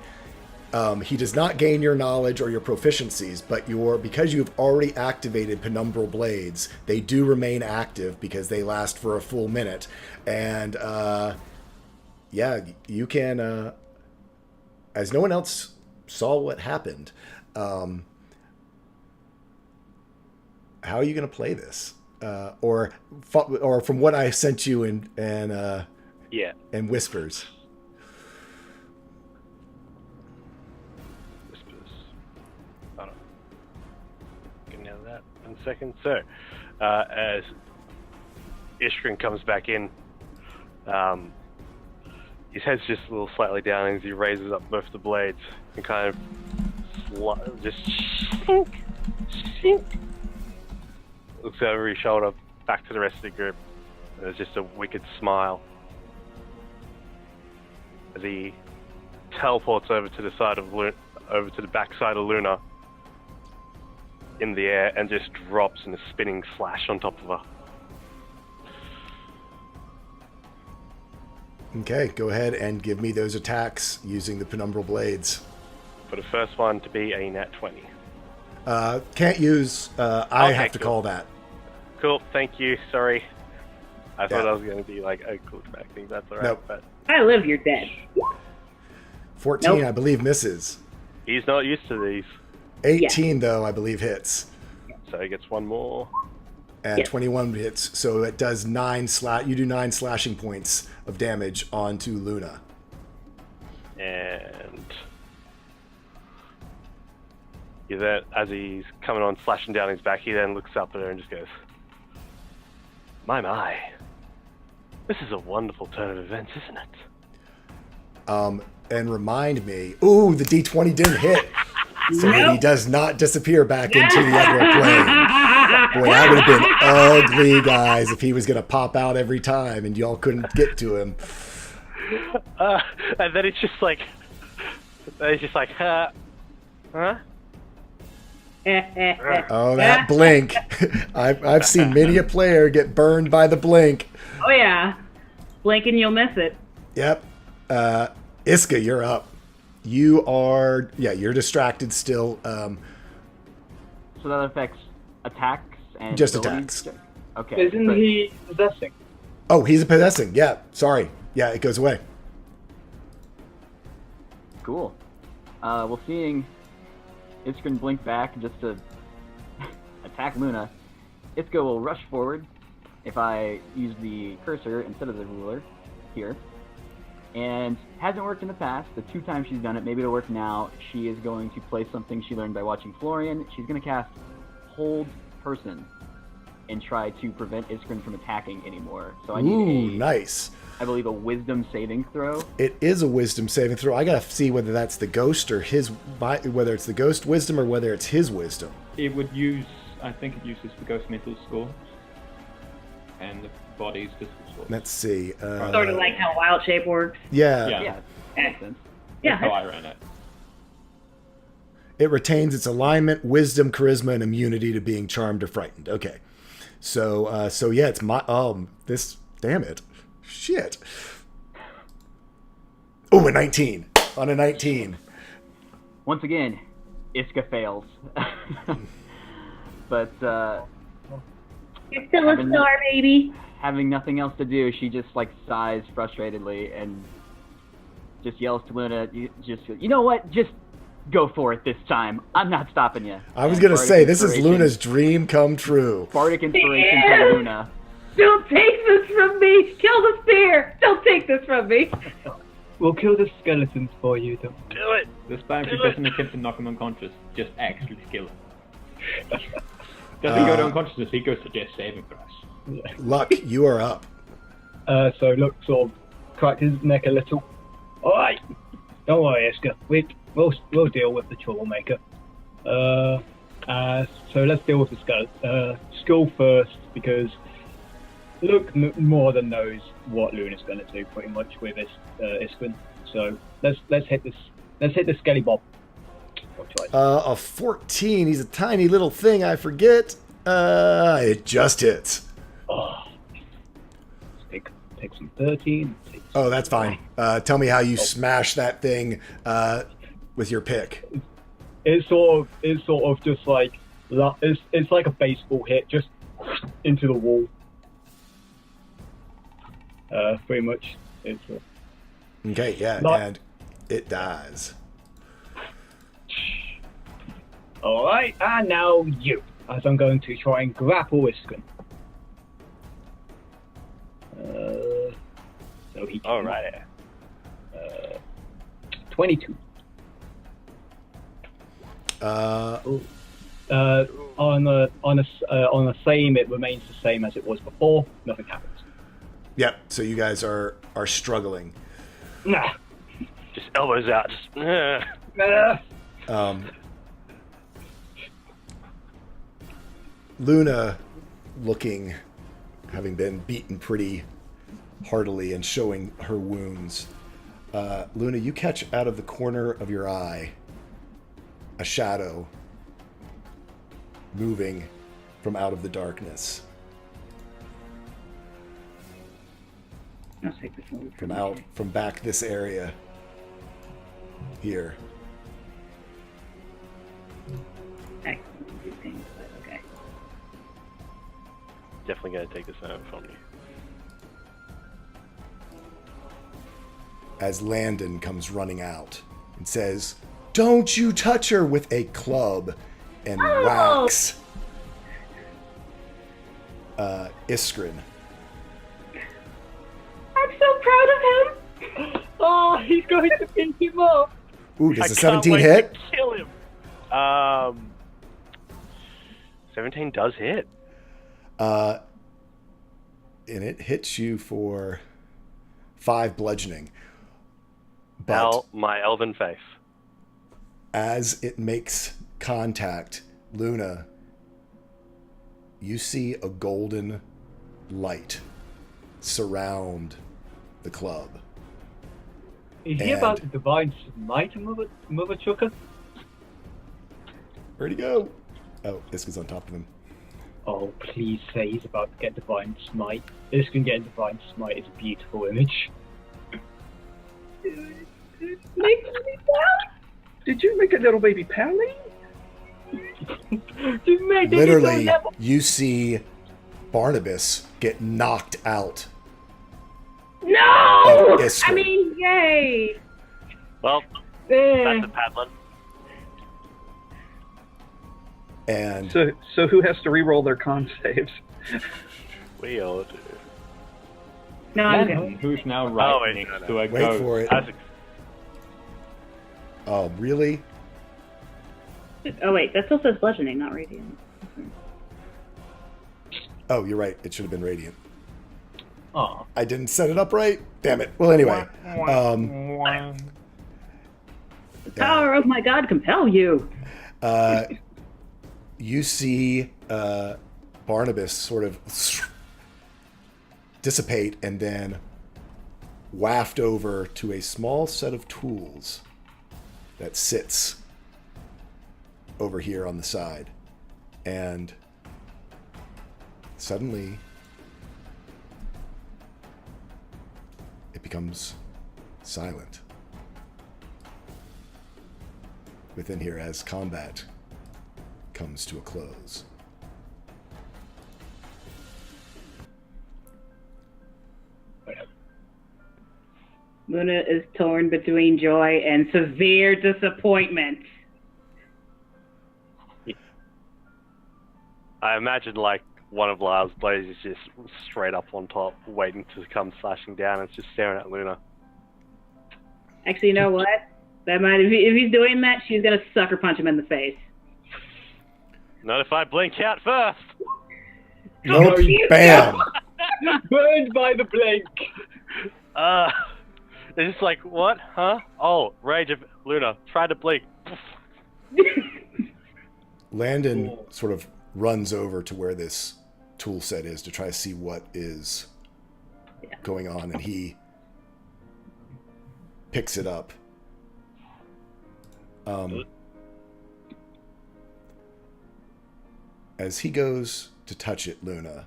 He does not gain your knowledge or your proficiencies, but because you've already activated Penumbral Blades, they do remain active because they last for a full minute. And you can, as no one else saw what happened, how are you going to play this? Or from what I sent you and Whispers. Second. So, as Iskrin comes back in, his head's just a little slightly down as he raises up both the blades and kind of just shink. Looks over his shoulder, back to the rest of the group. And there's just a wicked smile as he teleports over to the side of over to the back side of Luna. In the air and just drops in a spinning slash on top of her. Okay, go ahead and give me those attacks using the Penumbral Blades. For the first one to be a nat 20. Can't use, I have to call that. Cool, thank you, sorry. I thought I was going to be like, oh cool, I think that's alright. Nope. But I live, you're dead. 14, Nope. I believe, misses. he's not used to these. 18, though, I believe, hits. So he gets one more. And 21 hits, so it does 9 you do 9 slashing points of damage onto Luna. And as he's coming on, slashing down his back, he then looks up at her and just goes, My. This is a wonderful turn of events, isn't it? And remind me... Ooh, the D20 didn't hit. so that he does not disappear back into the other plane. Boy, that would have been ugly, guys, if he was going to pop out every time and y'all couldn't get to him. And then it's just like, huh? Oh, that blink. I've seen many a player get burned by the blink. Oh yeah, blink and you'll miss it. Yep. Iska, you're up. You're distracted still. So that affects attacks and Just abilities? attacks. Okay. Isn't but- he possessing? Oh, he's a possessing. Yeah, sorry. Yeah, it goes away. Cool. Well, seeing Iskrin blink back just to attack Luna, Iska will rush forward if I use the cursor instead of the ruler here. And hasn't worked in the past. The 2 times she's done it, maybe it'll work now. She is going to play something she learned by watching Florian. She's going to cast Hold Person and try to prevent Iskrin from attacking anymore. So I need Nice. I believe a Wisdom saving throw. It is a wisdom saving throw. I gotta see whether that's the ghost or whether it's the ghost wisdom or whether it's his wisdom. It would use, I think it uses the ghost mental score and the body's physical score. Let's see. Sort of like how Wild Shape works. Yeah. Yeah, makes sense. Yeah. That's how I ran it. It retains its alignment, wisdom, charisma, and immunity to being charmed or frightened. Okay. So yeah, it's my this damn it. Shit. Oh, a 19. On a 19. Once again, Iska fails. But You're still a star, baby. having nothing else to do, she just like sighs frustratedly and just yells to Luna, you know what? Just go for it this time. I'm not stopping you. I was And going to Bardic say, this is Inspiration- Luna's dream come true. Bardic Inspiration Yes! to Luna. Don't take this from me. Kill the spear. Don't take this from me. We'll kill the skeletons for you, though. Do it! This time she doesn't attempt to knock him unconscious, just actually kill him. Doesn't go to unconsciousness, he goes to death saving throws. Luck, you are up. So look, sort of crack his neck a little. All right, don't worry, Iska. We'll deal with the troublemaker. So let's deal with the skull first, because Luke more than knows what Luna's going to do pretty much with this Iskrin. So let's hit this. Let's hit the Skelly Bob. A 14. He's a tiny little thing. I forget. It just hits. Oh, let's take some 13. Oh, that's fine. Tell me how you smash that thing with your pick. It's sort of just like it's like a baseball hit, just into the wall. Pretty much. It's Okay, yeah, Not- and it dies. all right, and now you, as I'm going to try and grapple Iskrin. So he. Alright. 22. On the same, it remains the same as it was before. Nothing happens. Yep. So you guys are struggling. Nah. Just elbows out. Just, Nah. Luna, looking, having been beaten pretty heartily and showing her wounds. Luna, you catch out of the corner of your eye a shadow moving from out of the darkness. I'll take this one. From back this area here. Excellent. These things, but okay. definitely gonna take this out from you. As Landon comes running out and says, "Don't you touch her," with a club, and whacks Iskrin. I'm so proud of him. Oh, he's going to beat him up. Ooh, does I a can't 17 wait hit? to kill him. 17 does hit. And it hits you for 5 bludgeoning. But My elven face. as it makes contact, Luna, you see a golden light surround the club. Is he And- about the divine smite, Mother Chucker? Where'd he go? Oh, Iska's on top of him. Oh, please say he's about to get divine smite. This can get divine smite is a beautiful image. Did you make a little baby Pally? You made it Literally, into a level. you see Barnabas get knocked out. No! Oh, Iskra. I mean, yay! Well, Eh. that's a Padlin. And So who has to re-roll their con saves? We all do. No, I'm Landon, good. who's now right Oh, wait, next no. to a wait ghost. for it. That's Oh, really? Oh wait, that still says bludgeoning, not radiant. Oh, you're right. It should have been radiant. Aw. I didn't set it up right. Damn it. Well, anyway. The power of my god compel you. You see Barnabas sort of dissipate and then waft over to a small set of tools that sits over here on the side. And suddenly it becomes silent within here as combat comes to a close. Luna is torn between joy and severe disappointment. I imagine like one of Lars' blades is just straight up on top, waiting to come slashing down. And it's just staring at Luna. Actually, you know what? That might if he's doing that, she's gonna sucker punch him in the face. Not if I blink out first. Nope. cute. Bam! Burned by the blink. It's just like, what? Huh? Oh, Rage of Luna. Try to blink. Landon sort of runs over to where this tool set is to try to see what is going on, and he picks it up. As he goes to touch it, Luna,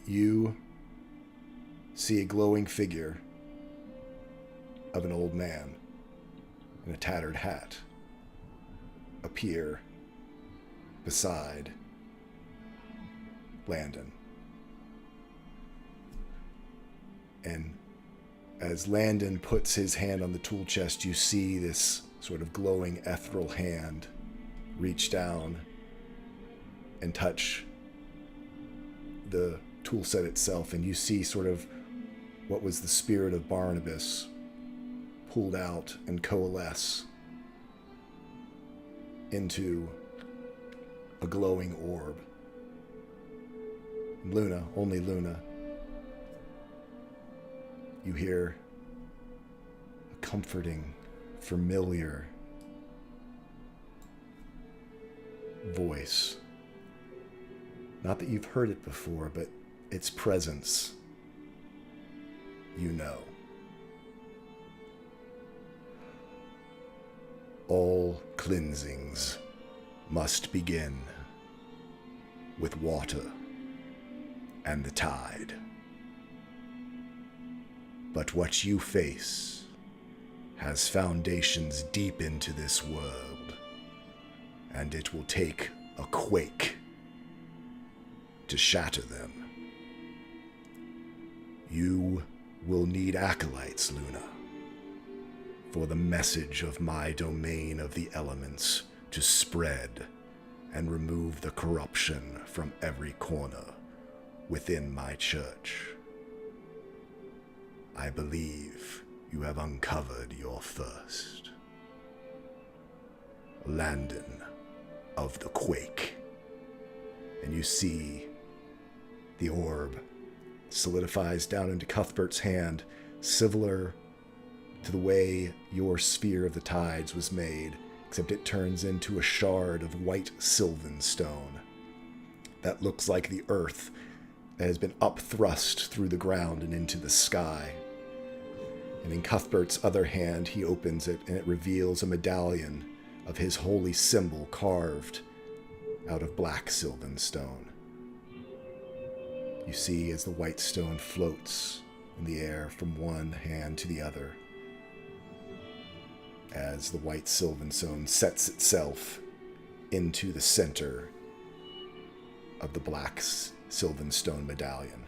you see a glowing figure of an old man in a tattered hat appear beside Landon. And as Landon puts his hand on the tool chest, you see this sort of glowing ethereal hand reach down and touch the tool set itself, and you see sort of what was the spirit of Barnabas pulled out and coalesce into a glowing orb. Luna, only Luna, you hear a comforting, familiar voice. Not that you've heard it before, but its presence, you know. All cleansings must begin with water and the tide. But what you face has foundations deep into this world, and it will take a quake to shatter them. You will need acolytes, Luna, for the message of my domain of the elements to spread and remove the corruption from every corner within my church. I believe you have uncovered your first. Landon of the Quake. And you see The orb solidifies down into Cuthbert's hand, similar to the way your sphere of the tides was made, except it turns into a shard of white sylvan stone that looks like the earth that has been upthrust through the ground and into the sky. And in Cuthbert's other hand, he opens it, and it reveals a medallion of his holy symbol carved out of black sylvan stone. You see as the white stone floats in the air from one hand to the other, as the white sylvan stone sets itself into the center of the black sylvan stone medallion.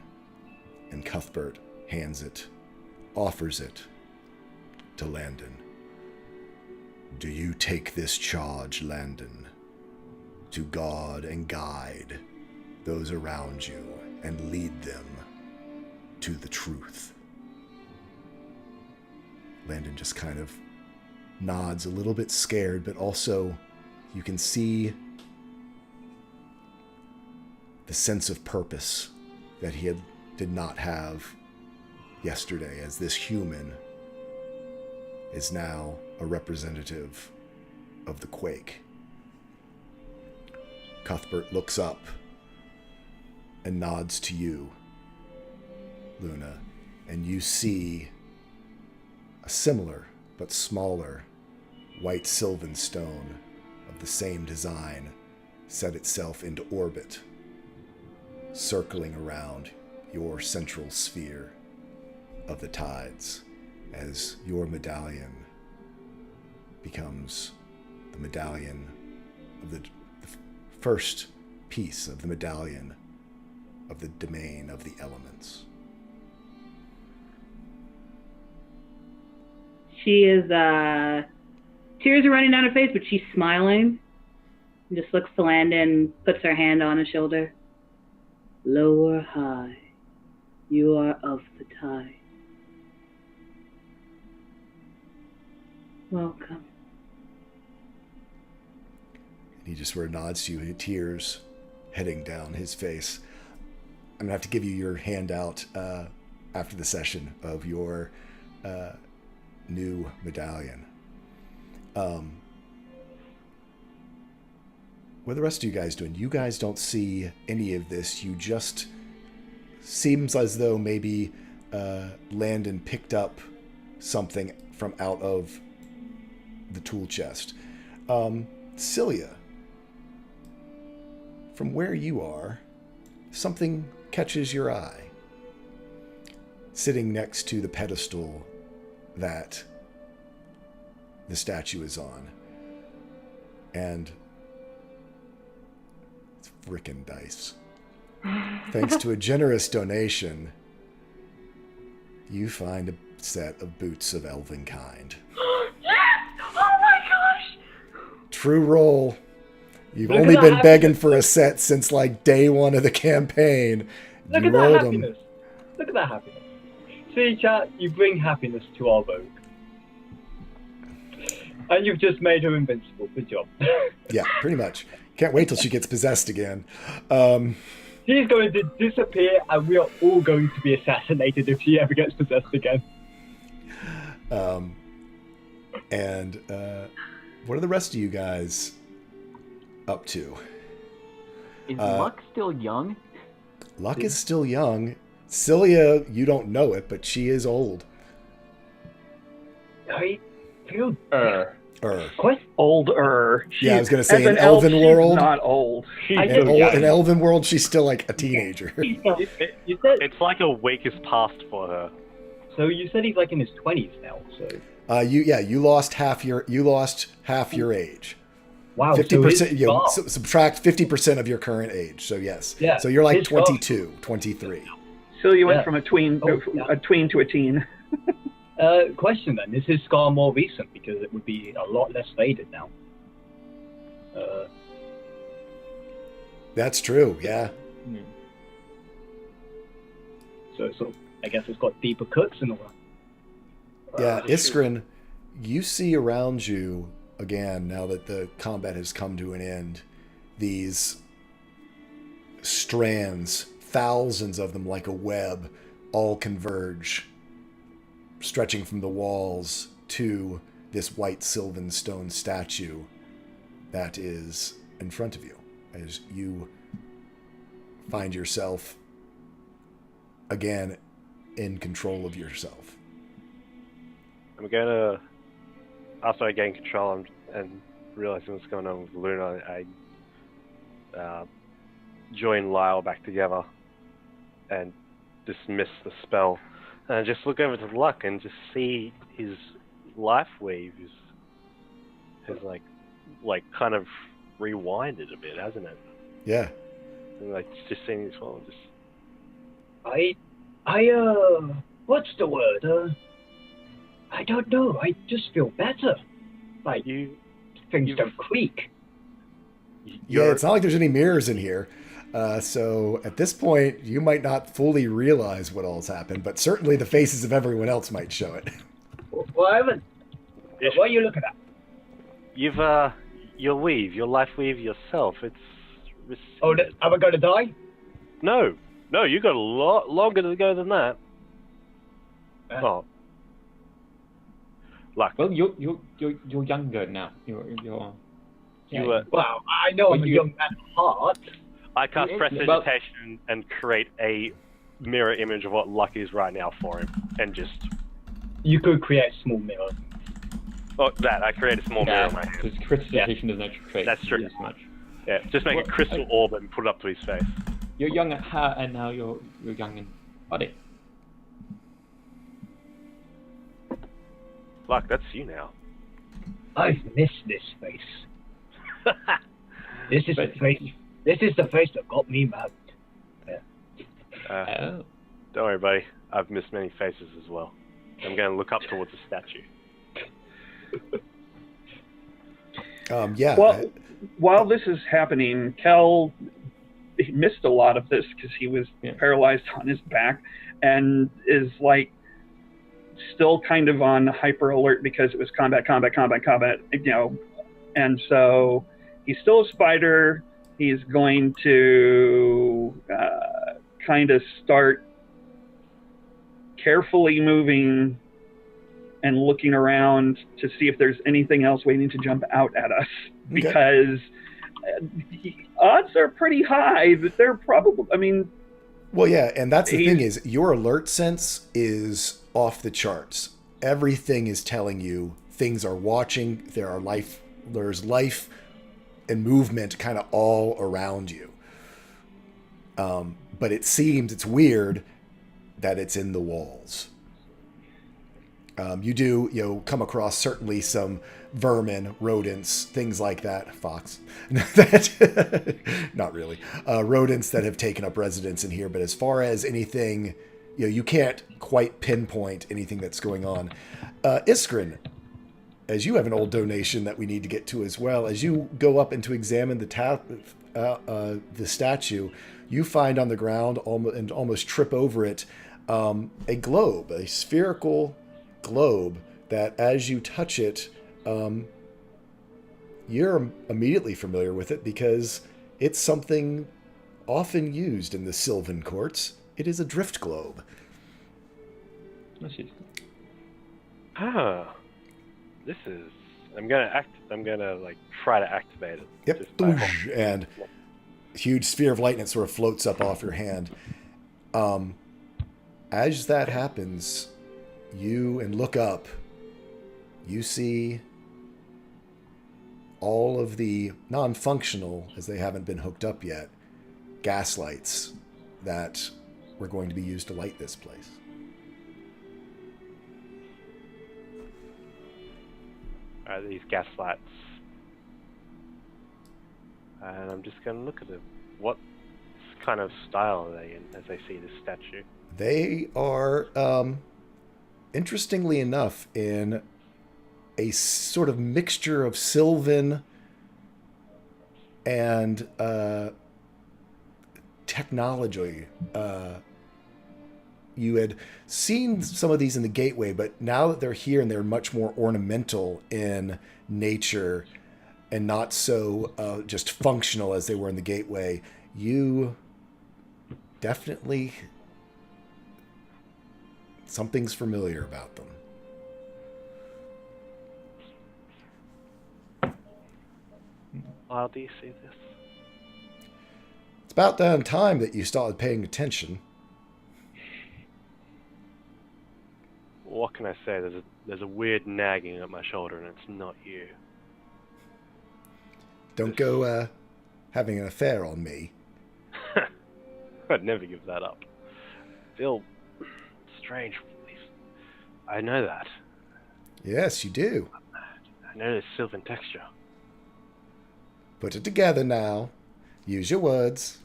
And Cuthbert hands it, offers it to Landon. Do you take this charge, Landon, to guard and guide those around you and lead them to the truth? Landon just kind of nods, a little bit scared, but also you can see the sense of purpose that he did not have yesterday, as this human is now a representative of the Quake. Cuthbert looks up and nods to you, Luna, and you see a similar but smaller white sylvan stone of the same design set itself into orbit, circling around your central sphere of the tides, as your medallion becomes the medallion of the first piece of the medallion of the domain of the elements. She is, tears are running down her face, but she's smiling. And just looks to Landon, puts her hand on his shoulder. Low or high, you are of the tide. Welcome. And he just sort of nods to you, tears heading down his face. I'm going to have to give you your handout after the session of your new medallion. What are the rest of you guys doing? You guys don't see any of this. You just... Seems as though maybe Landon picked up something from out of the tool chest. Celia, from where you are, something catches your eye. Sitting next to the pedestal that the statue is on. And it's frickin' dice. Thanks to a generous donation, you find a set of boots of elven kind. Yes! Oh my gosh! True roll. You've Look only at been that begging happiness. for a set since like day one of the campaign. Look You at that rolled 'em. happiness. Look at that happiness. See, chat, you bring happiness to our vogue. And you've just made her invincible. Good job. Yeah, pretty much. Can't wait till she gets possessed again. She's going to disappear, and we are all going to be assassinated if she ever gets possessed again. And what are the rest of you guys up to? Is Luck still young? Luck is still young. Celia, you don't know it, but she is old. I feel Quite Older. Yeah, I was gonna say, as in an elf, Elven she's world- not old. in Elven world, she's still like a teenager. You said, It's like a week has passed for her. so you said he's like in his 20s now, so... You lost half your age. Wow, 50%, so subtract 50% of your current age. So yes. Yeah, So you're like his scar. 22, 23. Celia went Yeah. from a tween, Oh, yeah. a tween to a teen. Question then, is his scar more recent? Because it would be a lot less faded now. That's true. Yeah. So I guess it's got deeper cuts and all that. Yeah, Iskrin, you see around you, again, now that the combat has come to an end, these strands thousands of them like a web all converge, stretching from the walls to this white sylvan stone statue that is in front of you as you find yourself again in control of yourself. I'm gonna, after I gain control and realizing what's going on with Luna, I join Lyle back together and dismiss the spell. And I just look over to Luck and just see his life weave has like kind of rewinded a bit, hasn't it? Yeah. And like just seeing this one, just what's the word? I don't know. I just feel better. Like things don't creak. Yeah, it's not like there's any mirrors in here. So at this point, you might not fully realize what all's happened, but certainly the faces of everyone else might show it. Well, Ivan, what are you looking at? You've your weave, your life weave yourself. It's Oh, am I going to die? No, you got a lot longer to go than that. Oh, Luck. Well, you're younger now. You're You were. Well, I know I'm a young man at heart. I cast prestidigitation and create a mirror image of what Luck is right now for him, and just. You could create a small mirror. Oh, that I create a small mirror in my hand. Because prestidigitation doesn't actually create That's true. as much. Yeah, just make a crystal orb and put it up to his face. You're young at heart, and now you're young in body. Luck, that's you now. I've missed this face. This is the face. This is the face that got me married. Yeah. Don't worry, buddy. I've missed many faces as well. I'm going to look up towards the statue. Yeah. Well, while this is happening, Kel he missed a lot of this because he was paralyzed on his back and is like still kind of on hyper alert because it was combat, you know. And so he's still a spider. He's going to kind of start carefully moving and looking around to see if there's anything else waiting to jump out at us, because the odds are pretty high that they're probably, I mean... Well, yeah, and that's the thing is, your alert sense is off the charts. Everything is telling you things are watching, there's life and movement kind of all around you. But it seems, it's weird that it's in the walls. You do, come across certainly some vermin, rodents, things like that. Fox. Not really. Rodents that have taken up residence in here. But as far as anything, you can't quite pinpoint anything that's going on. Iskrin, as you have an old donation that we need to get to as well, as you go up and to examine the statue, you find on the ground and almost trip over it a globe, a spherical globe that as you touch it, you're immediately familiar with it because it's something often used in the Sylvan courts. It is a drift globe. This is. I'm gonna try to activate it. Yep. And a huge sphere of lightning sort of floats up off your hand. As that happens, you look up. You see all of the non-functional, as they haven't been hooked up yet, gas lights that were going to be used to light this place. These gas lights. And I'm just going to look at them. What kind of style are they in as I see this statue? They are, interestingly enough, in a sort of mixture of Sylvan and technology. You had seen some of these in the Gateway, but now that they're here and they're much more ornamental in nature and not so just functional as they were in the Gateway, you definitely something's familiar about them. How do you see this? It's about damn time that you started paying attention. What can I say? There's a weird nagging at my shoulder, and it's not you. Don't go having an affair on me. I'd never give that up. Feel strange. I know that. Yes, you do. I know this sylvan texture. Put it together now. Use your words.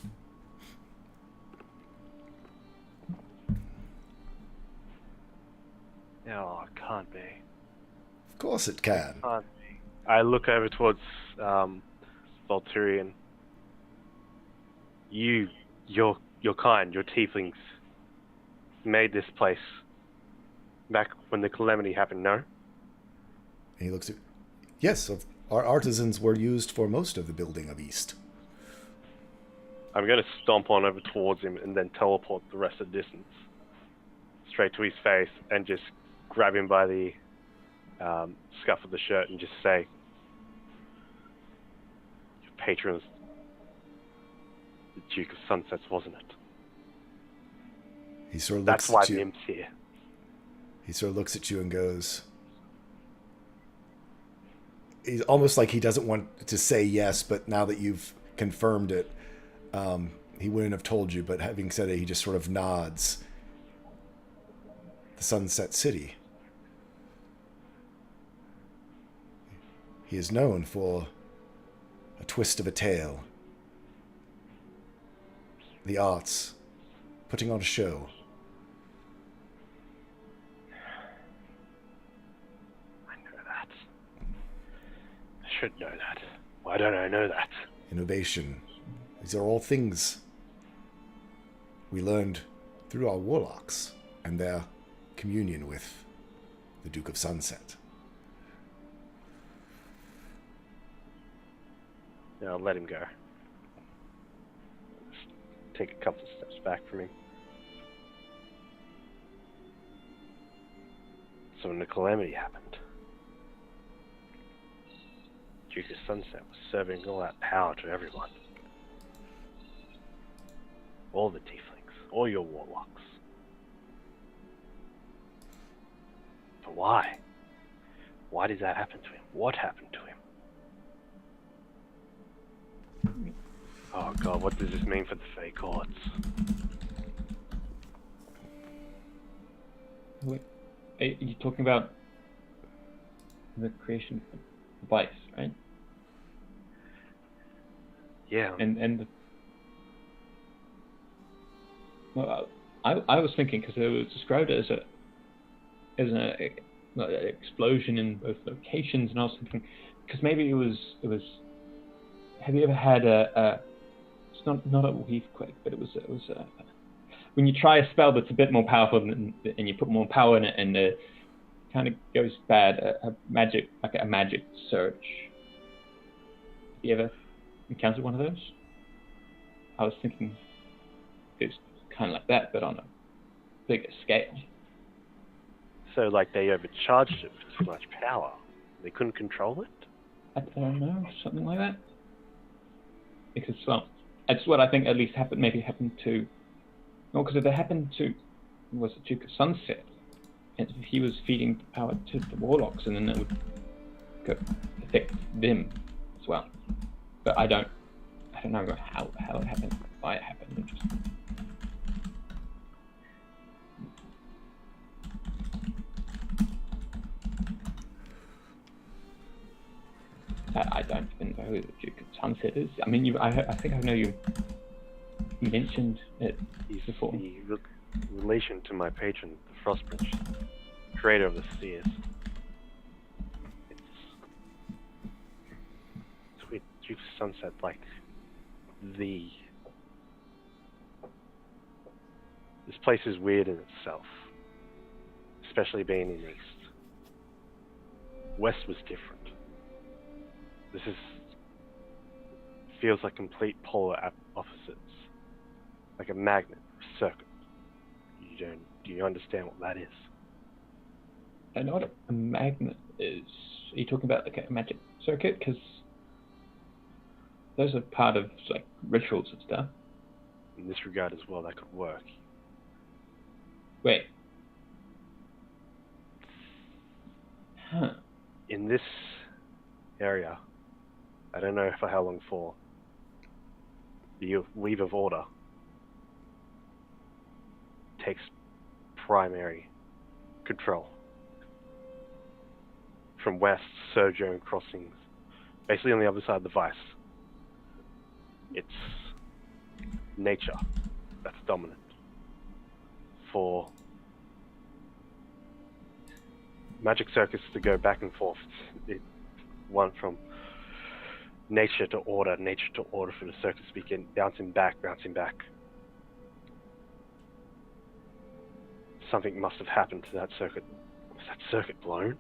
No, it can't be. Of course it can. Can't be. I look over towards Volturian. Your kind, your tieflings, made this place back when the calamity happened, no? And he looks at... Yes, our artisans were used for most of the building of East. I'm going to stomp on over towards him and then teleport the rest of the distance straight to his face and just grab him by the scuff of the shirt and just say, "Your patron's the Duke of Sunsets, wasn't it? He sort of That's looks why at the you. imp's here." He sort of looks at you and goes... He's almost like he doesn't want to say yes, but now that you've confirmed it, he wouldn't have told you, but having said it, he just sort of nods. The Sunset City. He is known for a twist of a tale. The arts. Putting on a show. I know that. I should know that. Why don't I know that? Innovation. These are all things we learned through our warlocks and their communion with the Duke of Sunset. Yeah, I'll let him go. Just take a couple of steps back from him. So when the calamity happened, Duke of Sunset was serving all that power to everyone. All the tieflings, all your warlocks. But why? Why did that happen to him? What happened to him? Oh god, what does this mean for the Fey Courts? Wait, are you talking about the creation of Vice, right? Yeah. And well, I was thinking, because it was described as an explosion in both locations, and I was thinking, because maybe it was. Have you ever had it's not a weave quake, but it was when you try a spell that's a bit more powerful and you put more power in it, and it kind of goes bad. A magic surge. Have you ever encountered one of those? I was thinking it's kind of like that, but on a bigger scale. So, like, they overcharged it with too much power. They couldn't control it? I don't know, something like that. Because, well, that's what I think at least happened to... No, because if it happened to... was it Duke of Sunset? And if he was feeding power to the Warlocks, and then it would affect them as well. But I don't know how it happened, why it happened. It just... I don't even know who the Duke of Sunset is. I mean, I think I know you mentioned it before. The relation to my patron, the Frostbridge, creator of the Spheres. It's weird. Duke of Sunset, like this place is weird in itself, especially being in East. West was different. This feels like complete polar opposites, like a magnet circuit. Do you understand what that is? I know what a magnet is. Are you talking about like a magic circuit? Because those are part of like rituals and stuff. In this regard as well, that could work. Wait. Huh. In this area, I don't know for how long for, the Weave of Order takes primary control from West, Sojourn Crossings, basically on the other side of the Vice. It's nature that's dominant. For magic circuits to go back and forth, it one from nature to order for the circuit to begin bouncing back. Something must have happened to that circuit. Was that circuit blown?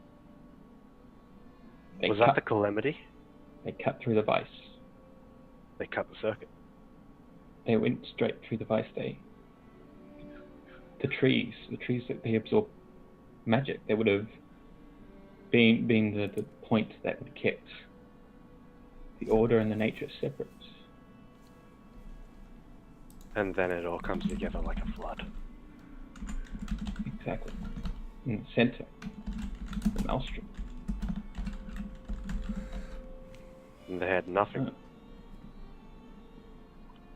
Was that the calamity? They cut through the Vice. They cut the circuit. They went straight through the Vice. The trees that they absorb magic, they would have been the point that would have kept the order and the nature separate. And then it all comes together like a flood. Exactly. In the center, the maelstrom. And they had nothing. Huh.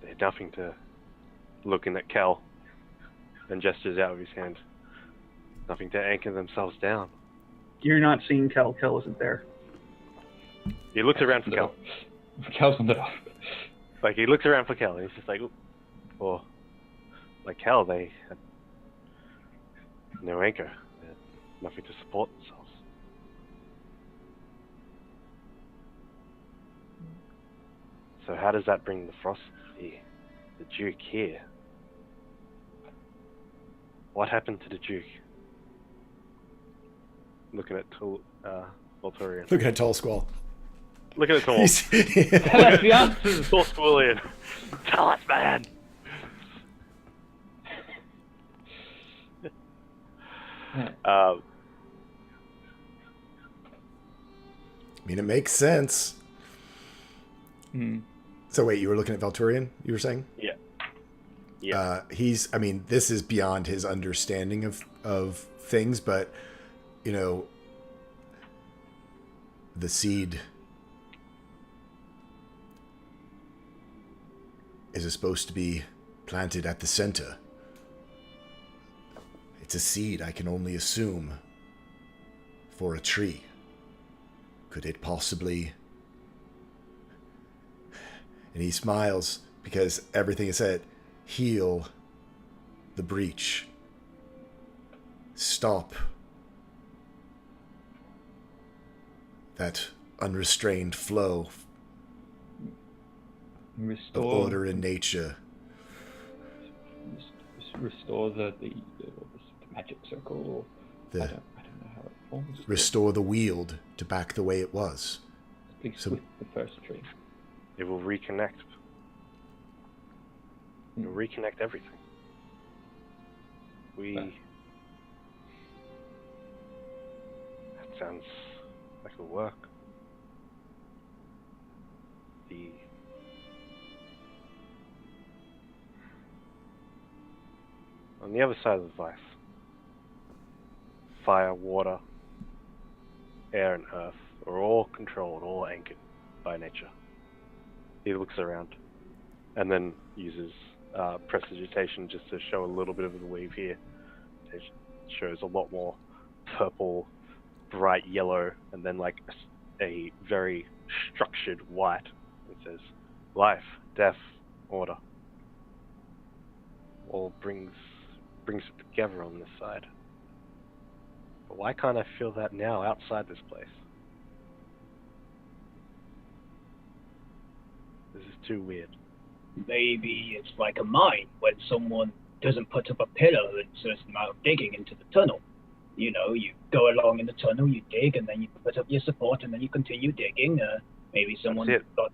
They had nothing to looking at Kel and gestures out of his hand. Nothing to anchor themselves down. You're not seeing Kel. Kel isn't there. He looks around for No. Kel. Kel's on the door. Like, he looks around for Kel, and he's just like, "Oop." Or, like Kel, they had no anchor. They had nothing to support themselves. So how does that bring the Frost, the Duke here? What happened to the Duke? Looking at Volturian. Look at Tall Squall. Look at it all. He's- That's the answer. Tall Squillian. Tell us, man! I mean, it makes sense. Hmm. So wait, you were looking at Valturian, you were saying? Yeah. Yeah. I mean, this is beyond his understanding of things, but, you know, the seed is supposed to be planted at the center. It's a seed, I can only assume, for a tree. Could it possibly... And he smiles because everything is said. Heal the breach. Stop that unrestrained flow of Restore order in nature. Restore the magic circle. Or I don't know how it forms. Restore the Weald to back the way it was. At least So- with the first tree. It will reconnect. It will reconnect everything. That sounds like it'll work. On the other side of the Vice, fire, water, air, and earth are all controlled, all anchored by nature. He looks around and then uses prestidigitation just to show a little bit of the weave here. It shows a lot more purple, bright yellow, and then like a very structured white. It says life, death, order. All brings it together on this side. But why can't I feel that now outside this place? This is too weird. Maybe it's like a mine when someone doesn't put up a pillar and certain amount of digging into the tunnel. You know, you go along in the tunnel, you dig, and then you put up your support, and then you continue digging. Maybe someone That's it. got...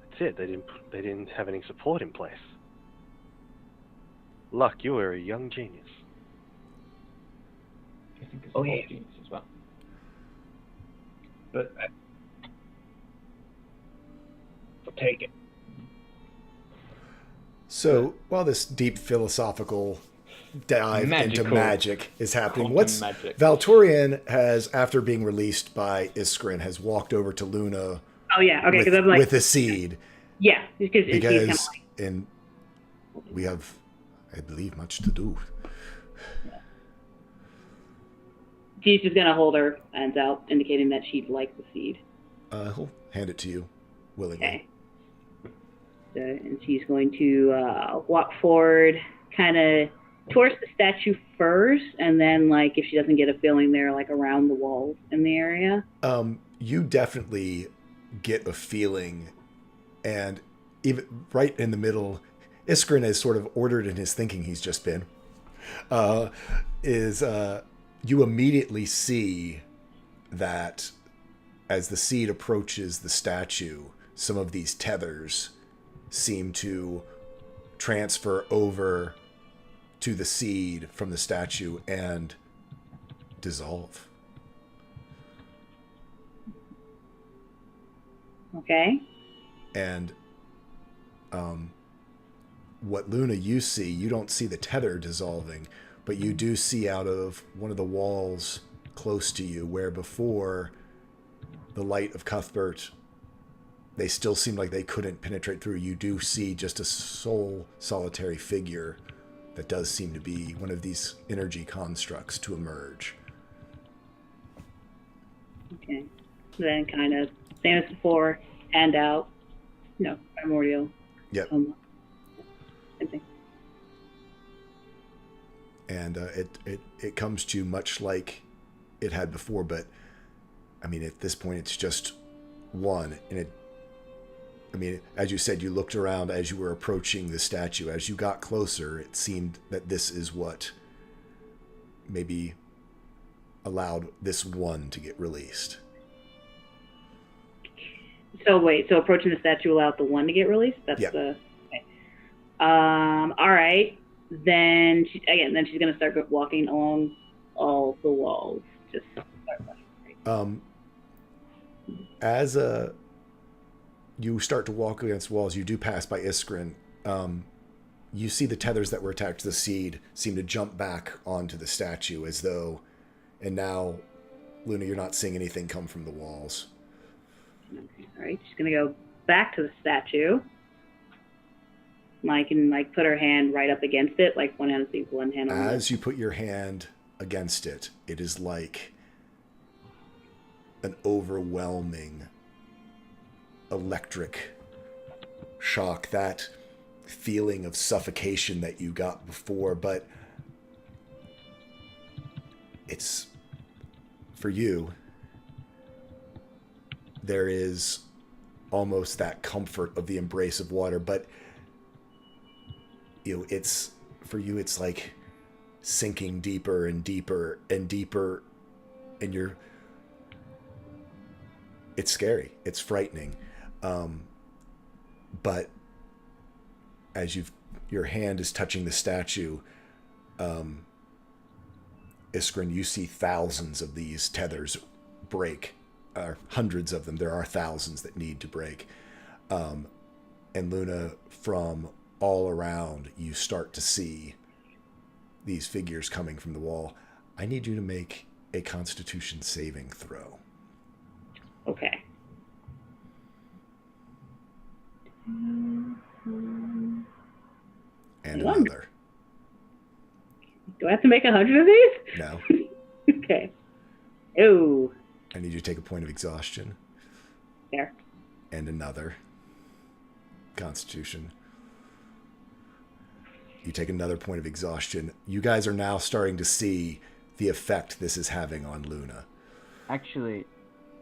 That's it. They didn't have any support in place. Luck, you are a young genius. I think it's Oh, a yeah. genius as well. But I'll take it. So while this deep philosophical dive into Magical magic is happening, quantum what's magic. Valtorian has, after being released by Iskrin, has walked over to Luna Oh yeah, okay, because I'm like, with a seed yeah, because he's kind of because like, and we have, I believe, much to do. she's just gonna hold her hands out, indicating that she'd like the seed. He'll hand it to you willingly. Okay. So, and she's going to walk forward, kind of towards the statue first, and then, like, if she doesn't get a feeling there, like around the walls in the area. You definitely get a feeling, and even right in the middle, Iskrin is sort of ordered in his thinking he's just been, you immediately see that as the seed approaches the statue, some of these tethers seem to transfer over to the seed from the statue and dissolve. Okay. And what Luna you see, you don't see the tether dissolving, but you do see out of one of the walls close to you, where before the light of Cuthbert, they still seemed like they couldn't penetrate through. You do see just a sole solitary figure that does seem to be one of these energy constructs to emerge. Okay. Then kind of same as before, hand out. No, primordial. Yep. Same thing. And it comes to you much like it had before, but I mean, at this point, it's just one. And I mean, as you said, you looked around as you were approaching the statue. As you got closer, it seemed that this is what maybe allowed this one to get released. So wait, so approaching the statue allowed the one to get released? That's Yeah. the. Okay. All right. Then she's gonna start walking along all the walls. Just start walking. As you start to walk against walls, you do pass by Iskrin. You see the tethers that were attached to the seed seem to jump back onto the statue as though, and now, Luna, you're not seeing anything come from the walls. Okay, all right, she's gonna go back to the statue. And put her hand right up against it, like one hand on the one hand on the As you put your hand against it, it is like an overwhelming electric shock, that feeling of suffocation that you got before, but it's, for you, there is almost that comfort of the embrace of water, but you know, it's, for you, it's like sinking deeper and deeper and deeper, and it's scary, it's frightening, but as your hand is touching the statue, Iskrin, you see thousands of these tethers break, hundreds of them. There are thousands that need to break, and Luna, from all around, you start to see these figures coming from the wall. I need you to make a Constitution saving throw. Okay. And One. another. Do I have to make 100 of these? No. Okay. Oh. I need you to take a point of exhaustion. There. And another. Constitution. You take another point of exhaustion. You guys are now starting to see the effect this is having on Luna. Actually,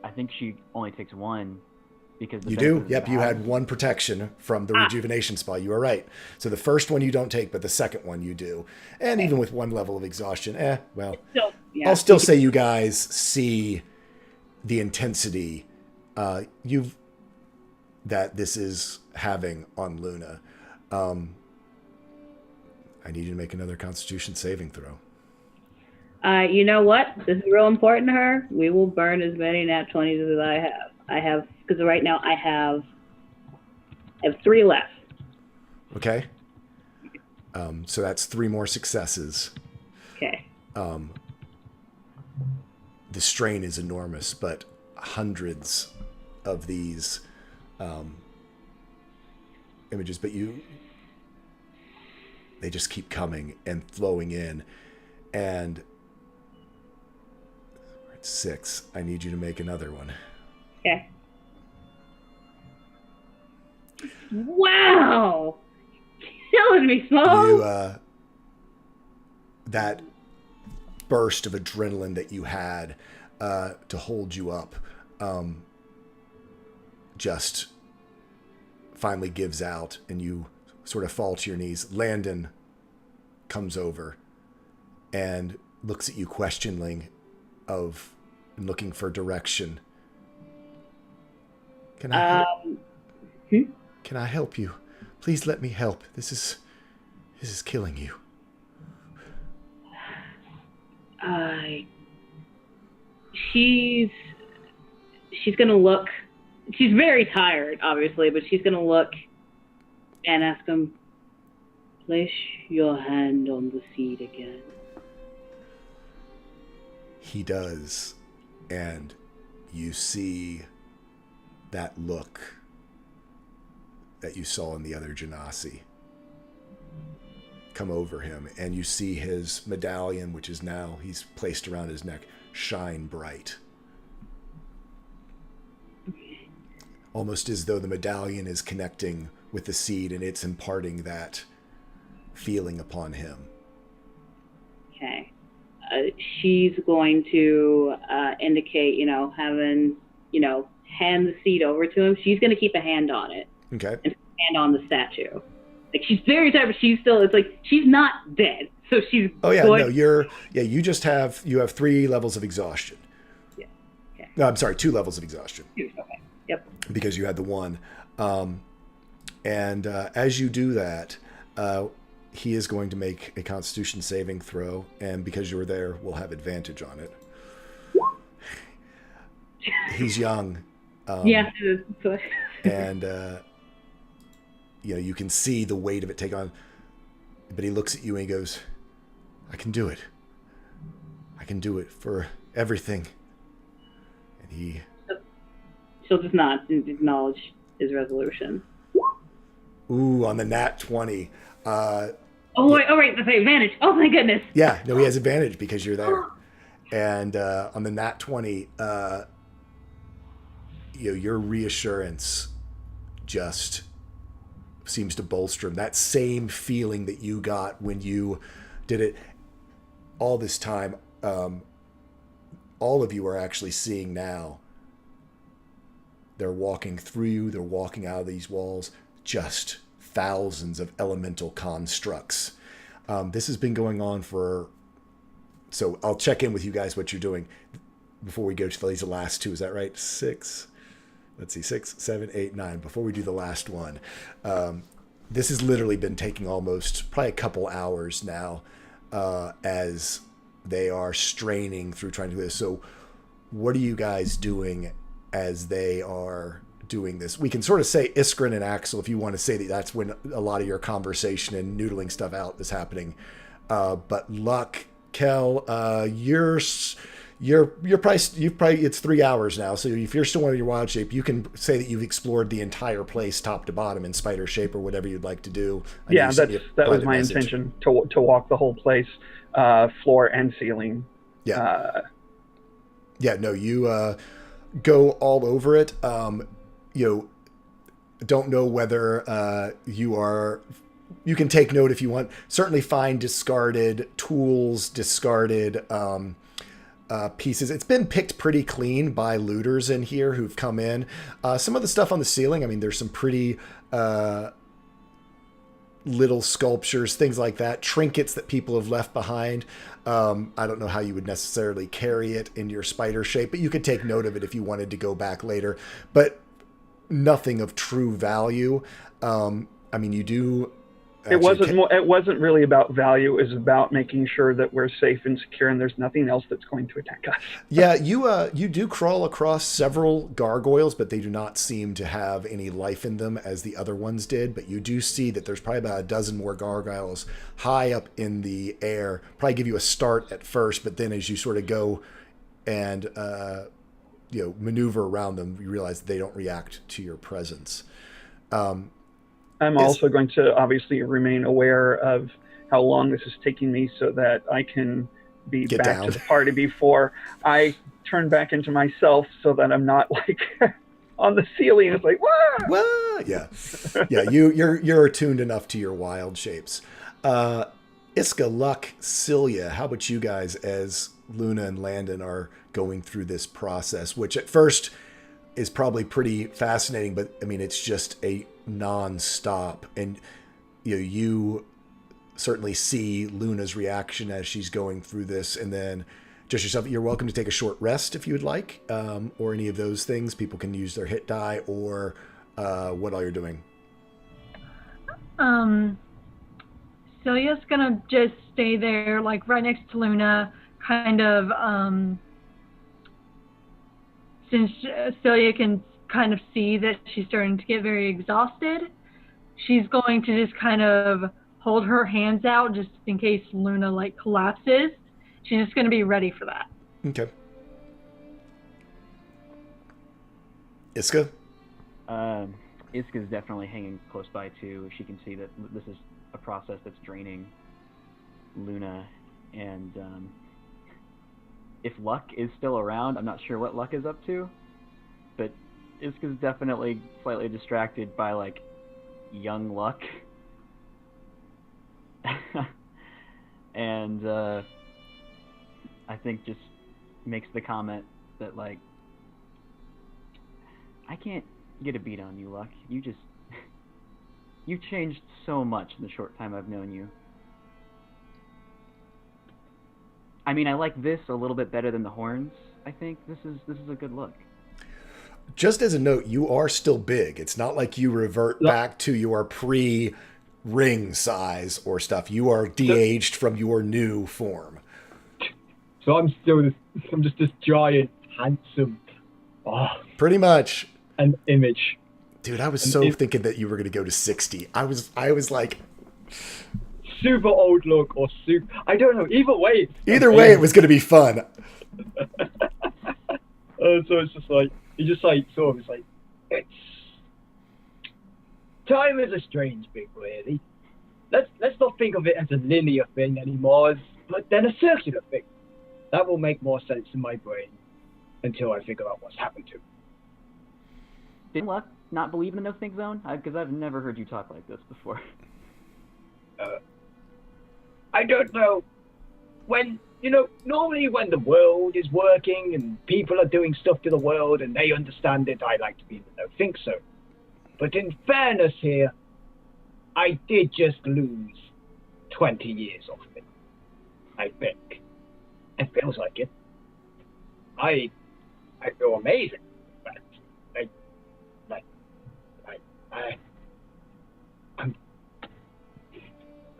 I think she only takes one because the You do? defense is Yep, you bad. had one protection from the rejuvenation spell. You are right. So the first one you don't take, but the second one you do. And even with one level of exhaustion, well, So, yeah. I'll still say you guys see the intensity that this is having on Luna. I need you to make another Constitution saving throw. You know what? This is real important to her. We will burn as many nat 20s as I have. Because right now I have 3 left. Okay. So that's 3 more successes. Okay. The strain is enormous, but hundreds of these images, but they just keep coming and flowing in. And we're at 6. I need you to make another one. Okay. Wow! Killing me, Smoke! You, that burst of adrenaline that you had to hold you up just finally gives out, and you sort of fall to your knees. Landon comes over and looks at you questioningly looking for direction. Can I help you? Please let me help. This is killing you. She's gonna look. She's very tired, obviously, but she's gonna look and ask him, place your hand on the seed again. He does, and you see that look that you saw in the other Genasi come over him, and you see his medallion, which is now he's placed around his neck, shine bright. Almost as though the medallion is connecting with the seed and it's imparting that feeling upon him. Okay. She's going to indicate, having, hand the seed over to him. She's going to keep a hand on it. Okay. And hand on the statue. Like, she's very tired, but she's still, it's like, she's not dead. So she's Oh, yeah, going... no, you have 3 levels of exhaustion. Yeah. Okay. No, I'm sorry, 2 levels of exhaustion. 2, okay. Yep. Because you had the 1. And as you do that, he is going to make a Constitution saving throw, and because you were there, we'll have advantage on it. He's young. Yeah. And, you can see the weight of it take on, but he looks at you and he goes, I can do it. I can do it for everything. And she'll just not acknowledge his resolution. Ooh, on the nat 20. Right, that's advantage. Oh my goodness. Yeah, no, he has advantage because you're there. And on the nat 20, your reassurance just seems to bolster him. That same feeling that you got when you did it all this time, all of you are actually seeing now. They're walking through, they're walking out of these walls, just thousands of elemental constructs. This has been going on so I'll check in with you guys what you're doing before we go to these last 2. Is that right? 6. Let's see, 6, 7, 8, 9. Before we do the last one. This has literally been taking probably a couple hours now as they are straining through trying to do this. So what are you guys doing as they are doing this? We can sort of say Iskrin and Axel if you want to say that's when a lot of your conversation and noodling stuff out is happening. But Luck, Kel, it's 3 hours now. So if you're still in your wild shape, you can say that you've explored the entire place top to bottom in spider shape or whatever you'd like to do. Yeah, that was my intention to walk the whole place, floor and ceiling. Yeah. You go all over it. Don't know whether you can take note if you want. Certainly find discarded tools, discarded pieces. It's been picked pretty clean by looters in here who've come in. Some of the stuff on the ceiling, there's some pretty little sculptures, things like that, trinkets that people have left behind. I don't know how you would necessarily carry it in your spider shape, but you could take note of it if you wanted to go back later. But nothing of true value. You do It wasn't really about value. It was about making sure that we're safe and secure, and there's nothing else that's going to attack us. Yeah, you do crawl across several gargoyles, but they do not seem to have any life in them as the other ones did. But you do see that there's probably about a dozen more gargoyles high up in the air. Probably give you a start at first, but then as you sort of go and maneuver around them, you realize they don't react to your presence. I'm also going to obviously remain aware of how long this is taking me so that I can be Get back down. to the party before I turn back into myself so that I'm not like on the ceiling. It's like, wah! Well, yeah. You're attuned enough to your wild shapes. Iska, Luck, Celia, how about you guys as Luna and Landon are going through this process, which at first is probably pretty fascinating, but I mean, it's just a non-stop, and you certainly see Luna's reaction as she's going through this, and then just yourself, you're welcome to take a short rest if you would like, or any of those things. People can use their hit die, or what all you're doing. Celia's gonna just stay there, like right next to Luna, kind of, since Celia can kind of see that she's starting to get very exhausted, she's going to just kind of hold her hands out just in case Luna like collapses. She's just going to be ready for that. Okay. Iska? Iska's definitely hanging close by too. She can see that this is a process that's draining Luna, and if Luck is still around, I'm not sure what Luck is up to, but Iska's definitely slightly distracted by like young Luck. And I think just makes the comment that like, I can't get a beat on you, Luck. You've changed so much in the short time I've known you. I mean, I like this a little bit better than the horns. I think this is a good look. Just as a note, you are still big. It's not like you revert back to your pre-ring size or stuff. You are de-aged from your new form. So I'm just this giant, handsome, pretty much an image. Dude, I was thinking that you were going to go to 60. I was like, super old look or super, I don't know. Either way, it was going to be fun. So it's just like, you just like sort of, it's like, time is a strange thing, really. Let's not think of it as a linear thing anymore, but then a circular thing. That will make more sense in my brain until I figure out what's happened to it. Didn't Luck not believe in the no-think zone? Because I've never heard you talk like this before. I don't know. Normally when the world is working and people are doing stuff to the world and they understand it, I like to be in the no-think zone. But in fairness here, I did just lose 20 years off it. I think. It feels like it. I feel amazing.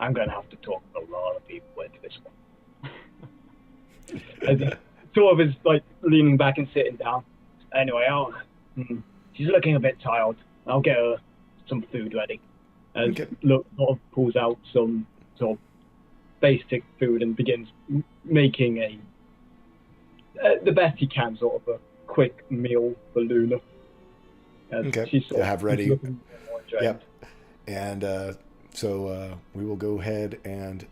I'm gonna have to talk to a lot of people into this one. As sort of is like leaning back and sitting down. Anyway, she's looking a bit tired. I'll get her some food ready. And sort of pulls out some sort of basic food and begins making the best he can, sort of a quick meal for Luna. She's sort of have ready. Yep. And so we will go ahead and,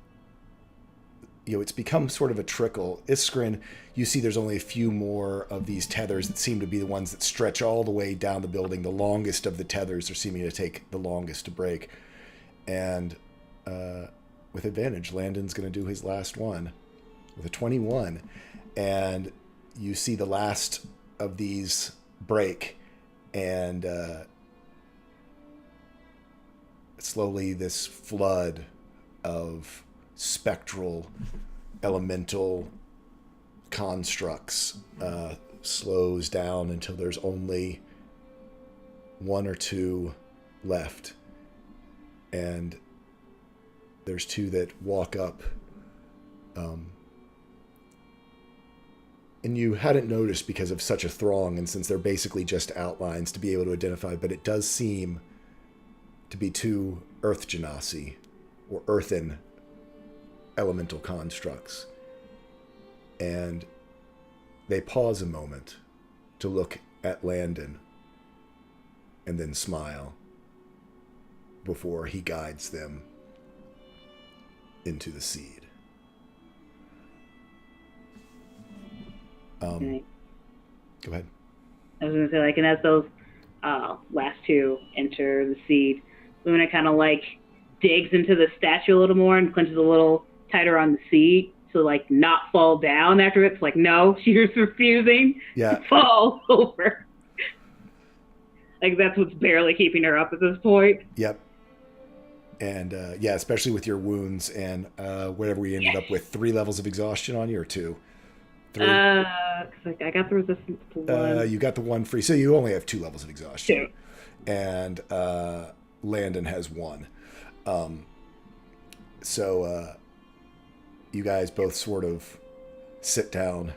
it's become sort of a trickle. Iskrin, you see there's only a few more of these tethers that seem to be the ones that stretch all the way down the building. The longest of the tethers are seeming to take the longest to break. And with advantage, Landon's going to do his last one with a 21. And you see the last of these break. And slowly this flood of spectral elemental constructs slows down until there's only one or two left. And there's two that walk up. And you hadn't noticed because of such a throng, and since they're basically just outlines to be able to identify, but it does seem to be two Earth Genasi, or earthen elemental constructs. And they pause a moment to look at Landon and then smile before he guides them into the seed. Okay. Go ahead. I was gonna say, like, and as those last two enter the seed, Luna kind of like digs into the statue a little more and clenches a little tighter on the seat to like not fall down after it's like, no, she's refusing to fall over. Like, that's what's barely keeping her up at this point. Yep. And yeah, especially with your wounds and whatever we ended up with, 3 levels of exhaustion on you, or 2? 3? 'Cause I got the resistance to 1. You got the 1 free, so you only have 2 levels of exhaustion. 2. And Landon has 1. So you guys both sort of sit down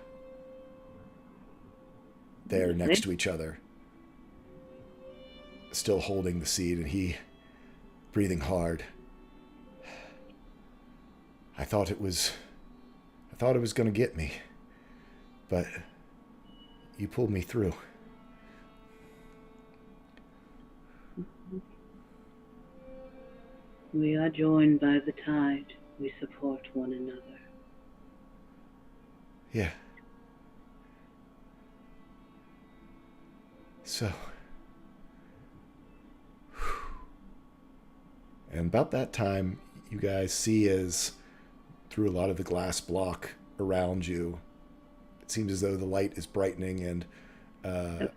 there next to each other, still holding the seed, and he breathing hard. I thought it was going to get me, but you pulled me through. We are joined by the tide. We support one another. Yeah. So. And about that time, you guys see as through a lot of the glass block around you, it seems as though the light is brightening, and the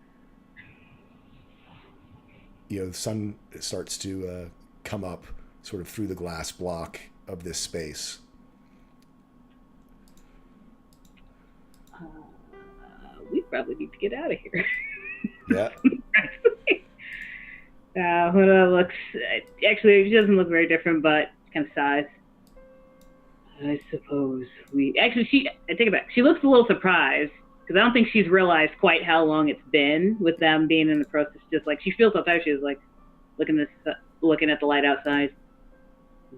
sun starts to come up sort of through the glass block of this space. We probably need to get out of here. Yeah. Huda looks... Actually, she doesn't look very different, but kind of sighs. I suppose we... Actually, I take it back. She looks a little surprised, because I don't think she's realized quite how long it's been with them being in the process. Just like, she feels so tired, she's like, looking at the light outside.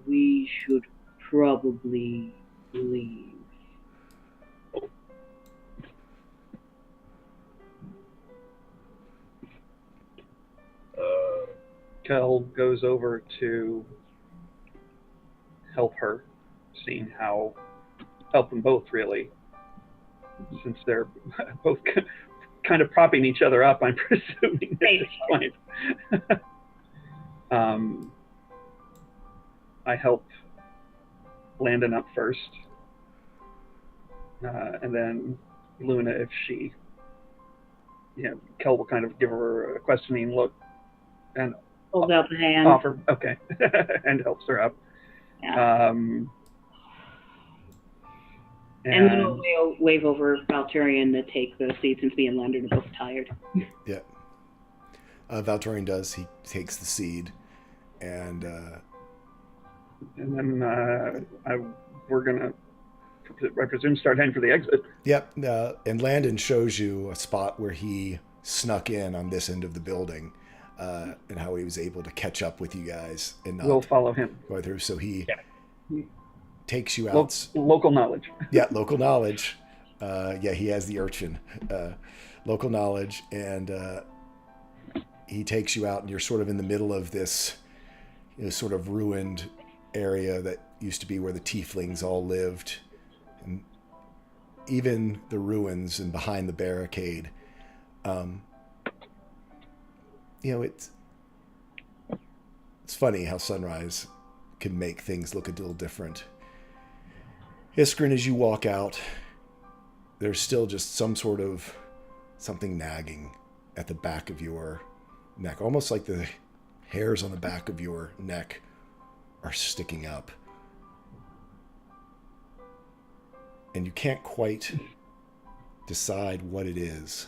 We should probably leave. Kel goes over to help her, seeing how help them both, really, since they're both kind of propping each other up, I'm presuming at this point. I help Landon up first, and then Luna, if she, Kel will kind of give her a questioning look and holds out the hand. Offer, okay, and helps her up. Yeah. And then we'll wave over Valturian to take the seat since me and Landon are both tired. Yeah. Valturian does. He takes the seed, and then we're gonna, I presume, start heading for the exit. Yep. And Landon shows you a spot where he snuck in on this end of the building, and how he was able to catch up with you guys and not we'll follow him. Go through. So he takes you out. Local knowledge. Yeah, local knowledge. Yeah, he has the urchin. Local knowledge, and he takes you out, and you're sort of in the middle of this sort of ruined area that used to be where the tieflings all lived, and even the ruins and behind the barricade. It's funny how sunrise can make things look a little different. Iskrin, as you walk out, there's still just some sort of something nagging at the back of your neck, almost like the hairs on the back of your neck are sticking up. And you can't quite decide what it is.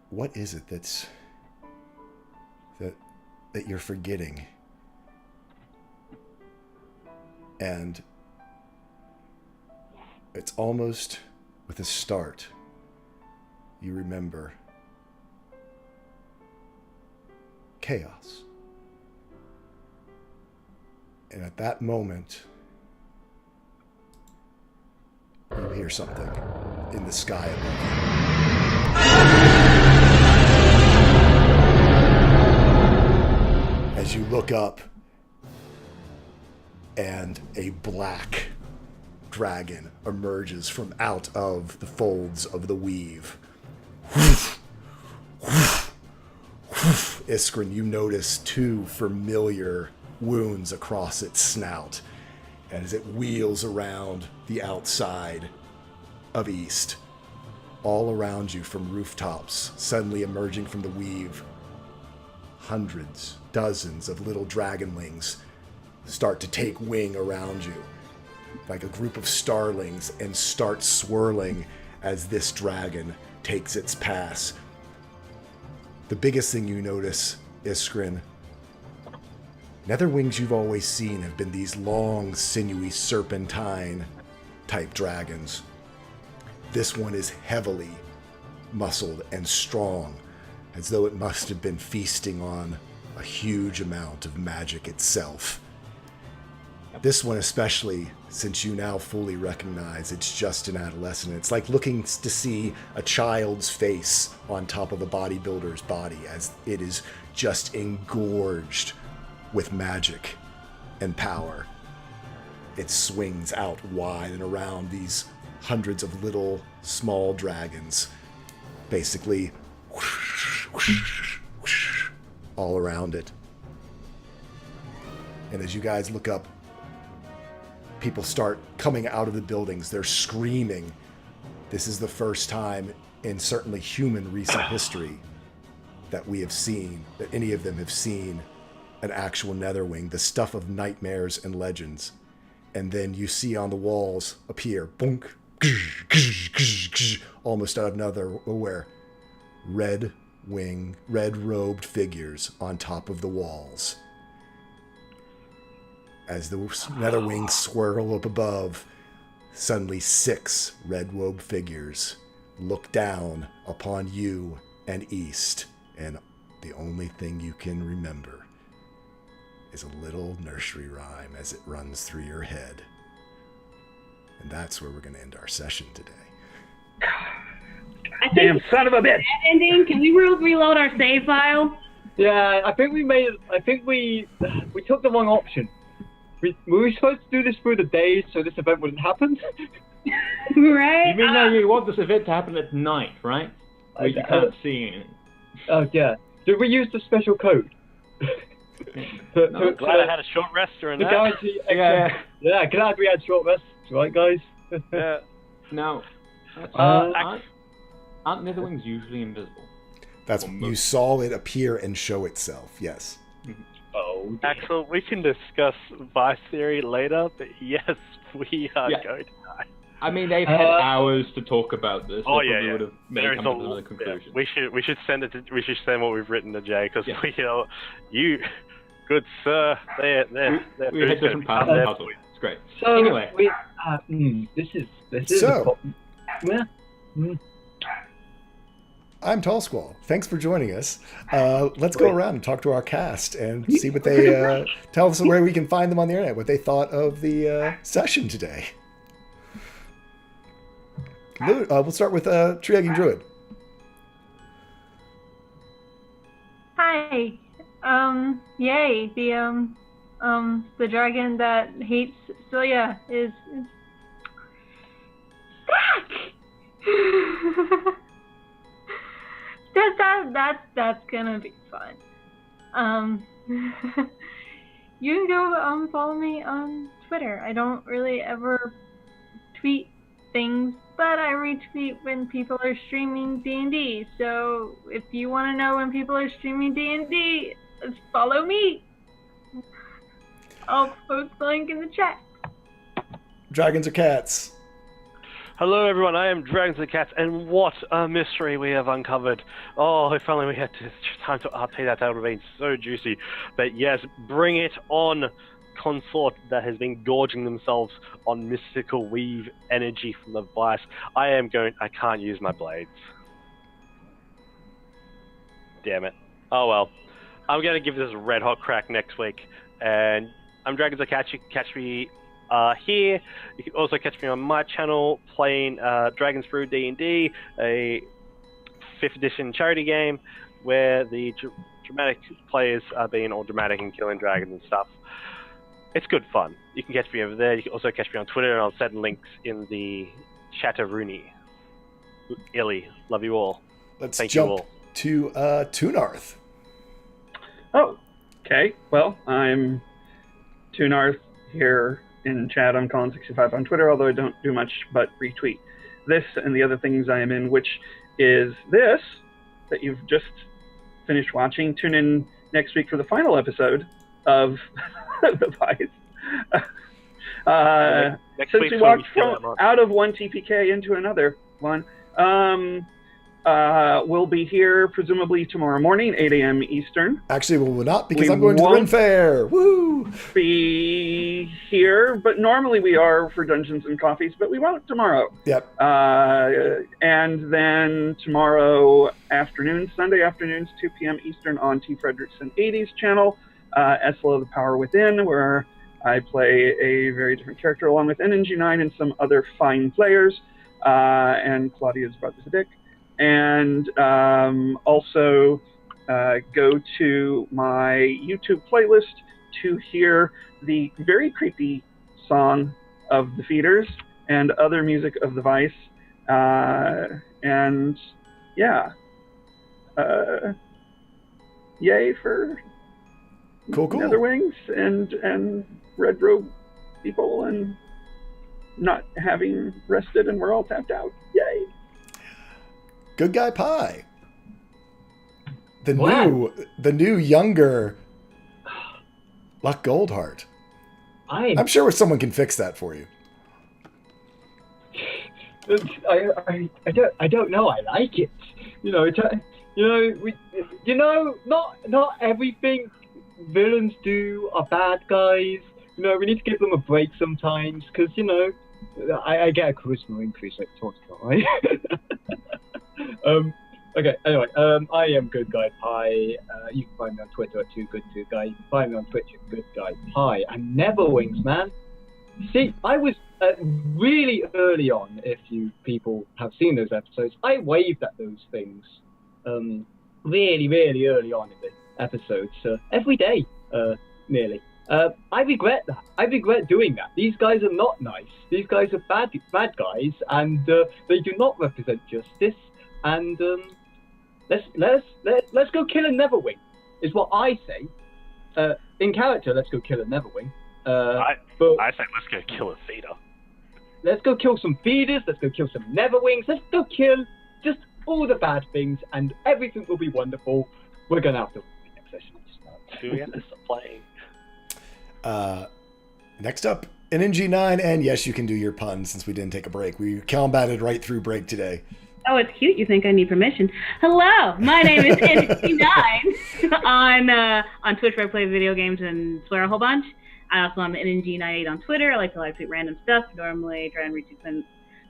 What is it that you're forgetting? And it's almost with a start, you remember chaos. And at that moment, you hear something in the sky above you. As you look up, and a black dragon emerges from out of the folds of the weave. Iskrin, you notice 2 familiar wounds across its snout as it wheels around the outside of East. All around you from rooftops, suddenly emerging from the weave, hundreds, dozens of little dragonlings start to take wing around you, like a group of starlings, and start swirling as this dragon takes its pass. The biggest thing you notice, Iskrin, Netherwings you've always seen have been these long, sinewy, serpentine-type dragons. This one is heavily muscled and strong, as though it must have been feasting on a huge amount of magic itself. This one especially, since you now fully recognize it's just an adolescent. It's like looking to see a child's face on top of a bodybuilder's body, as it is just engorged with magic and power. It swings out wide and around these hundreds of little, small dragons, basically all around it. And as you guys look up, people start coming out of the buildings. They're screaming. This is the first time in certainly human recent history that we have seen, that any of them have seen an actual Netherwing, the stuff of nightmares and legends. And then you see on the walls appear, bonk, almost out of nowhere, red-robed figures on top of the walls. As the Netherwings swirl up above, suddenly 6 red-robed figures look down upon you and East, and the only thing you can remember is a little nursery rhyme as it runs through your head. And that's where we're going to end our session today. I think Damn son of a bitch! ending. Can we reload our save file? Yeah, I think we took the wrong option. Were we supposed to do this through the days so this event wouldn't happen? Right? You mean now you want this event to happen at night, right? Where you can't see anything. Oh, yeah. Did we use the special code? I'm glad I had a short rest during The that. guarantee yeah, glad we had short rests, right, guys? Yeah. Now, Ax- aren't Netherwings usually invisible? That's you saw it appear and show itself, yes. Oh, dear. Axel, we can discuss Vice Theory later, but yes, we are Yeah. going to die. I mean, they've had hours to talk about this. Oh They yeah, probably yeah. would have maybe There is come a to another yeah. conclusion. We should send it. We should send what we've written to Jay because Yeah. you, good sir, they're We had different parts of the puzzle. It's great. So, Anyway. this is So- yeah. I'm Tall Squall. Thanks for joining us. Let's go around and talk to our cast and see what they tell us where we can find them on the internet, what they thought of the session today. We'll start with Tree-Hugging Druid. Hi. Yay. The dragon that hates Celia is back. That's gonna be fun. You can go follow me on Twitter. I don't really ever tweet things, but I retweet when people are streaming D&D. So if you want to know when people are streaming D&D, follow me. I'll post the link in the chat. Dragons or cats? Hello everyone, I am Dragons and Cats, and what a mystery we have uncovered. Oh, if only we had time to update that would have been so juicy. But yes, bring it on. consort that has been gorging themselves on mystical weave energy from the vice, I can't use my blades. Damn it. Oh well. I'm gonna give this a red hot crack next week, and I'm Dragons That Catch You. Catch me here. You can also catch me on my channel playing Dragons Brew D&D, a 5th edition charity game where the dramatic players are being all dramatic and killing dragons and stuff. It's good fun. You can catch me over there. You can also catch me on Twitter, and I'll send links in the Chatteroonie. Illy, love you all. Let's Thank you jump all. to Tunarth. Oh, okay. Well, I'm Tunarth here in chat. I'm Colin65 on Twitter, although I don't do much but retweet this and the other things I am in, which is this that you've just finished watching. Tune in next week for the final episode of The Vice. Next Since week's we when walked kill Emma. out of one TPK into another one, we'll be here presumably tomorrow morning, 8 a.m. Eastern. Actually, we will not, because We I'm going to the Ren won't Fair. Woo! Be here, but normally we are for Dungeons and Coffees, but we won't tomorrow. Yep. And then tomorrow afternoon, Sunday afternoons, 2 p.m. Eastern on T. Fredrickson 80s channel, Esla the Power Within, where I play a very different character along with NNG9 and some other fine players, and Claudia's brother Dick. And also go to my YouTube playlist to hear the very creepy song of the Feeders and other music of the Vice. And yeah, yay for Cool. Netherwings and Red Robe people and not having rested and we're all tapped out. Yay. Good Guy Pie. The Wow. new younger Luck Goldheart. I'm sure someone can fix that for you. I don't know. I like it. Not everything villains do are bad guys. We need to give them a break sometimes, because I get a charisma increase like Tortico, right? Okay. Anyway, I am Good Guy Pie. You can find me on Twitter at 2good2guy. You can find me on Twitch at Good Guy Pie. And Neverwings, man. See, I was really early on. If you people have seen those episodes, I waved at those things. Really, really early on in the episodes. Every day, nearly. I regret that. I regret doing that. These guys are not nice. These guys are bad guys, and they do not represent justice. And let's go kill a Neverwing, is what I say. In character, let's go kill a Neverwing. I say let's go kill a feeder. Let's go kill some feeders. Let's go kill some Neverwings. Let's go kill just all the bad things, and everything will be wonderful. We're gonna have to next session. Do we have to stop playing? Next up, NNG9, and yes, you can do your pun since we didn't take a break. We combated right through break today. Oh, it's cute. You think I need permission? Hello, my name is NNG9 on Twitch, where I play video games and swear a whole bunch. I also am NNG98 on Twitter. I like to live tweet random stuff. Normally, try and reach the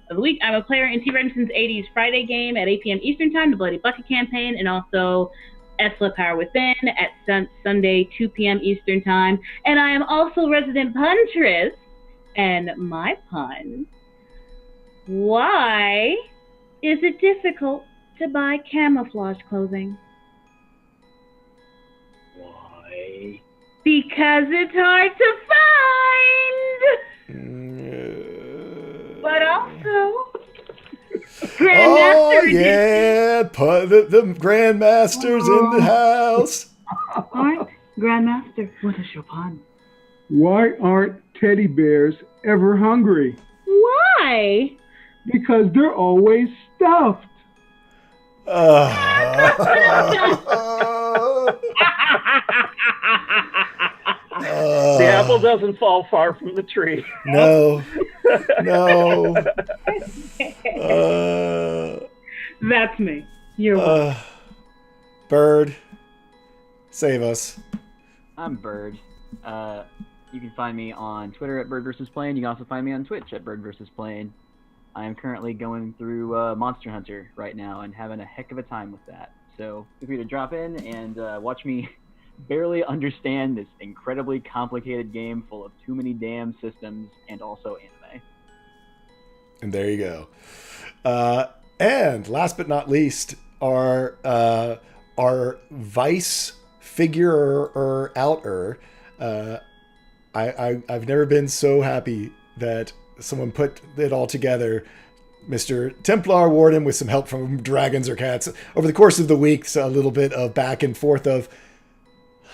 of the week. I'm a player in T. Redson's 80s Friday game at 8 p.m. Eastern Time, the Bloody Bucket campaign, and also Esla Power Within at Sunday 2 p.m. Eastern Time. And I am also resident puntress. And my pun: why is it difficult to buy camouflage clothing? Why? Because it's hard to find! But also, Grandmaster yeah, the Grandmaster's in the house. Alright, Grandmaster, what is your pun? Why aren't teddy bears ever hungry? Why? Because they're always stuffed. The apple doesn't fall far from the tree. No. That's me. You're welcome. Bird, save us. I'm Bird. You can find me on Twitter at Bird vs. Plane. You can also find me on Twitch at Bird vs. Plane. I am currently going through Monster Hunter right now and having a heck of a time with that. So feel free to drop in and watch me barely understand this incredibly complicated game full of too many damn systems and also anime. And there you go. And last but not least, our Vice figure outer. I've never been so happy that someone put it all together. Mr. Templar Warden, with some help from Dragons or Cats. Over the course of the weeks, a little bit of back and forth of,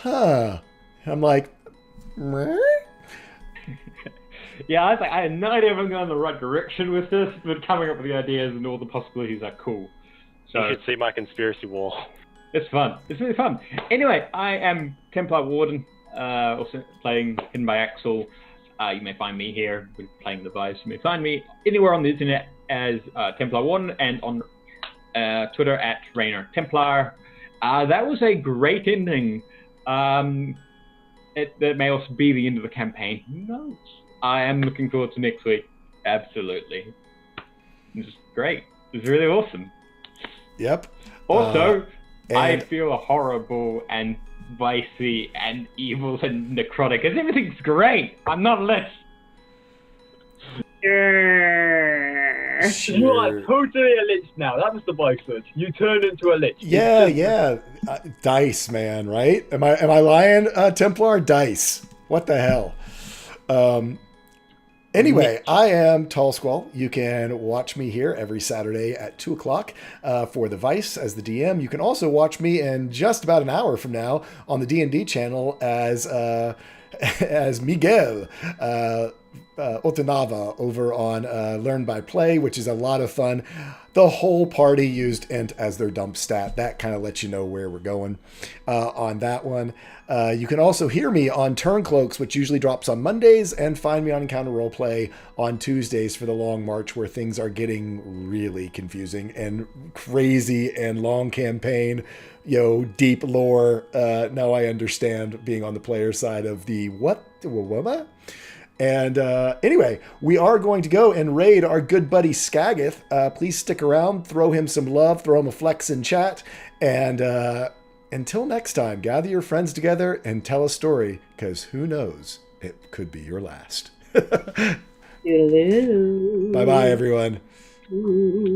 I'm like, meh? Yeah, I had no idea if I'm going in the right direction with this, but coming up with the ideas and all the possibilities are cool. So You should see my conspiracy wall. it's fun. It's really fun. Anyway, I am Templar Warden, also playing Hidden by Axel. You may find me here with playing the Vice. You may find me anywhere on the internet as Templar Warden and on Twitter at Rainer Templar. That was a great ending. That may also be the end of the campaign. Who knows? I am looking forward to next week. Absolutely. This is great. This is really awesome. Yep. Also, I and- feel horrible and vicey and evil and necrotic. And everything's great. I'm not lit. You are totally a lich now. That was the bison. You turned into a lich. Yeah. Dice, man, right? Am I lying, Templar? Dice. What the hell? Anyway, I am Tall Squall. You can watch me here every Saturday at 2 o'clock for the Vice as the DM. You can also watch me in just about an hour from now on the D&D channel as Miguel Otanava over on Learn by Play, which is a lot of fun. The whole party used Int as their dump stat. That kind of lets you know where we're going on that one. You can also hear me on Turncloaks, which usually drops on Mondays, and find me on Encounter Roleplay on Tuesdays for the Long March, where things are getting really confusing and crazy and long campaign, deep lore. Now I understand being on the player side of the what? And anyway, we are going to go and raid our good buddy Skagith. Please stick around, throw him some love, throw him a flex in chat, and until next time, gather your friends together and tell a story, because who knows, it could be your last. Hello. Bye-bye, everyone. Ooh.